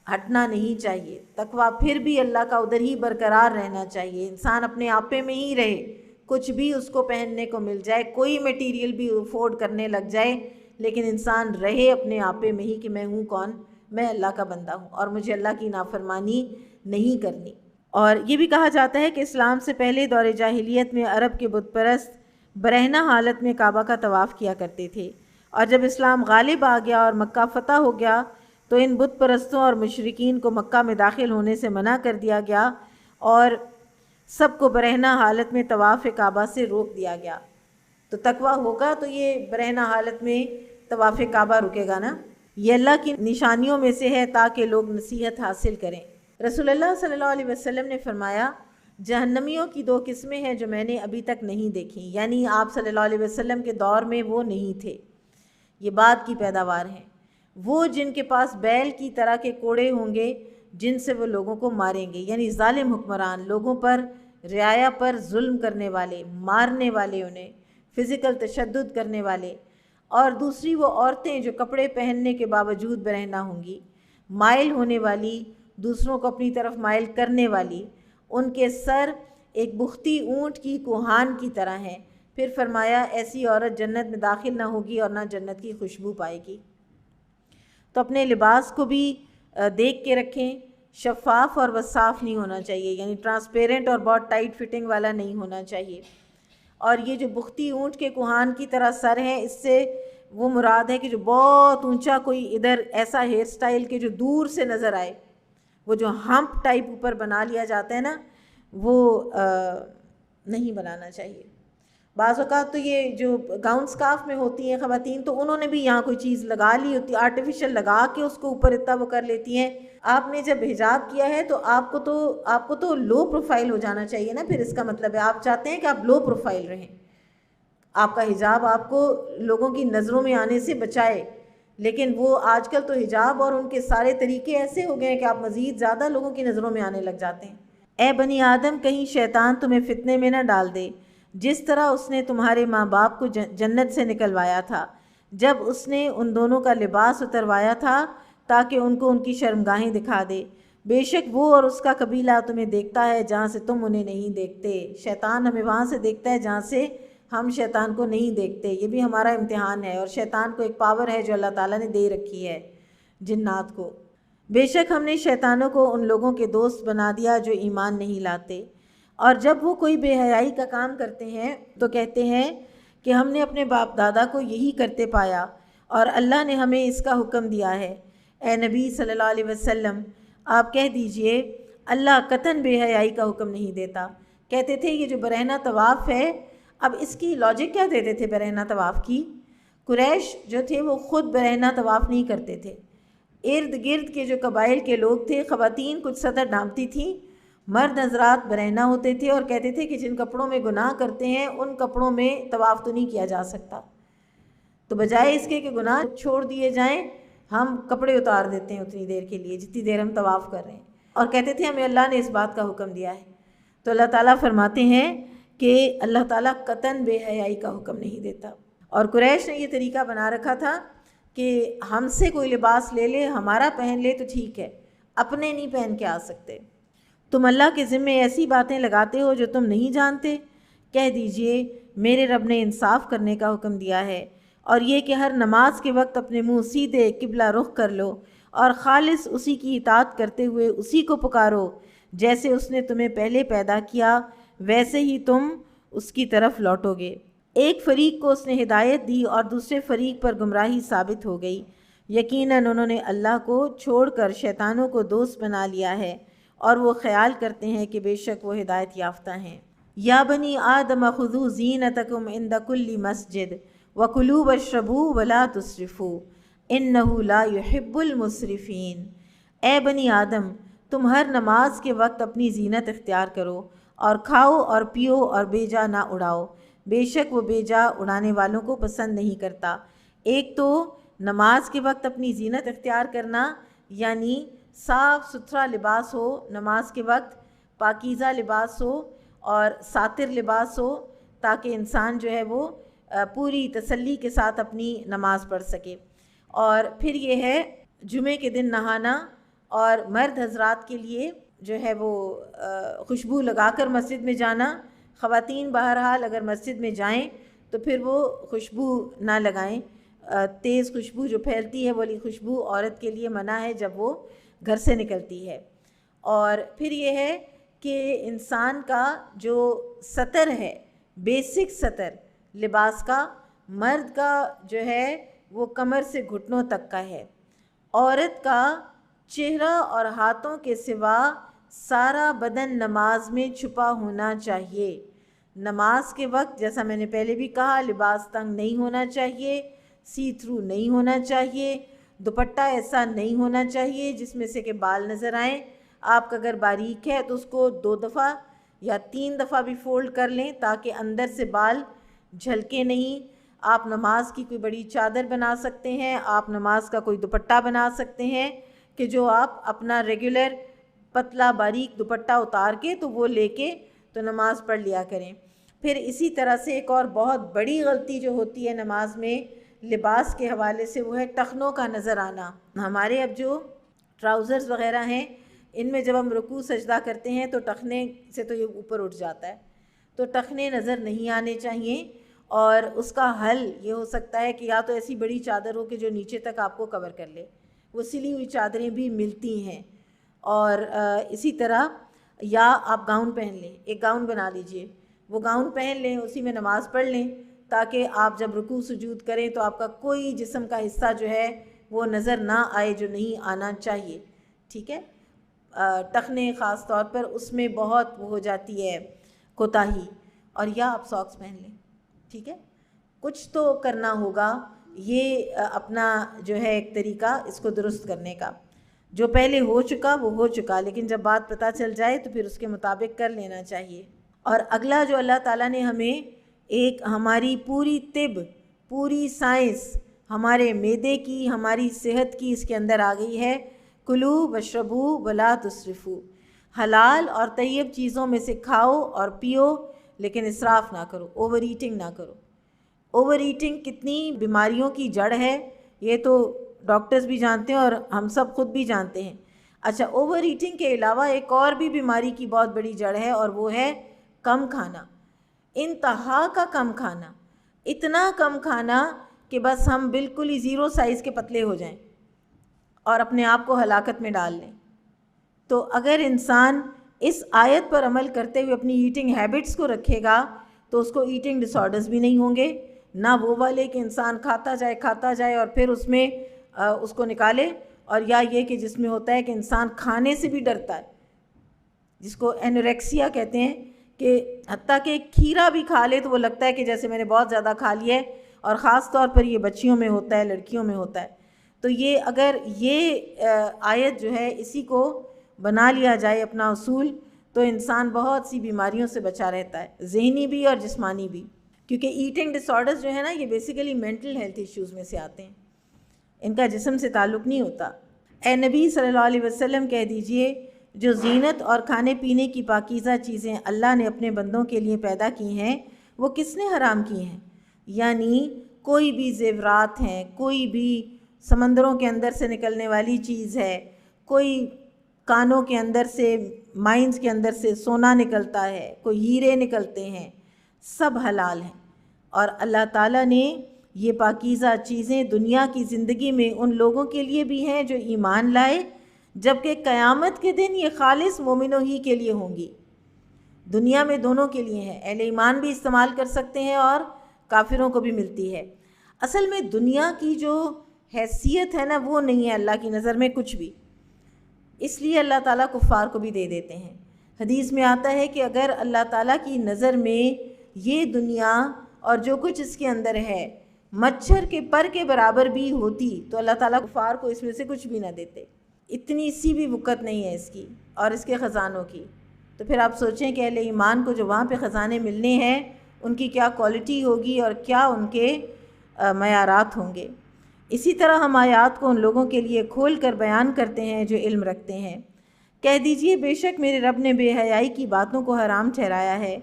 ہٹنا نہیں چاہیے۔ تقویٰ پھر بھی اللہ کا ادھر ہی برقرار رہنا چاہیے، انسان اپنے آپے میں ہی رہے، کچھ بھی اس کو پہننے کو مل جائے، کوئی میٹیریل بھی افورڈ کرنے لگ جائے، لیکن انسان رہے اپنے آپے میں ہی کہ میں ہوں کون، میں اللہ کا بندہ ہوں اور مجھے اللہ کی نافرمانی نہیں کرنی۔ اور یہ بھی کہا جاتا ہے کہ اسلام سے پہلے دور جاہلیت میں عرب کے بت پرست برہنہ حالت میں کعبہ کا طواف کیا کرتے تھے، اور جب اسلام غالب آ گیا اور مکہ فتح ہو گیا تو ان بت پرستوں اور مشرکین کو مکہ میں داخل ہونے سے منع کر دیا گیا اور سب کو برہنہ حالت میں طواف کعبہ سے روک دیا گیا۔ تو تقویٰ ہوگا تو یہ برہنہ حالت میں طواف کعبہ رکے گا نا۔ یہ اللہ کی نشانیوں میں سے ہے تاکہ لوگ نصیحت حاصل کریں۔ رسول اللہ صلی اللہ علیہ وسلم نے فرمایا جہنمیوں کی 2 قسمیں ہیں جو میں نے ابھی تک نہیں دیکھیں، یعنی آپ صلی اللہ علیہ وسلم کے دور میں وہ نہیں تھے، یہ بعد کی پیداوار ہیں۔ وہ جن کے پاس بیل کی طرح کے کوڑے ہوں گے جن سے وہ لوگوں کو ماریں گے، یعنی ظالم حکمران، لوگوں پر رعایا پر ظلم کرنے والے، مارنے والے، انہیں فزیکل تشدد کرنے والے۔ اور دوسری وہ عورتیں جو کپڑے پہننے کے باوجود برہنہ ہوں گی، مائل ہونے والی، دوسروں کو اپنی طرف مائل کرنے والی، ان کے سر ایک بختی اونٹ کی کوہان کی طرح ہیں۔ پھر فرمایا ایسی عورت جنت میں داخل نہ ہوگی اور نہ جنت کی خوشبو پائے گی۔ تو اپنے لباس کو بھی دیکھ کے رکھیں، شفاف اور وصاف نہیں ہونا چاہیے، یعنی ٹرانسپیرنٹ اور بہت ٹائٹ فٹنگ والا نہیں ہونا چاہیے۔ اور یہ جو بختی اونٹ کے کوہان کی طرح سر ہیں، اس سے وہ مراد ہے کہ جو بہت اونچا کوئی ادھر ایسا ہیئر سٹائل کے جو دور سے نظر آئے، وہ جو ہمپ ٹائپ اوپر بنا لیا جاتا ہے نا، وہ نہیں بنانا چاہیے۔ بعض اوقات تو یہ جو گاؤن سکارف میں ہوتی ہیں خواتین، تو انہوں نے بھی یہاں کوئی چیز لگا لی ہوتی، آرٹیفیشل لگا کے اس کو اوپر اتنا وہ کر لیتی ہیں۔ آپ نے جب حجاب کیا ہے تو آپ کو تو لو پروفائل ہو جانا چاہیے نا، پھر اس کا مطلب ہے آپ چاہتے ہیں کہ آپ لو پروفائل رہیں، آپ کا حجاب آپ کو لوگوں کی نظروں میں آنے سے بچائے۔ لیکن وہ آج کل تو حجاب اور ان کے سارے طریقے ایسے ہو گئے ہیں کہ آپ مزید زیادہ لوگوں کی نظروں میں آنے لگ جاتے ہیں۔ اے بنی آدم، کہیں شیطان تمہیں فتنے میں نہ ڈال دے، جس طرح اس نے تمہارے ماں باپ کو جنت سے نکلوایا تھا جب اس نے ان دونوں کا لباس اتروایا تھا تاکہ ان کو ان کی شرمگاہیں دکھا دے۔ بے شک وہ اور اس کا قبیلہ تمہیں دیکھتا ہے جہاں سے تم انہیں نہیں دیکھتے۔ شیطان ہمیں وہاں سے دیکھتا ہے جہاں سے ہم شیطان کو نہیں دیکھتے۔ یہ بھی ہمارا امتحان ہے، اور شیطان کو ایک پاور ہے جو اللہ تعالیٰ نے دے رکھی ہے جنات کو۔ بے شک ہم نے شیطانوں کو ان لوگوں کے دوست بنا دیا جو ایمان نہیں لاتے، اور جب وہ کوئی بے حیائی کا کام کرتے ہیں تو کہتے ہیں کہ ہم نے اپنے باپ دادا کو یہی کرتے پایا اور اللہ نے ہمیں اس کا حکم دیا ہے۔ اے نبی صلی اللہ علیہ وسلم، آپ کہہ دیجئے اللہ قطعاً بے حیائی کا حکم نہیں دیتا۔ کہتے تھے یہ جو برہنہ طواف ہے، اب اس کی لاجک کیا دیتے تھے برہنہ طواف کی؟ قریش جو تھے وہ خود برہنہ طواف نہیں کرتے تھے، ارد گرد کے جو قبائل کے لوگ تھے، خواتین کچھ سطر ڈھانپتی تھیں، مرد حضرات برہنہ ہوتے تھے اور کہتے تھے کہ جن کپڑوں میں گناہ کرتے ہیں ان کپڑوں میں طواف تو نہیں کیا جا سکتا، تو بجائے اس کے کہ گناہ چھوڑ دیے جائیں ہم کپڑے اتار دیتے ہیں اتنی دیر کے لیے جتنی دیر ہم طواف کر رہے ہیں، اور کہتے تھے ہمیں اللہ نے اس بات کا حکم دیا ہے۔ تو اللہ تعالیٰ فرماتے ہیں کہ اللہ تعالیٰ قطعاً بے حیائی کا حکم نہیں دیتا۔ اور قریش نے یہ طریقہ بنا رکھا تھا کہ ہم سے کوئی لباس لے لے، ہمارا پہن لے تو ٹھیک ہے، اپنے نہیں پہن کے آ سکتے۔ تم اللہ کے ذمے ایسی باتیں لگاتے ہو جو تم نہیں جانتے۔ کہہ دیجئے میرے رب نے انصاف کرنے کا حکم دیا ہے، اور یہ کہ ہر نماز کے وقت اپنے منہ سیدھے قبلہ رخ کر لو اور خالص اسی کی اطاعت کرتے ہوئے اسی کو پکارو، جیسے اس نے تمہیں پہلے پیدا کیا ویسے ہی تم اس کی طرف لوٹو گے۔ ایک فریق کو اس نے ہدایت دی اور دوسرے فریق پر گمراہی ثابت ہو گئی۔ یقیناً انہوں نے اللہ کو چھوڑ کر شیطانوں کو دوست بنا لیا ہے، اور وہ خیال کرتے ہیں کہ بے شک وہ ہدایت یافتہ ہیں۔ یا بنی آدم خذوا زینتکم عند کل مسجد وکلوا واشربوا ولا تسرفوا انہ لا یحب المسرفین۔ اے بنی آدم، تم ہر نماز کے وقت اپنی زینت اختیار کرو اور کھاؤ اور پیو اور بیجا نہ اڑاؤ، بے شک وہ بیجا اڑانے والوں کو پسند نہیں کرتا۔ ایک تو نماز کے وقت اپنی زینت اختیار کرنا یعنی صاف ستھرا لباس ہو، نماز کے وقت پاکیزہ لباس ہو اور ساتر لباس ہو، تاکہ انسان جو ہے وہ پوری تسلی کے ساتھ اپنی نماز پڑھ سکے۔ اور پھر یہ ہے جمعے کے دن نہانا اور مرد حضرات کے لیے جو ہے وہ خوشبو لگا کر مسجد میں جانا، خواتین بہرحال اگر مسجد میں جائیں تو پھر وہ خوشبو نہ لگائیں، تیز خوشبو جو پھیلتی ہے والی خوشبو عورت کے لیے منع ہے جب وہ گھر سے نکلتی ہے۔ اور پھر یہ ہے کہ انسان کا جو سطر ہے، بیسک سطر لباس کا، مرد کا جو ہے وہ کمر سے گھٹنوں تک کا ہے، عورت کا چہرہ اور ہاتھوں کے سوا سارا بدن نماز میں چھپا ہونا چاہیے۔ نماز کے وقت جیسا میں نے پہلے بھی کہا، لباس تنگ نہیں ہونا چاہیے، سی تھرو نہیں ہونا چاہیے، دوپٹہ ایسا نہیں ہونا چاہیے جس میں سے کہ بال نظر آئیں۔ آپ کا اگر باریک ہے تو اس کو 2 دفعہ یا 3 دفعہ بھی فولڈ کر لیں تاکہ اندر سے بال جھلکے نہیں۔ آپ نماز کی کوئی بڑی چادر بنا سکتے ہیں، آپ نماز کا کوئی دوپٹہ بنا سکتے ہیں کہ جو آپ اپنا ریگولر پتلا باریک دوپٹہ اتار کے تو وہ لے کے تو نماز پڑھ لیا کریں۔ پھر اسی طرح سے ایک اور بہت بڑی غلطی جو ہوتی ہے نماز میں لباس کے حوالے سے، وہ ہے ٹخنوں کا نظر آنا۔ ہمارے اب جو ٹراؤزرز وغیرہ ہیں ان میں جب ہم رکوع سجدہ کرتے ہیں تو ٹخنے سے تو یہ اوپر اٹھ جاتا ہے، تو ٹخنے نظر نہیں آنے چاہیے۔ اور اس کا حل یہ ہو سکتا ہے کہ یا تو ایسی بڑی چادر ہو کہ جو نیچے تک آپ کو کور کر لے، وہ سلی ہوئی چادریں بھی ملتی ہیں۔ اور اسی طرح یا آپ گاؤن پہن لیں، ایک گاؤن بنا لیجئے، وہ گاؤن پہن لیں، اسی میں نماز پڑھ لیں تاکہ آپ جب رکوع سجود کریں تو آپ کا کوئی جسم کا حصہ جو ہے وہ نظر نہ آئے جو نہیں آنا چاہیے، ٹھیک ہے۔ ٹخنے خاص طور پر اس میں بہت وہ ہو جاتی ہے کوتاہی۔ اور یا آپ ساکس پہن لیں، ٹھیک ہے، کچھ تو کرنا ہوگا، یہ اپنا جو ہے ایک طریقہ اس کو درست کرنے کا۔ جو پہلے ہو چکا وہ ہو چکا، لیکن جب بات پتہ چل جائے تو پھر اس کے مطابق کر لینا چاہیے۔ اور اگلا جو اللہ تعالیٰ نے ہمیں ایک ہماری پوری طب، پوری سائنس ہمارے معدے کی، ہماری صحت کی اس کے اندر آ گئی ہے، کلو واشربو ولا تسرفو، حلال اور طیب چیزوں میں سے کھاؤ اور پیو لیکن اسراف نہ کرو، اوور ایٹنگ نہ کرو۔ اوور ایٹنگ کتنی بیماریوں کی جڑ ہے یہ تو ڈاکٹرز بھی جانتے ہیں اور ہم سب خود بھی جانتے ہیں۔ اچھا، اوور ایٹنگ کے علاوہ ایک اور بھی بیماری کی بہت بڑی جڑ ہے اور وہ ہے کم کھانا، انتہا کا کم کھانا، اتنا کم کھانا کہ بس ہم بالکل ہی 0 سائز کے پتلے ہو جائیں اور اپنے آپ کو ہلاکت میں ڈال لیں۔ تو اگر انسان اس آیت پر عمل کرتے ہوئے اپنی ایٹنگ ہیبٹس کو رکھے گا تو اس کو ایٹنگ ڈس آرڈرز بھی نہیں ہوں گے، نہ وہ والے کہ انسان کھاتا جائے اور پھر اس میں اس کو نکالے، اور یا یہ کہ جس میں ہوتا ہے کہ انسان کھانے سے بھی ڈرتا ہے، جس کو اینوریکسیا کہتے ہیں، کہ حتیٰ کہ کھیرا بھی کھا لے تو وہ لگتا ہے کہ جیسے میں نے بہت زیادہ کھا لیا ہے، اور خاص طور پر یہ بچیوں میں ہوتا ہے، لڑکیوں میں ہوتا ہے۔ تو یہ اگر یہ آیت جو ہے اسی کو بنا لیا جائے اپنا اصول تو انسان بہت سی بیماریوں سے بچا رہتا ہے، ذہنی بھی اور جسمانی بھی، کیونکہ ایٹنگ ڈس آرڈرز جو ہے نا یہ بیسیکلی مینٹل ہیلتھ ایشوز میں سے آتے ہیں، ان کا جسم سے تعلق نہیں ہوتا۔ اے نبی صلی اللہ علیہ وسلم کہہ دیجئے، جو زینت اور کھانے پینے کی پاکیزہ چیزیں اللہ نے اپنے بندوں کے لیے پیدا کی ہیں وہ کس نے حرام کی ہیں؟ یعنی کوئی بھی زیورات ہیں، کوئی بھی سمندروں کے اندر سے نکلنے والی چیز ہے، کوئی کانوں کے اندر سے، مائنز کے اندر سے سونا نکلتا ہے، کوئی ہیرے نکلتے ہیں، سب حلال ہیں۔ اور اللہ تعالیٰ نے یہ پاکیزہ چیزیں دنیا کی زندگی میں ان لوگوں کے لیے بھی ہیں جو ایمان لائے، جبکہ قیامت کے دن یہ خالص مومنوں ہی کے لیے ہوں گی۔ دنیا میں دونوں کے لیے ہیں، اہل ایمان بھی استعمال کر سکتے ہیں اور کافروں کو بھی ملتی ہے۔ اصل میں دنیا کی جو حیثیت ہے نا وہ نہیں ہے اللہ کی نظر میں کچھ بھی، اس لیے اللہ تعالیٰ کفار کو بھی دے دیتے ہیں۔ حدیث میں آتا ہے کہ اگر اللہ تعالیٰ کی نظر میں یہ دنیا اور جو کچھ اس کے اندر ہے مچھر کے پر کے برابر بھی ہوتی تو اللہ تعالیٰ کفار کو اس میں سے کچھ بھی نہ دیتے، اتنی سی بھی وقت نہیں ہے اس کی اور اس کے خزانوں کی۔ تو پھر آپ سوچیں کہ اہل ایمان کو جو وہاں پہ خزانے ملنے ہیں ان کی کیا کوالٹی ہوگی اور کیا ان کے معیارات ہوں گے۔ اسی طرح ہم آیات کو ان لوگوں کے لیے کھول کر بیان کرتے ہیں جو علم رکھتے ہیں۔ کہہ دیجئے بے شک میرے رب نے بے حیائی کی باتوں کو حرام ٹھہرایا ہے،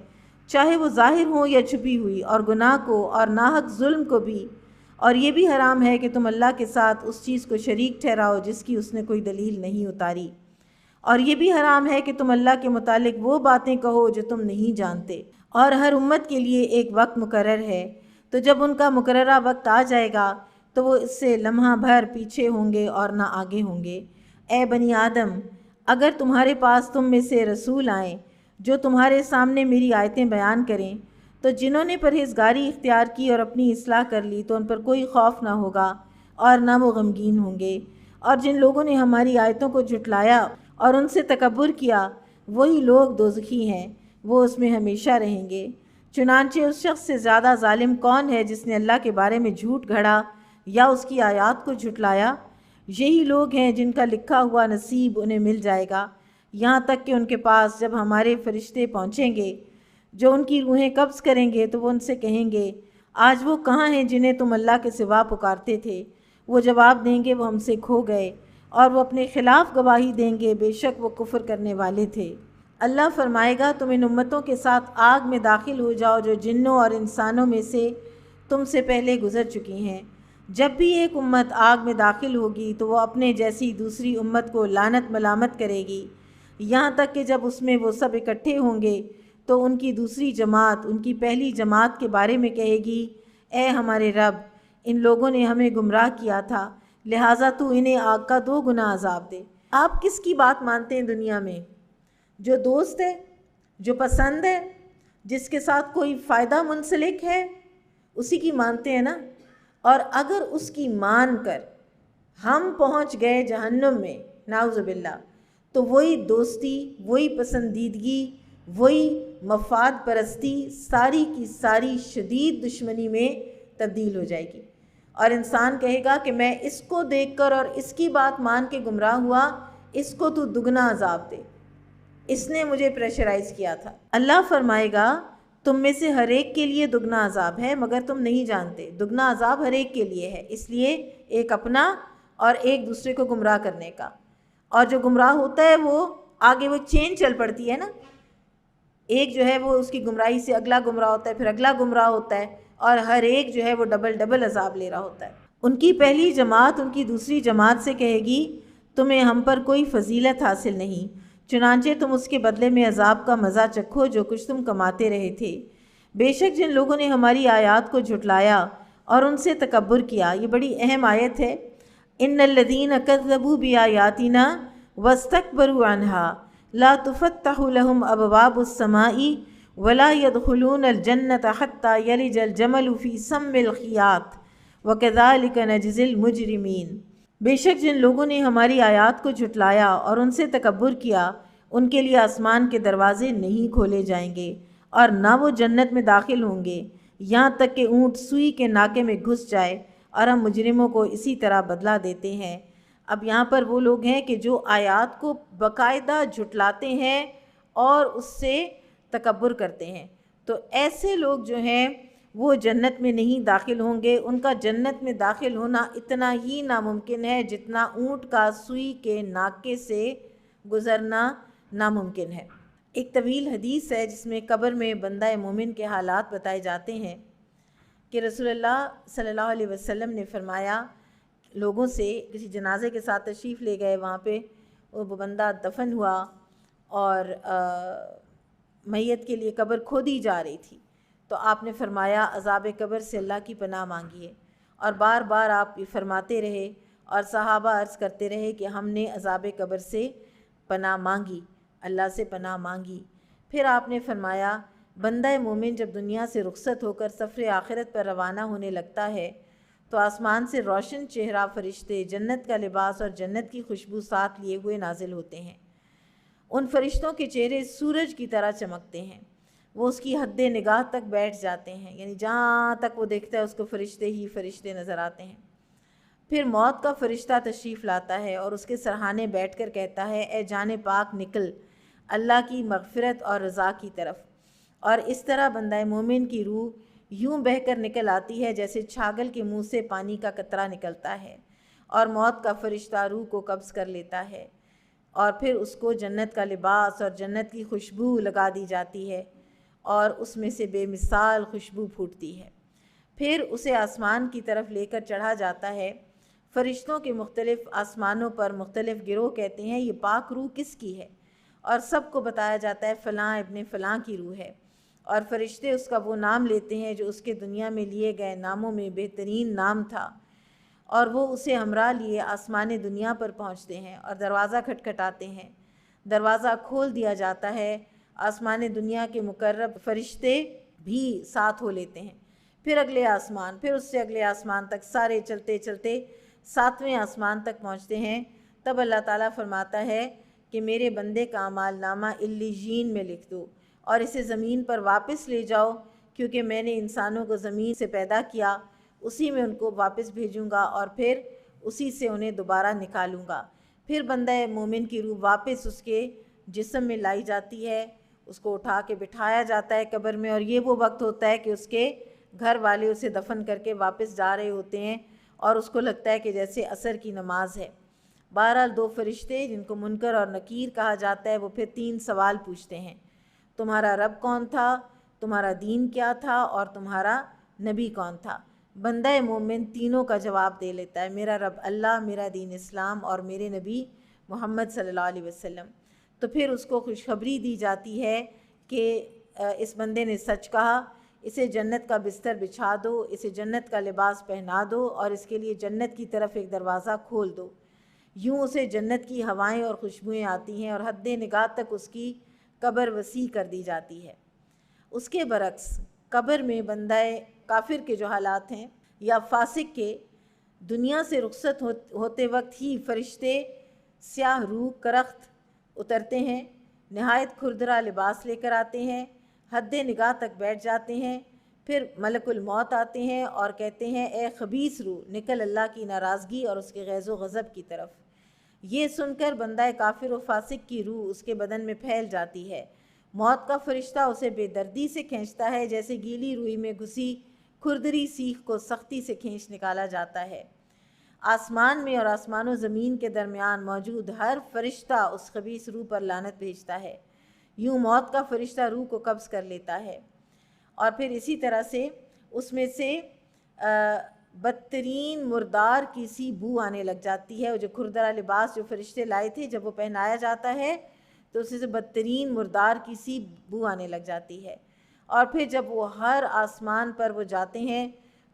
چاہے وہ ظاہر ہوں یا چھپی ہوئی، اور گناہ کو اور ناحق ظلم کو بھی، اور یہ بھی حرام ہے کہ تم اللہ کے ساتھ اس چیز کو شریک ٹھہراؤ جس کی اس نے کوئی دلیل نہیں اتاری، اور یہ بھی حرام ہے کہ تم اللہ کے متعلق وہ باتیں کہو جو تم نہیں جانتے۔ اور ہر امت کے لیے ایک وقت مقرر ہے، تو جب ان کا مقررہ وقت آ جائے گا تو وہ اس سے لمحہ بھر پیچھے ہوں گے اور نہ آگے ہوں گے۔ اے بنی آدم، اگر تمہارے پاس تم میں سے رسول آئیں جو تمہارے سامنے میری آیتیں بیان کریں، تو جنہوں نے پرہیزگاری اختیار کی اور اپنی اصلاح کر لی تو ان پر کوئی خوف نہ ہوگا اور نہ وہ غمگین ہوں گے، اور جن لوگوں نے ہماری آیتوں کو جھٹلایا اور ان سے تکبر کیا وہی لوگ دوزخی ہیں، وہ اس میں ہمیشہ رہیں گے۔ چنانچہ اس شخص سے زیادہ ظالم کون ہے جس نے اللہ کے بارے میں جھوٹ گھڑا یا اس کی آیات کو جھٹلایا؟ یہی لوگ ہیں جن کا لکھا ہوا نصیب انہیں مل جائے گا، یہاں تک کہ ان کے پاس جب ہمارے فرشتے پہنچیں گے جو ان کی روحیں قبض کریں گے تو وہ ان سے کہیں گے، آج وہ کہاں ہیں جنہیں تم اللہ کے سوا پکارتے تھے؟ وہ جواب دیں گے، وہ ہم سے کھو گئے، اور وہ اپنے خلاف گواہی دیں گے، بے شک وہ کفر کرنے والے تھے۔ اللہ فرمائے گا، تم ان امتوں کے ساتھ آگ میں داخل ہو جاؤ جو جنوں اور انسانوں میں سے تم سے پہلے گزر چکی ہیں۔ جب بھی ایک امت آگ میں داخل ہوگی تو وہ اپنے جیسی دوسری امت کو لعنت ملامت کرے گی، یہاں تک کہ جب اس میں وہ سب اکٹھے ہوں گے تو ان کی دوسری جماعت ان کی پہلی جماعت کے بارے میں کہے گی، اے ہمارے رب، ان لوگوں نے ہمیں گمراہ کیا تھا، لہٰذا تو انہیں آگ کا 2 گنا عذاب دے۔ آپ کس کی بات مانتے ہیں دنیا میں؟ جو دوست ہے، جو پسند ہے، جس کے ساتھ کوئی فائدہ منسلک ہے، اسی کی مانتے ہیں نا؟ اور اگر اس کی مان کر ہم پہنچ گئے جہنم میں نعوذ باللہ، تو وہی دوستی، وہی پسندیدگی، وہی مفاد پرستی ساری کی ساری شدید دشمنی میں تبدیل ہو جائے گی، اور انسان کہے گا کہ میں اس کو دیکھ کر اور اس کی بات مان کے گمراہ ہوا، اس کو تو دگنا عذاب دے، اس نے مجھے پریشرائز کیا تھا۔ اللہ فرمائے گا، تم میں سے ہر ایک کے لیے دگنا عذاب ہے مگر تم نہیں جانتے۔ دگنا عذاب ہر ایک کے لیے ہے، اس لیے ایک اپنا اور ایک دوسرے کو گمراہ کرنے کا، اور جو گمراہ ہوتا ہے وہ آگے وہ چین چل پڑتی ہے نا، ایک جو ہے وہ اس کی گمراہی سے اگلا گمراہ ہوتا ہے، پھر اگلا گمراہ ہوتا ہے، اور ہر ایک جو ہے وہ ڈبل عذاب لے رہا ہوتا ہے۔ ان کی پہلی جماعت ان کی دوسری جماعت سے کہے گی، تمہیں ہم پر کوئی فضیلت حاصل نہیں، چنانچہ تم اس کے بدلے میں عذاب کا مزہ چکھو جو کچھ تم کماتے رہے تھے۔ بے شک جن لوگوں نے ہماری آیات کو جھٹلایا اور ان سے تکبر کیا، یہ بڑی اہم آیت ہے، ان الذین کذبوا بآیاتنا واستکبروا عنها لا تفتح لهم ابواب السماء ولا يدخلون الجنة حتى يلج الجمل في سم الخیاط وكذلك نجزی المجرمین۔ بے شک جن لوگوں نے ہماری آیات کو جھٹلایا اور ان سے تکبر کیا، ان کے لیے آسمان کے دروازے نہیں کھولے جائیں گے اور نہ وہ جنت میں داخل ہوں گے یہاں تک کہ اونٹ سوئی کے ناکے میں گھس جائے، اور ہم مجرموں کو اسی طرح بدلہ دیتے ہیں۔ اب یہاں پر وہ لوگ ہیں کہ جو آیات کو باقاعدہ جھٹلاتے ہیں اور اس سے تکبر کرتے ہیں، تو ایسے لوگ جو ہیں وہ جنت میں نہیں داخل ہوں گے۔ ان کا جنت میں داخل ہونا اتنا ہی ناممکن ہے جتنا اونٹ کا سوئی کے ناکے سے گزرنا ناممکن ہے۔ ایک طویل حدیث ہے جس میں قبر میں بندہ مومن کے حالات بتائے جاتے ہیں کہ رسول اللہ صلی اللہ علیہ وسلم نے فرمایا، لوگوں سے کسی جنازے کے ساتھ تشریف لے گئے، وہاں پہ وہ بندہ دفن ہوا اور میت کے لیے قبر کھودی جا رہی تھی، تو آپ نے فرمایا عذاب قبر سے اللہ کی پناہ مانگیے، اور بار بار آپ یہ فرماتے رہے اور صحابہ عرض کرتے رہے کہ ہم نے عذاب قبر سے پناہ مانگی، اللہ سے پناہ مانگی۔ پھر آپ نے فرمایا بندہ مومن جب دنیا سے رخصت ہو کر سفر آخرت پر روانہ ہونے لگتا ہے تو آسمان سے روشن چہرہ فرشتے جنت کا لباس اور جنت کی خوشبو ساتھ لیے ہوئے نازل ہوتے ہیں۔ ان فرشتوں کے چہرے سورج کی طرح چمکتے ہیں، وہ اس کی حد نگاہ تک بیٹھ جاتے ہیں، یعنی جہاں تک وہ دیکھتا ہے اس کو فرشتے ہی فرشتے نظر آتے ہیں۔ پھر موت کا فرشتہ تشریف لاتا ہے اور اس کے سرہانے بیٹھ کر کہتا ہے، اے جان پاک نکل اللہ کی مغفرت اور رضا کی طرف، اور اس طرح بندہ مومن کی روح یوں بہہ کر نکل آتی ہے جیسے چھاگل کے منہ سے پانی کا قطرہ نکلتا ہے، اور موت کا فرشتہ روح کو قبض کر لیتا ہے، اور پھر اس کو جنت کا لباس اور جنت کی خوشبو لگا دی جاتی ہے، اور اس میں سے بے مثال خوشبو پھوٹتی ہے۔ پھر اسے آسمان کی طرف لے کر چڑھا جاتا ہے۔ فرشتوں کے مختلف آسمانوں پر مختلف گروہ کہتے ہیں یہ پاک روح کس کی ہے، اور سب کو بتایا جاتا ہے فلاں ابن فلاں کی روح ہے، اور فرشتے اس کا وہ نام لیتے ہیں جو اس کے دنیا میں لیے گئے ناموں میں بہترین نام تھا، اور وہ اسے ہمراہ لیے آسمان دنیا پر پہنچتے ہیں اور دروازہ کھٹکھٹاتے ہیں۔ دروازہ کھول دیا جاتا ہے، آسمان دنیا کے مقرب فرشتے بھی ساتھ ہو لیتے ہیں، پھر اگلے آسمان، پھر اس سے اگلے آسمان تک، سارے چلتے چلتے 7ویں آسمان تک پہنچتے ہیں۔ تب اللہ تعالیٰ فرماتا ہے کہ میرے بندے کا اعمال نامہ علیین میں لکھ دو اور اسے زمین پر واپس لے جاؤ، کیونکہ میں نے انسانوں کو زمین سے پیدا کیا، اسی میں ان کو واپس بھیجوں گا اور پھر اسی سے انہیں دوبارہ نکالوں گا۔ پھر بندہ مومن کی روح واپس اس کے جسم میں لائی جاتی ہے، اس کو اٹھا کے بٹھایا جاتا ہے قبر میں، اور یہ وہ وقت ہوتا ہے کہ اس کے گھر والے اسے دفن کر کے واپس جا رہے ہوتے ہیں اور اس کو لگتا ہے کہ جیسے عصر کی نماز ہے۔ بہرحال 2 فرشتے جن کو منکر اور نکیر کہا جاتا ہے وہ پھر 3 سوال پوچھتے ہیں، تمہارا رب کون تھا، تمہارا دین کیا تھا، اور تمہارا نبی کون تھا؟ بندہ مومن تینوں کا جواب دے لیتا ہے، میرا رب اللہ، میرا دین اسلام، اور میرے نبی محمد صلی اللہ علیہ وسلم۔ تو پھر اس کو خوشخبری دی جاتی ہے کہ اس بندے نے سچ کہا، اسے جنت کا بستر بچھا دو، اسے جنت کا لباس پہنا دو، اور اس کے لیے جنت کی طرف ایک دروازہ کھول دو۔ یوں اسے جنت کی ہوائیں اور خوشبوئیں آتی ہیں اور حد نگاہ تک اس کی قبر وسیع کر دی جاتی ہے۔ اس کے برعکس قبر میں بندہ کافر کے جو حالات ہیں یا فاسق کے، دنیا سے رخصت ہوتے وقت ہی فرشتے سیاہ روح کرخت اترتے ہیں، نہایت کھردرا لباس لے کر آتے ہیں، حد نگاہ تک بیٹھ جاتے ہیں، پھر ملک الموت آتے ہیں اور کہتے ہیں اے خبیث روح نکل اللہ کی ناراضگی اور اس کے غیظ و غضب کی طرف۔ یہ سن کر بندہ کافر و فاسق کی روح اس کے بدن میں پھیل جاتی ہے، موت کا فرشتہ اسے بے دردی سے کھینچتا ہے جیسے گیلی روئی میں گھسی کھردری سیخ کو سختی سے کھینچ نکالا جاتا ہے۔ آسمان میں اور آسمان و زمین کے درمیان موجود ہر فرشتہ اس خبیث روح پر لعنت بھیجتا ہے، یوں موت کا فرشتہ روح کو قبض کر لیتا ہے، اور پھر اسی طرح سے اس میں سے بدترین مردار کی سی بو آنے لگ جاتی ہے۔ وہ جو کھردرا لباس جو فرشتے لائے تھے جب وہ پہنایا جاتا ہے تو اس سے بدترین مردار کی سی بو آنے لگ جاتی ہے، اور پھر جب وہ ہر آسمان پر وہ جاتے ہیں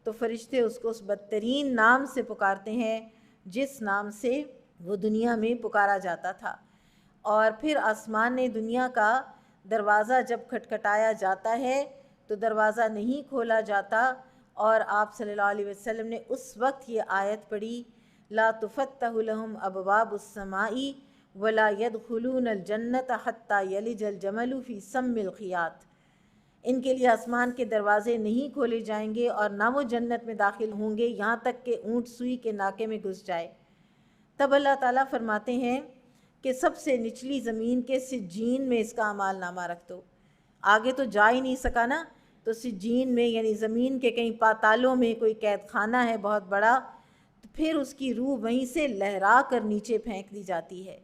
تو فرشتے اس کو اس بدترین نام سے پکارتے ہیں جس نام سے وہ دنیا میں پکارا جاتا تھا۔ اور پھر آسمان دنیا کا دروازہ جب کھٹکھٹایا جاتا ہے تو دروازہ نہیں کھولا جاتا، اور آپ صلی اللہ علیہ وسلم نے اس وقت یہ آیت پڑھی لا تفتح لهم ابواب السماء ولا يدخلون الجنة حتى يلج الجمل في سم الخياط۔ ان کے لیے آسمان کے دروازے نہیں کھولے جائیں گے اور نہ وہ جنت میں داخل ہوں گے یہاں تک کہ اونٹ سوئی کے ناکے میں گھس جائے۔ تب اللہ تعالیٰ فرماتے ہیں کہ سب سے نچلی زمین کے سجین میں اس کا اعمال نامہ رکھ دو۔ آگے تو جا ہی نہیں سکا نا، تو سجین میں یعنی زمین کے کہیں پاتالوں میں کوئی قید خانہ ہے بہت بڑا، تو پھر اس کی روح وہیں سے لہرا کر نیچے پھینک دی جاتی ہے۔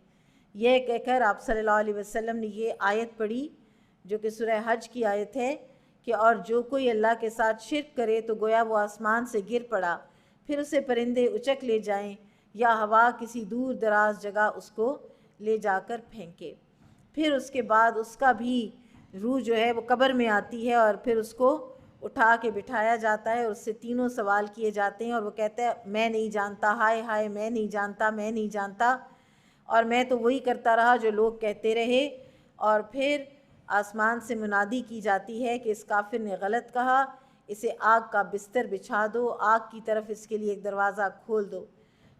یہ کہہ کر آپ صلی اللہ علیہ وسلم نے یہ آیت پڑھی جو کہ سورہ حج کی آیت ہے کہ اور جو کوئی اللہ کے ساتھ شرک کرے تو گویا وہ آسمان سے گر پڑا، پھر اسے پرندے اچک لے جائیں یا ہوا کسی دور دراز جگہ اس کو لے جا کر پھینکے، پھر اس کے بعد اس کا بھی روح جو ہے وہ قبر میں آتی ہے اور پھر اس کو اٹھا کے بٹھایا جاتا ہے اور اس سے تینوں سوال کیے جاتے ہیں، اور وہ کہتا ہے میں نہیں جانتا، ہائے ہائے میں نہیں جانتا، میں نہیں جانتا، اور میں تو وہی کرتا رہا جو لوگ کہتے رہے۔ اور پھر آسمان سے منادی کی جاتی ہے کہ اس کافر نے غلط کہا، اسے آگ کا بستر بچھا دو، آگ کی طرف اس کے لیے ایک دروازہ کھول دو۔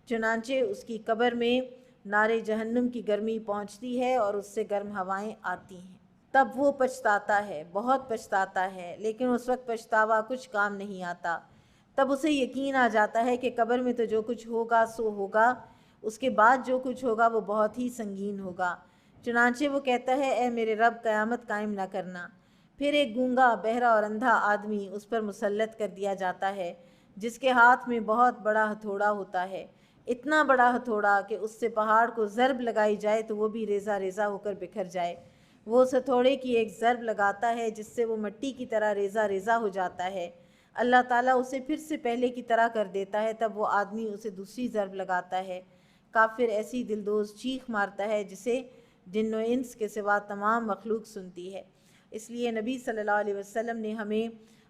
چنانچہ اس کی قبر میں نار جہنم کی گرمی پہنچتی ہے اور اس سے گرم ہوائیں آتی ہیں۔ تب وہ پچھتاتا ہے، بہت پچھتاتا ہے، لیکن اس وقت پچھتاوا کچھ کام نہیں آتا۔ تب اسے یقین آ جاتا ہے کہ قبر میں تو جو کچھ ہوگا سو ہوگا، اس کے بعد جو کچھ ہوگا وہ بہت ہی سنگین ہوگا۔ چنانچہ وہ کہتا ہے اے میرے رب قیامت قائم نہ کرنا۔ پھر ایک گونگا، بہرا اور اندھا آدمی اس پر مسلط کر دیا جاتا ہے جس کے ہاتھ میں بہت بڑا ہتھوڑا ہوتا ہے، اتنا بڑا ہتھوڑا کہ اس سے پہاڑ کو ضرب لگائی جائے تو وہ بھی ریزہ ریزہ ہو کر بکھر جائے۔ وہ اس ہتھوڑے کی ایک ضرب لگاتا ہے جس سے وہ مٹی کی طرح ریزہ ریزہ ہو جاتا ہے، اللہ تعالیٰ اسے پھر سے پہلے کی طرح کر دیتا ہے، تب وہ آدمی اسے دوسری ضرب لگاتا ہے۔ کافر ایسی دلدوز چیخ مارتا ہے جسے جن و انس کے سوا تمام مخلوق سنتی ہے۔ اس لیے نبی صلی اللہ علیہ وسلم نے ہمیں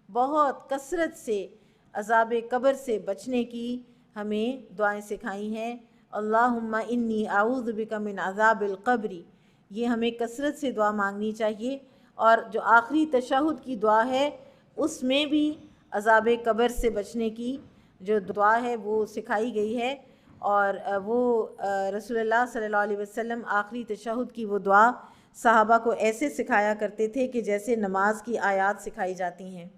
بہت کثرت سے عذاب قبر سے بچنے کی ہمیں دعائیں سکھائی ہیں۔ اللہم انی اعوذ بک من عذاب القبر، یہ ہمیں کثرت سے دعا مانگنی چاہیے۔ اور جو آخری تشہد کی دعا ہے اس میں بھی عذاب قبر سے بچنے کی جو دعا ہے وہ سکھائی گئی ہے، اور وہ رسول اللہ صلی اللہ علیہ وسلم آخری تشہد کی وہ دعا صحابہ کو ایسے سکھایا کرتے تھے کہ جیسے نماز کی آیات سکھائی جاتی ہیں۔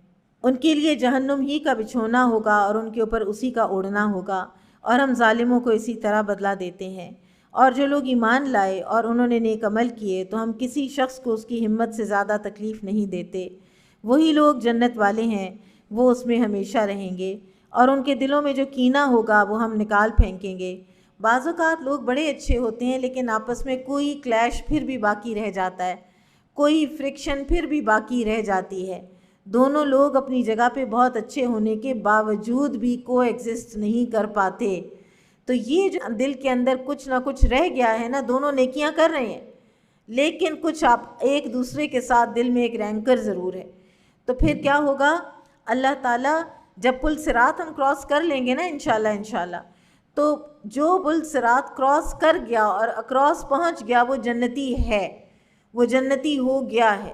ان کے لیے جہنم ہی کا بچھونا ہوگا اور ان کے اوپر اسی کا اوڑھنا ہوگا، اور ہم ظالموں کو اسی طرح بدلہ دیتے ہیں۔ اور جو لوگ ایمان لائے اور انہوں نے نیک عمل کیے تو ہم کسی شخص کو اس کی ہمت سے زیادہ تکلیف نہیں دیتے۔ وہی لوگ جنت والے ہیں، وہ اس میں ہمیشہ رہیں گے، اور ان کے دلوں میں جو کینہ ہوگا وہ ہم نکال پھینکیں گے۔ بعض اوقات لوگ بڑے اچھے ہوتے ہیں لیکن آپس میں کوئی کلیش پھر بھی باقی رہ جاتا ہے، کوئی فرکشن پھر بھی باقی رہ جاتی ہے۔ دونوں لوگ اپنی جگہ پہ بہت اچھے ہونے کے باوجود بھی کو ایگزسٹ نہیں کر پاتے، تو یہ جو دل کے اندر کچھ نہ کچھ رہ گیا ہے نا، دونوں نیکیاں کر رہے ہیں لیکن کچھ آپ ایک دوسرے کے ساتھ دل میں ایک رینکر ضرور ہے، تو پھر کیا ہوگا؟ اللہ تعالیٰ جب پل صراط ہم کراس کر لیں گے نا انشاءاللہ، تو جو پل صراط کراس کر گیا اور اکراس پہنچ گیا وہ جنتی ہے، وہ جنتی ہو گیا ہے،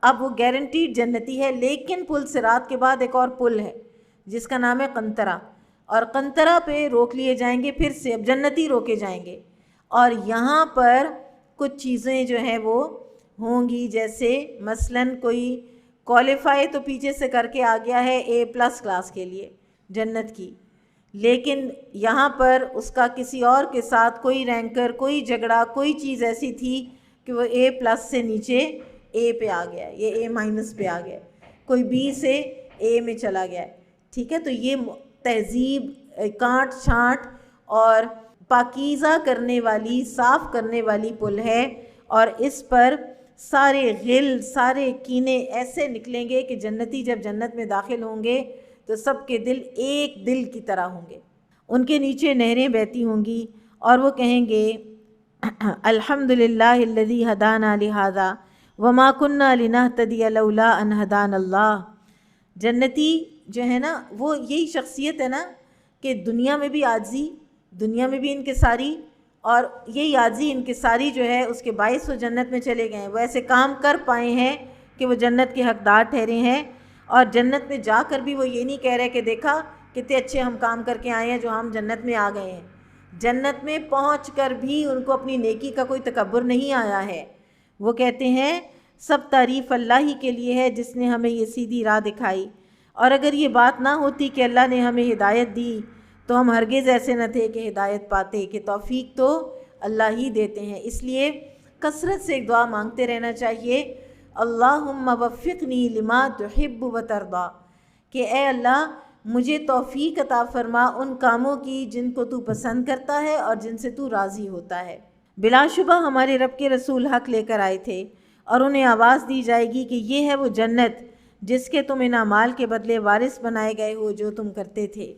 اب وہ گارنٹیڈ جنتی ہے۔ لیکن پل صراط کے بعد ایک اور پل ہے جس کا نام ہے قنطرہ، اور قنطرہ پہ روک لیے جائیں گے، پھر سے اب جنتی روکے جائیں گے، اور یہاں پر کچھ چیزیں جو ہیں وہ ہوں گی، جیسے مثلاً کوئی کوالیفائی تو پیچھے سے کر کے آ گیا ہے A+ کلاس کے لیے جنت کی، لیکن یہاں پر اس کا کسی اور کے ساتھ کوئی رینکر، کوئی جھگڑا، کوئی چیز ایسی تھی کہ وہ A+ سے نیچے A پہ آ گیا ہے، یہ A- پہ آ گیا ہے، کوئی B سے A میں چلا گیا ہے، ٹھیک ہے؟ تو یہ تہذیب، کانٹ چھانٹ اور پاکیزہ کرنے والی، صاف کرنے والی پل ہے، اور اس پر سارے غل، سارے کینے ایسے نکلیں گے کہ جنتی جب جنت میں داخل ہوں گے تو سب کے دل ایک دل کی طرح ہوں گے، ان کے نیچے نہریں بہتی ہوں گی، اور وہ کہیں گے الحمدللہ الذی ہدانا لہذا وما کننا لنہتدی لولا ان ہدانا اللہ۔ جنتی جو ہے نا وہ یہی شخصیت ہے نا کہ دنیا میں بھی عاجزی، دنیا میں بھی انکساری، اور یہی عاجزی انکساری جو ہے اس کے باعث وہ جنت میں چلے گئے ہیں، وہ ایسے کام کر پائے ہیں کہ وہ جنت کے حقدار ٹھہرے ہیں، اور جنت میں جا کر بھی وہ یہ نہیں کہہ رہے کہ دیکھا کتنے اچھے ہم کام کر کے آئے ہیں جو ہم جنت میں آ گئے ہیں۔ جنت میں پہنچ کر بھی ان کو اپنی نیکی کا کوئی تکبر نہیں آیا ہے، وہ کہتے ہیں سب تعریف اللہ ہی کے لیے ہے جس نے ہمیں یہ سیدھی راہ دکھائی، اور اگر یہ بات نہ ہوتی کہ اللہ نے ہمیں ہدایت دی تو ہم ہرگز ایسے نہ تھے کہ ہدایت پاتے، کہ توفیق تو اللہ ہی دیتے ہیں۔ اس لیے کثرت سے ایک دعا مانگتے رہنا چاہیے، اللہم وفقنی لما تحب و ترضی، کہ اے اللہ مجھے توفیق عطا فرما ان کاموں کی جن کو تو پسند کرتا ہے اور جن سے تو راضی ہوتا ہے۔ بلا شبہ ہمارے رب کے رسول حق لے کر آئے تھے، اور انہیں آواز دی جائے گی کہ یہ ہے وہ جنت جس کے تم ان اعمال کے بدلے وارث بنائے گئے ہو جو تم کرتے تھے۔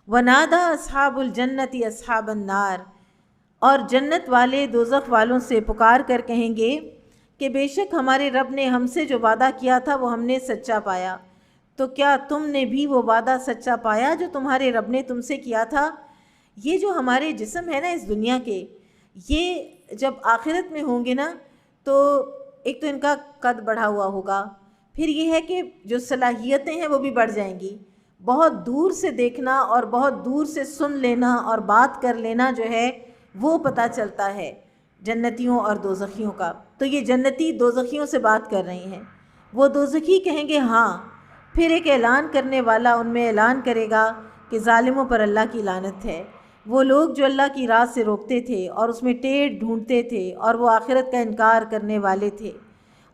وَنَادَى أَصْحَابُ الْجَنَّةِ أَصْحَابَ النَّارِ، اور جنت والے دوزخ والوں سے پکار کر کہیں گے کہ بے شک ہمارے رب نے ہم سے جو وعدہ کیا تھا وہ ہم نے سچا پایا، تو کیا تم نے بھی وہ وعدہ سچا پایا جو تمہارے رب نے تم سے کیا تھا؟ یہ جو ہمارے جسم ہے نا اس دنیا کے، یہ جب آخرت میں ہوں گے نا تو ایک تو ان کا قد بڑھا ہوا ہوگا، پھر یہ ہے کہ جو صلاحیتیں ہیں وہ بھی بڑھ جائیں گی، بہت دور سے دیکھنا اور بہت دور سے سن لینا اور بات کر لینا جو ہے وہ پتہ چلتا ہے جنتیوں اور دوزخیوں کا۔ تو یہ جنتی دوزخیوں سے بات کر رہی ہیں، وہ دوزخی کہیں گے ہاں، پھر ایک اعلان کرنے والا ان میں اعلان کرے گا کہ ظالموں پر اللہ کی لعنت ہے، وہ لوگ جو اللہ کی راہ سے روکتے تھے اور اس میں ٹیڑھ ڈھونڈتے تھے اور وہ آخرت کا انکار کرنے والے تھے،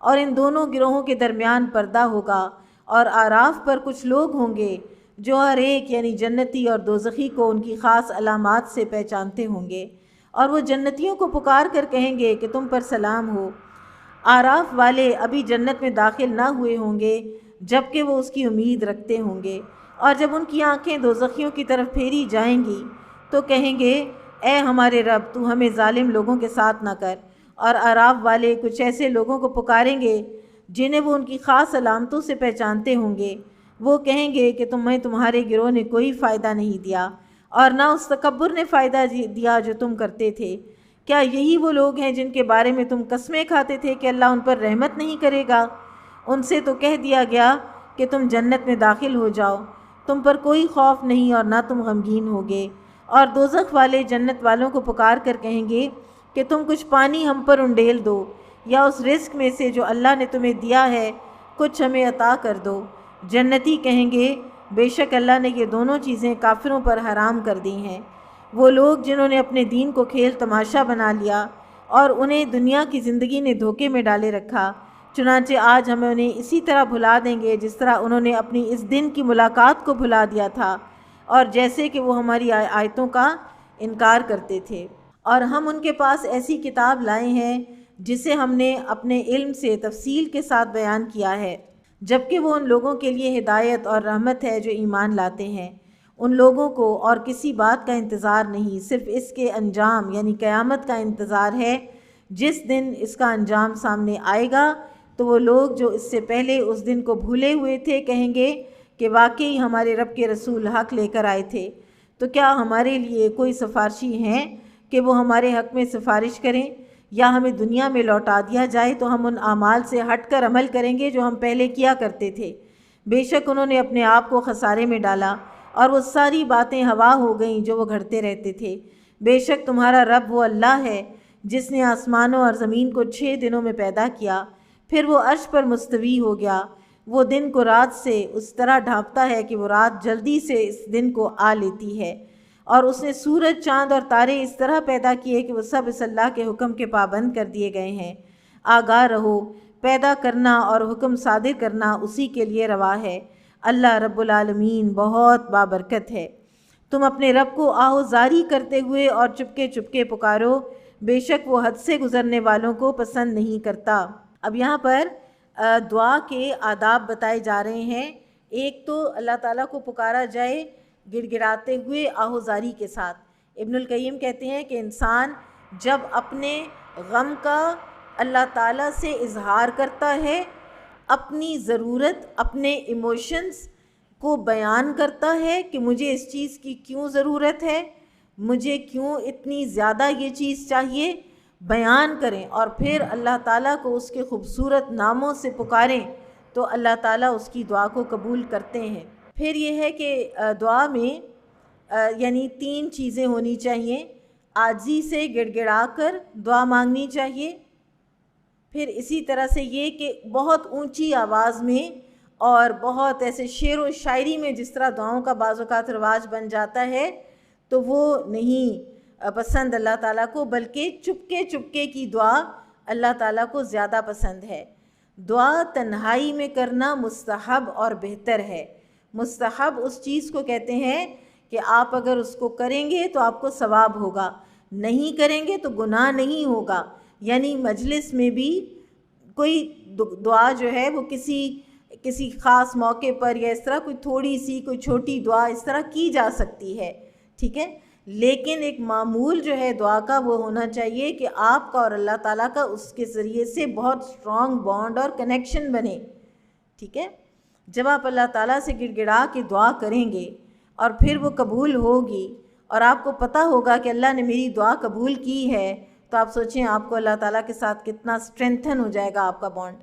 اور ان دونوں گروہوں کے درمیان پردہ ہوگا، اور آراف پر کچھ لوگ ہوں گے جو ہر ایک یعنی جنتی اور دوزخی کو ان کی خاص علامات سے پہچانتے ہوں گے، اور وہ جنتیوں کو پکار کر کہیں گے کہ تم پر سلام ہو۔ آراف والے ابھی جنت میں داخل نہ ہوئے ہوں گے جب کہ وہ اس کی امید رکھتے ہوں گے۔ اور جب ان کی آنکھیں دوزخیوں کی طرف پھیری جائیں گی تو کہیں گے اے ہمارے رب تو ہمیں ظالم لوگوں کے ساتھ نہ کر۔ اور اعراف والے کچھ ایسے لوگوں کو پکاریں گے جنہیں وہ ان کی خاص علامتوں سے پہچانتے ہوں گے۔ وہ کہیں گے کہ تمہیں تمہارے گروہ نے کوئی فائدہ نہیں دیا اور نہ اس تکبر نے فائدہ دیا جو تم کرتے تھے۔ کیا یہی وہ لوگ ہیں جن کے بارے میں تم قسمیں کھاتے تھے کہ اللہ ان پر رحمت نہیں کرے گا؟ ان سے تو کہہ دیا گیا کہ تم جنت میں داخل ہو جاؤ، تم پر کوئی خوف نہیں اور نہ تم غمگین ہوگے۔ اور دوزخ والے جنت والوں کو پکار کر کہیں گے کہ تم کچھ پانی ہم پر انڈیل دو، یا اس رزق میں سے جو اللہ نے تمہیں دیا ہے کچھ ہمیں عطا کر دو۔ جنتی کہیں گے بے شک اللہ نے یہ دونوں چیزیں کافروں پر حرام کر دی ہیں۔ وہ لوگ جنہوں نے اپنے دین کو کھیل تماشا بنا لیا اور انہیں دنیا کی زندگی نے دھوکے میں ڈالے رکھا، چنانچہ آج ہم انہیں اسی طرح بھلا دیں گے جس طرح انہوں نے اپنی اس دن کی ملاقات کو بھلا دیا تھا، اور جیسے کہ وہ ہماری آیتوں کا انکار کرتے تھے۔ اور ہم ان کے پاس ایسی کتاب لائے ہیں جسے ہم نے اپنے علم سے تفصیل کے ساتھ بیان کیا ہے، جبکہ وہ ان لوگوں کے لیے ہدایت اور رحمت ہے جو ایمان لاتے ہیں۔ ان لوگوں کو اور کسی بات کا انتظار نہیں، صرف اس کے انجام یعنی قیامت کا انتظار ہے۔ جس دن اس کا انجام سامنے آئے گا تو وہ لوگ جو اس سے پہلے اس دن کو بھولے ہوئے تھے کہیں گے کہ واقعی ہمارے رب کے رسول حق لے کر آئے تھے، تو کیا ہمارے لیے کوئی سفارشی ہیں کہ وہ ہمارے حق میں سفارش کریں، یا ہمیں دنیا میں لوٹا دیا جائے تو ہم ان اعمال سے ہٹ کر عمل کریں گے جو ہم پہلے کیا کرتے تھے۔ بے شک انہوں نے اپنے آپ کو خسارے میں ڈالا اور وہ ساری باتیں ہوا ہو گئیں جو وہ گھڑتے رہتے تھے۔ بے شک تمہارا رب وہ اللہ ہے جس نے آسمانوں اور زمین کو 6 دنوں میں پیدا کیا، پھر وہ عرش پر مستوی ہو گیا۔ وہ دن کو رات سے اس طرح ڈھانپتا ہے کہ وہ رات جلدی سے اس دن کو آ لیتی ہے، اور اس نے سورج، چاند اور تارے اس طرح پیدا کیے کہ وہ سب اس اللہ کے حکم کے پابند کر دیے گئے ہیں۔ آگاہ رہو، پیدا کرنا اور حکم صادر کرنا اسی کے لیے روا ہے۔ اللہ رب العالمین بہت بابرکت ہے۔ تم اپنے رب کو آہوزاری کرتے ہوئے اور چپکے چپکے پکارو، بے شک وہ حد سے گزرنے والوں کو پسند نہیں کرتا۔ اب یہاں پر دعا کے آداب بتائے جا رہے ہیں۔ ایک تو اللہ تعالیٰ کو پکارا جائے گڑ گڑاتے ہوئے آہوزاری کے ساتھ۔ ابن القیم کہتے ہیں کہ انسان جب اپنے غم کا اللہ تعالیٰ سے اظہار کرتا ہے، اپنی ضرورت، اپنے ایموشنز کو بیان کرتا ہے کہ مجھے اس چیز کی کیوں ضرورت ہے، مجھے کیوں اتنی زیادہ یہ چیز چاہیے، بیان کریں اور پھر اللہ تعالیٰ کو اس کے خوبصورت ناموں سے پکاریں تو اللہ تعالیٰ اس کی دعا کو قبول کرتے ہیں۔ پھر یہ ہے کہ دعا میں یعنی 3 چیزیں ہونی چاہیے۔ عاجزی سے گڑ گڑا کر دعا مانگنی چاہیے، پھر اسی طرح سے یہ کہ بہت اونچی آواز میں اور بہت ایسے شعر و شاعری میں جس طرح دعاؤں کا بعض اوقات رواج بن جاتا ہے تو وہ نہیں پسند اللہ تعالیٰ کو، بلکہ چپکے چپکے کی دعا اللہ تعالیٰ کو زیادہ پسند ہے۔ دعا تنہائی میں کرنا مستحب اور بہتر ہے۔ مستحب اس چیز کو کہتے ہیں کہ آپ اگر اس کو کریں گے تو آپ کو ثواب ہوگا، نہیں کریں گے تو گناہ نہیں ہوگا۔ یعنی مجلس میں بھی کوئی دعا جو ہے وہ کسی خاص موقع پر یا اس طرح کوئی تھوڑی سی کوئی چھوٹی دعا اس طرح کی جا سکتی ہے، ٹھیک ہے، لیکن ایک معمول جو ہے دعا کا وہ ہونا چاہیے کہ آپ کا اور اللہ تعالیٰ کا اس کے ذریعے سے بہت اسٹرانگ بانڈ اور کنیکشن بنے، ٹھیک ہے۔ جب آپ اللہ تعالیٰ سے گڑ گڑا کے دعا کریں گے اور پھر وہ قبول ہوگی اور آپ کو پتہ ہوگا کہ اللہ نے میری دعا قبول کی ہے، تو آپ سوچیں آپ کو اللہ تعالیٰ کے ساتھ کتنا اسٹرینتھن ہو جائے گا آپ کا بانڈ۔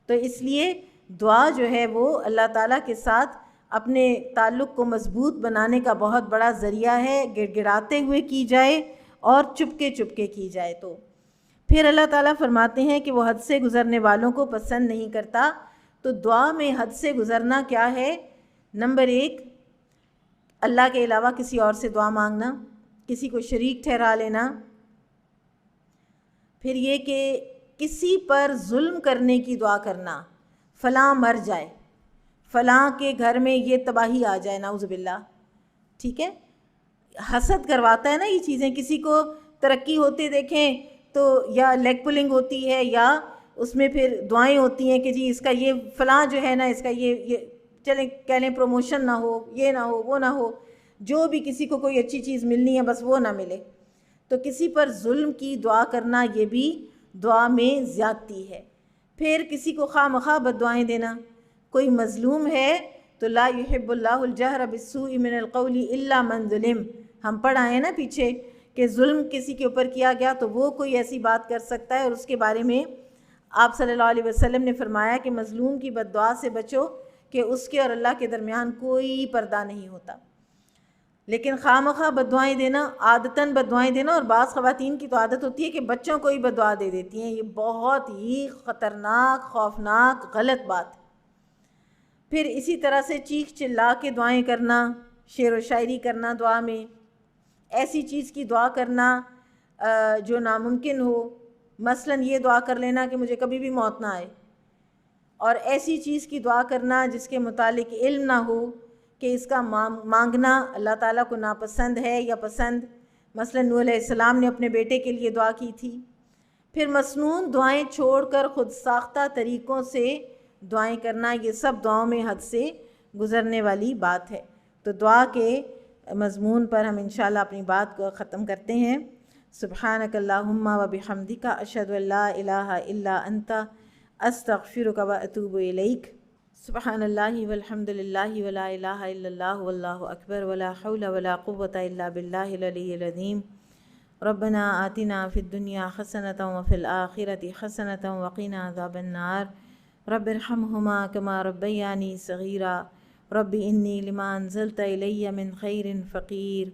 تو اس لیے دعا جو ہے وہ اللہ تعالیٰ کے ساتھ اپنے تعلق کو مضبوط بنانے کا بہت بڑا ذریعہ ہے، گڑ گڑاتے ہوئے کی جائے اور چپکے چپکے کی جائے تو۔ پھر اللہ تعالیٰ فرماتے ہیں کہ وہ حد سے گزرنے والوں کو پسند نہیں کرتا۔ تو دعا میں حد سے گزرنا کیا ہے؟ نمبر 1، اللہ کے علاوہ کسی اور سے دعا مانگنا، کسی کو شریک ٹھہرا لینا۔ پھر یہ کہ کسی پر ظلم کرنے کی دعا کرنا، فلاں مر جائے، فلاں کے گھر میں یہ تباہی آ جائے، نعوذ باللہ، ٹھیک ہے۔ حسد کرواتا ہے نا یہ چیزیں، کسی کو ترقی ہوتے دیکھیں تو یا لیگ پلنگ ہوتی ہے یا اس میں پھر دعائیں ہوتی ہیں کہ جی اس کا یہ فلاں جو ہے نا اس کا یہ چلیں کہہ لیں پروموشن نہ ہو، یہ نہ ہو، وہ نہ ہو، جو بھی کسی کو کوئی اچھی چیز ملنی ہے بس وہ نہ ملے. تو کسی پر ظلم کی دعا کرنا یہ بھی دعا میں زیادتی ہے. پھر کسی کو خواہ مخواہ بد دعائیں دینا. کوئی مظلوم ہے تو لا يحب اللہ الجہر بالسوء من القول الا من ظلم، ہم پڑھ آئے ہیں نا پیچھے کہ ظلم کسی کے اوپر کیا گیا تو وہ کوئی ایسی بات کر سکتا ہے، اور اس کے بارے میں آپ صلی اللہ علیہ وسلم نے فرمایا کہ مظلوم کی بد دعا سے بچو کہ اس کے اور اللہ کے درمیان کوئی پردہ نہیں ہوتا. لیکن خواہ مخواہ بد دعائیں دینا، عادتاً بد دعائیں دینا، اور بعض خواتین کی تو عادت ہوتی ہے کہ بچوں کو ہی بد دعا دے دیتی ہیں. یہ بہت ہی خطرناک، خوفناک، غلط بات. پھر اسی طرح سے چیخ چلا کے دعائیں کرنا، شعر و شاعری کرنا دعا میں، ایسی چیز کی دعا کرنا جو ناممکن ہو. مثلاً یہ دعا کر لینا کہ مجھے کبھی بھی موت نہ آئے، اور ایسی چیز کی دعا کرنا جس کے متعلق علم نہ ہو کہ اس کا مانگنا اللہ تعالیٰ کو ناپسند ہے یا پسند. مثلاً نوح علیہ السلام نے اپنے بیٹے کے لیے دعا کی تھی. پھر مسنون دعائیں چھوڑ کر خود ساختہ طریقوں سے دعائیں کرنا، یہ سب دعاؤں میں حد سے گزرنے والی بات ہے. تو دعا کے مضمون پر ہم انشاءاللہ اپنی بات کو ختم کرتے ہیں. سبحانک اللہم و بحمدک اشہد ان لا الہ الا انت استغفرک و اتوب الیک. سبحان اللہ والحمد للہ ولا الہ الا اللہ واللہ اکبر ولا حول ولا قوة الا باللہ العلی العظیم. ربنا آتنا فی الدنیا حسنۃ وفی الآخرۃ حسنۃ وقنا عذاب النار. رب ارحمہما کما ربیانی صغیرا. رب انی لما انزلت الی من خیر فقیر.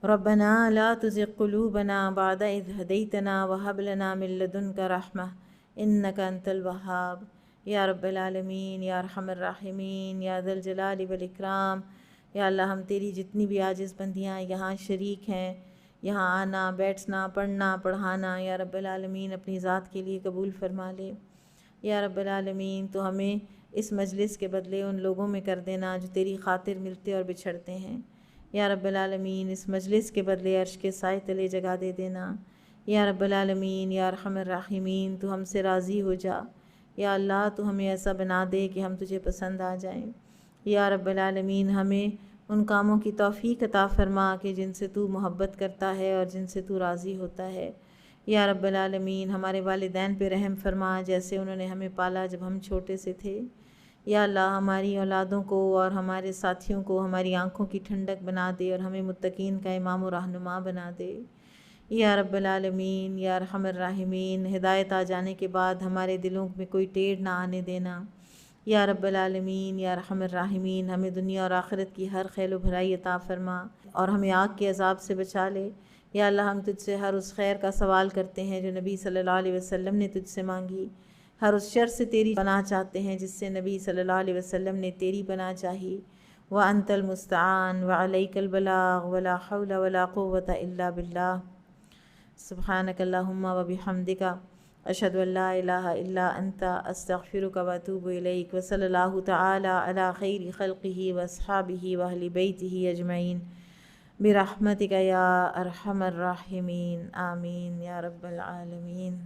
ربنا لا تزغ قلوبنا بعد اذ ہدیتنا وہب لنا من لدنک رحمہ انک انت الوہاب. یا رب العالمین، یا ارحم الراحمین، یا ذا الجلال والاکرام. یا اللہ ہم تیری جتنی بھی عاجز بندیاں یہاں شریک ہیں، یہاں آنا، بیٹھنا، پڑھنا، پڑھانا، یا رب العالمین اپنی ذات کے لیے قبول فرما لے. یا رب العالمین تو ہمیں اس مجلس کے بدلے ان لوگوں میں کر دینا جو تیری خاطر ملتے اور بچھڑتے ہیں. یا رب العالمین اس مجلس کے بدلے عرش کے سائے تلے جگہ دے دینا. یا رب العالمین، یا ارحم الراحمین تو ہم سے راضی ہو جا. یا اللہ تو ہمیں ایسا بنا دے کہ ہم تجھے پسند آ جائیں. یا رب العالمین ہمیں ان کاموں کی توفیق عطا فرما کہ جن سے تو محبت کرتا ہے اور جن سے تو راضی ہوتا ہے. یا رب العالمین ہمارے والدین پہ رحم فرما جیسے انہوں نے ہمیں پالا جب ہم چھوٹے سے تھے. یا اللہ ہماری اولادوں کو اور ہمارے ساتھیوں کو ہماری آنکھوں کی ٹھنڈک بنا دے اور ہمیں متقین کا امام و رہنما بنا دے. یا رب العالمین، یا ارحم الراحمین ہدایت آ جانے کے بعد ہمارے دلوں میں کوئی ٹیڑھ نہ آنے دینا. یا رب العالمین، یا ارحم الراحمین ہمیں دنیا اور آخرت کی ہر خیر و بھلائی عطا فرما اور ہمیں آگ کے عذاب سے بچا لے. یا اللہ ہم تجھ سے ہر اس خیر کا سوال کرتے ہیں جو نبی صلی اللہ علیہ وسلم نے تجھ سے مانگی، ہر اس شر سے تیری پناہ چاہتے ہیں جس سے نبی صلی اللہ علیہ وسلم نے تیری پناہ چاہی. وَأَنْتَ الْمُسْتَعَانُ وَعَلَيْكَ الْبَلَاغُ وَلَا حَوْلَ وَلَا قُوَّةَ إِلَّا بِاللَّهِ. سبحانک اللہم وبحمدک اشہد ان لا الہ الا انت استغفرک واتوب الیک. وصلی اللہ تعالی علی خیر خلقہ واصحابہ واہل بیتہ اجمعین برحمتک یا ارحم الراحمین. آمین یا رب العالمین.